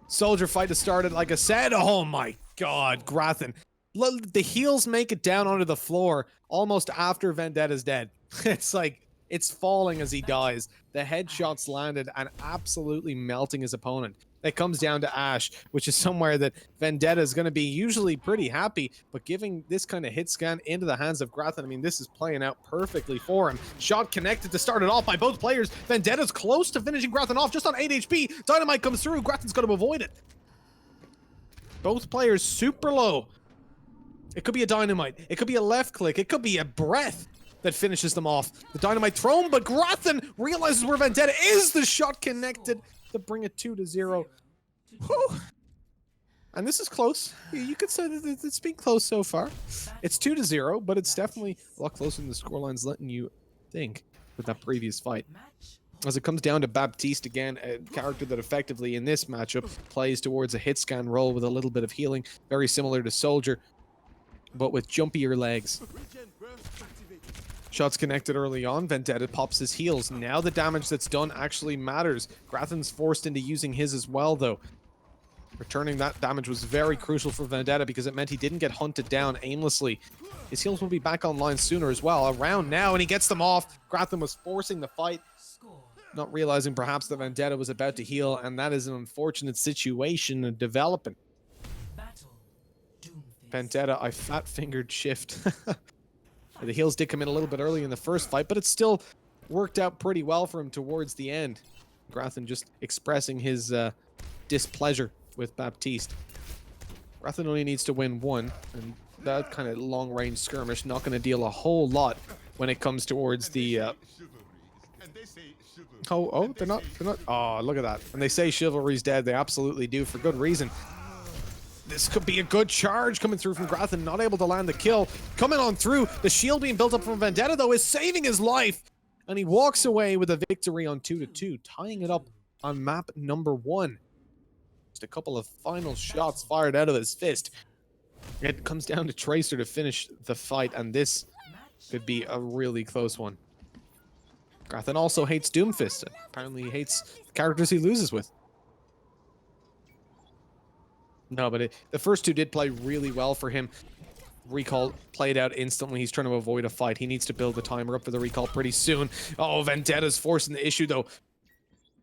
Speaker 2: Soldier fight has started, like I said. Oh my god, Grathan. The heels make it down onto the floor almost after Vendetta's dead. It's like, it's falling as he dies. The headshots landed and absolutely melting his opponent. It comes down to Ash, which is somewhere that Vendetta is going to be usually pretty happy, but giving this kind of hit scan into the hands of Grathan, I mean, this is playing out perfectly for him. Shot connected to start it off by both players. Vendetta's close to finishing Grathan off, just on 8 HP. Dynamite comes through. Grathan's got to avoid it. Both players super low. It could be a dynamite. It could be a left click. It could be a breath that finishes them off. The dynamite thrown, but Grathan realizes where Vendetta is. The shot connected to bring it 2-0. Whew. And this is close. You could say that it's been close so far. It's 2-0, but it's definitely a lot closer than the scoreline's letting you think with that previous fight. As it comes down to Baptiste again, a character that effectively in this matchup plays towards a hit scan roll with a little bit of healing, very similar to Soldier, but with jumpier legs. Shots connected early on. Vendetta pops his heals. Now the damage that's done actually matters. Grathan's forced into using his as well, though. Returning that damage was very crucial for Vendetta because it meant he didn't get hunted down aimlessly. His heals will be back online sooner as well. Around now, and he gets them off. Grathan was forcing the fight, not realizing perhaps that Vendetta was about to heal, and that is an unfortunate situation developing. Vendetta, I fat-fingered shift. The heals did come in a little bit early in the first fight, but it still worked out pretty well for him towards the end. Grathan just expressing his displeasure with Baptiste. Grathan only needs to win one, and that kind of long-range skirmish not going to deal a whole lot when it comes towards the... they're not... Oh, look at that. When they say chivalry's dead, they absolutely do, for good reason. This could be a good charge coming through from Grathan, not able to land the kill. Coming on through, the shield being built up from Vendetta, though, is saving his life. And he walks away with a victory on 2-2, tying it up on map number 1. Just a couple of final shots fired out of his fist. It comes down to Tracer to finish the fight, and this could be a really close one. Grathan also hates Doomfist. Apparently he hates the characters he loses with. No, but the first two did play really well for him. Recall played out instantly. He's trying to avoid a fight. He needs to build the timer up for the recall pretty soon. Oh, Vendetta's forcing the issue, though.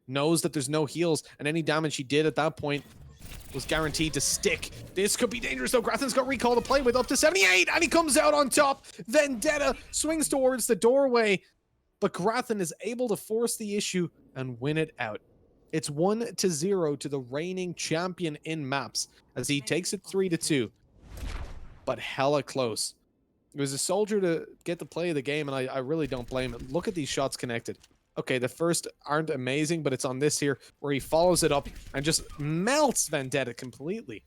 Speaker 2: Knows that there's no heals, and any damage he did at that point was guaranteed to stick. This could be dangerous, though. Grathan's got recall to play with up to 78, and he comes out on top. Vendetta swings towards the doorway, but Grathan is able to force the issue and win it out. It's 1-0 to the reigning champion in maps as he takes it 3-2. But hella close. It was a Soldier to get the play of the game, and I really don't blame him. Look at these shots connected. Okay, the first aren't amazing, but it's on this here where he follows it up and just melts Vendetta completely.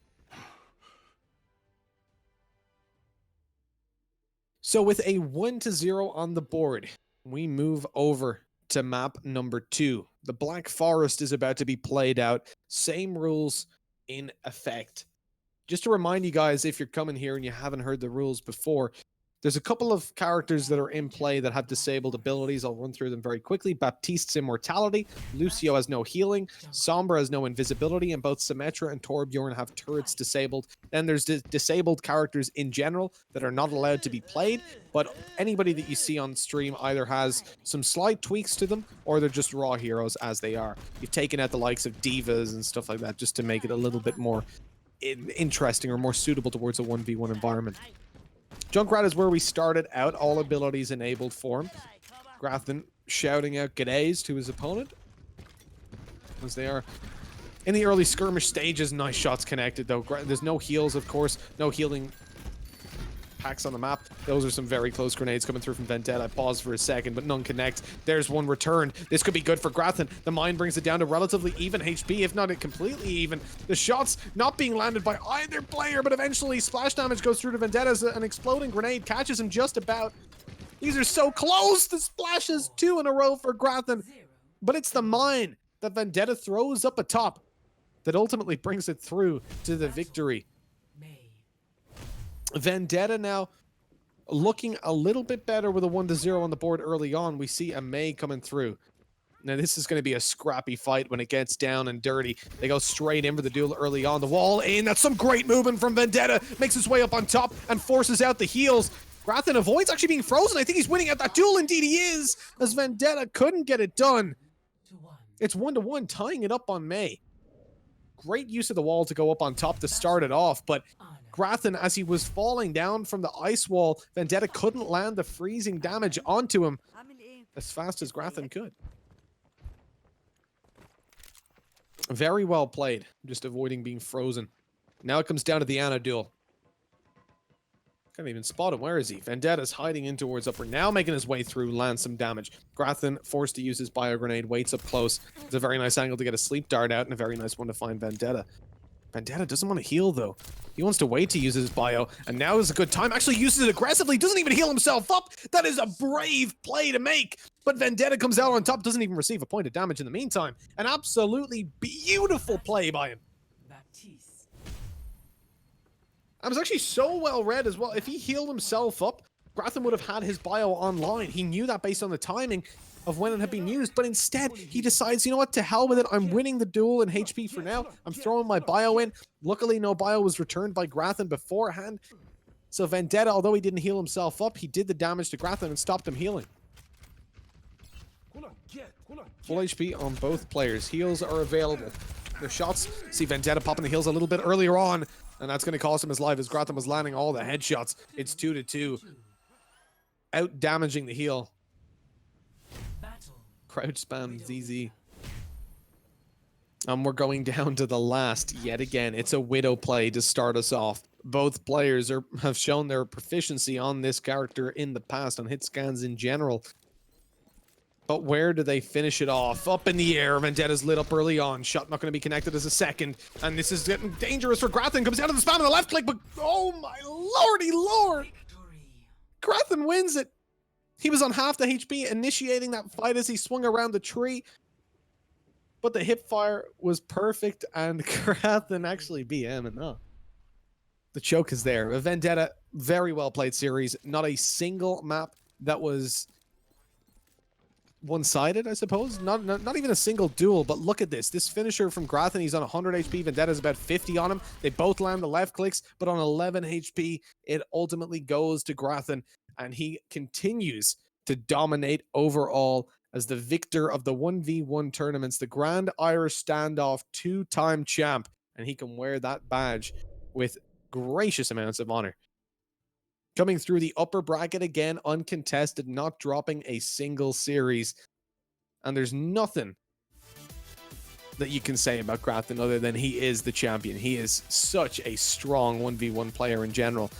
Speaker 2: So with a 1-0 on the board, we move over to map number 2. The Black Forest is about to be played out. Same rules in effect. Just to remind you guys, if you're coming here and you haven't heard the rules before, there's a couple of characters that are in play that have disabled abilities. I'll run through them very quickly. Baptiste's immortality. Lucio has no healing. Sombra has no invisibility. And both Symmetra and Torbjorn have turrets disabled. Then there's disabled characters in general that are not allowed to be played. But anybody that you see on stream either has some slight tweaks to them, or they're just raw heroes as they are. You've taken out the likes of divas and stuff like that just to make it a little bit more interesting or more suitable towards a 1v1 environment. Junkrat is where we started out, all abilities enabled for him. Grathan shouting out g'days to his opponent as they are in the early skirmish stages. Nice shots connected, though. There's no heals, of course, no healing packs on the map. Those are some very close grenades coming through from Vendetta. Pause for a second, but none connect. There's one returned. This could be good for Grathan. The mine brings it down to relatively even HP, if not completely even. The shots not being landed by either player, but eventually splash damage goes through to Vendetta as an exploding grenade catches him just about. These are so close. The splashes 2 in a row for Grathan, but it's the mine that Vendetta throws up atop that ultimately brings it through to the victory. Vendetta now looking a little bit better with a 1-0 on the board early on. We see a May coming through. Now this is going to be a scrappy fight when it gets down and dirty. They go straight in for the duel early on. The wall in. That's some great movement from Vendetta. Makes his way up on top and forces out the heals. Grathan avoids actually being frozen. I think he's winning at that duel. Indeed he is, as Vendetta couldn't get it done. It's 1-1, tying it up on May. Great use of the wall to go up on top to start it off, but Grathan, as he was falling down from the ice wall, Vendetta couldn't land the freezing damage onto him as fast as Grathan could. Very well played, just avoiding being frozen. Now it comes down to the Ana duel. Can't even spot him. Where is he? Vendetta's hiding in towards upper. Now making his way through, lands some damage. Grathan forced to use his bio grenade, waits up close. It's a very nice angle to get a sleep dart out and a very nice one to find Vendetta. Vendetta doesn't want to heal though. He wants to wait to use his bio, and now is a good time. Actually uses it aggressively, doesn't even heal himself up. That is a brave play to make. But Vendetta comes out on top, doesn't even receive a point of damage in the meantime. An absolutely beautiful play by him. I was actually so well read as well. If he healed himself up, Grathan would have had his bio online. He knew that based on the timing of when it had been used, but instead he decides, you know what, to hell with it. I'm winning the duel in HP for now. I'm throwing my bio in. Luckily, no bio was returned by Grathan beforehand. So Vendetta, although he didn't heal himself up, he did the damage to Grathan and stopped him healing. Full HP on both players. Heals are available. The shots, see Vendetta popping the heals a little bit earlier on, and that's going to cost him his life as Grathan was landing all the headshots. It's 2-2. Out damaging the heal. Crouch spam ZZ. And we're going down to the last yet again. It's a Widow play to start us off. Both players have shown their proficiency on this character in the past, on hit scans in general. But where do they finish it off? Up in the air. Vendetta's lit up early on. Shot not going to be connected as a second. And this is getting dangerous for Grathan. Comes down to the spam on the left click, but oh my lordy lord! Grathan wins it. He was on half the HP, initiating that fight as he swung around the tree. But the hip fire was perfect, and Grathan actually beat him enough. The choke is there. A Vendetta, very well played series. Not a single map that was one-sided, I suppose. Not even a single duel, but look at this. This finisher from Grathan, he's on 100 HP. Vendetta's about 50 on him. They both land the left clicks, but on 11 HP, it ultimately goes to Grathan, and he continues to dominate overall as the victor of the 1v1 tournaments, the Grand Irish Standoff 2-time champ, and he can wear that badge with gracious amounts of honor. Coming through the upper bracket again, uncontested, not dropping a single series. And there's nothing that you can say about Grathan other than he is the champion. He is such a strong 1v1 player in general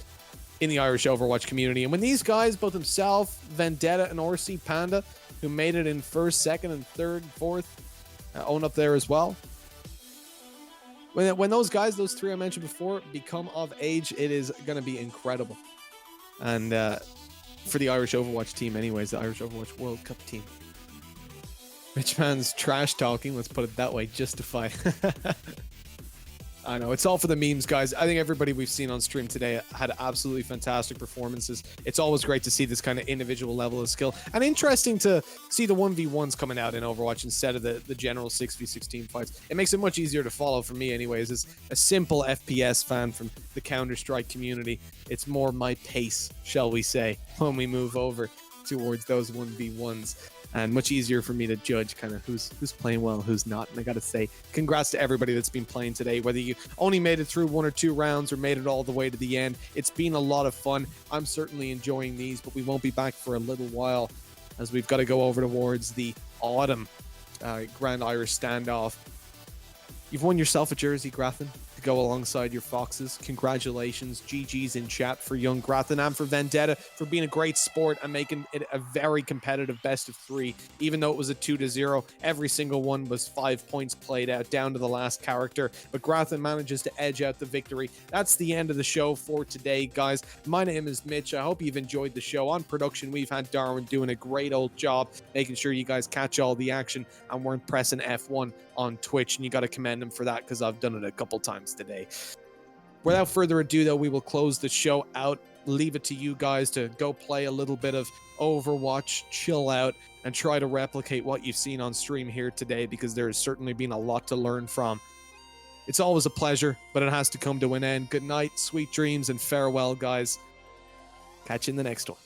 Speaker 2: in the Irish Overwatch community. And when these guys, both himself, Vendetta, and RC Panda, who made it in first, second, and third, fourth, own up there as well. When those guys, those three I mentioned before, become of age, it is going to be incredible. And for the Irish Overwatch team anyways, the Irish Overwatch World Cup team. Mitchman's trash talking, let's put it that way, justify. I know, it's all for the memes, guys. I think everybody we've seen on stream today had absolutely fantastic performances. It's always great to see this kind of individual level of skill. And interesting to see the 1v1s coming out in Overwatch instead of the general 6v6 team fights. It makes it much easier to follow for me anyways, as a simple FPS fan from the Counter-Strike community. It's more my pace, shall we say, when we move over towards those 1v1s. And much easier for me to judge kind of who's playing well, who's not. And I got to say, congrats to everybody that's been playing today. Whether you only made it through 1 or 2 rounds or made it all the way to the end, it's been a lot of fun. I'm certainly enjoying these, but we won't be back for a little while as we've got to go over towards the autumn Grand Irish Standoff. You've won yourself a jersey, Grathan. to go alongside your Foxes. Congratulations, GG's in chat for Young Grathan and for Vendetta for being a great sport and making it a very competitive best of 3. Even though it was a 2-0, every single one was 5 points played out down to the last character. But Grathan manages to edge out the victory. That's the end of the show for today, guys. My name is Mitch. I hope you've enjoyed the show. On production, we've had Darwin doing a great old job making sure you guys catch all the action and weren't pressing F1 on Twitch, and you got to commend him for that because I've done it a couple times today. Without further ado, though, we will close the show out. Leave it to you guys to go play a little bit of Overwatch, chill out, and try to replicate what you've seen on stream here today, because there has certainly been a lot to learn from. It's always a pleasure, but it has to come to an end. Good night, sweet dreams, and farewell, guys. Catch you in the next one.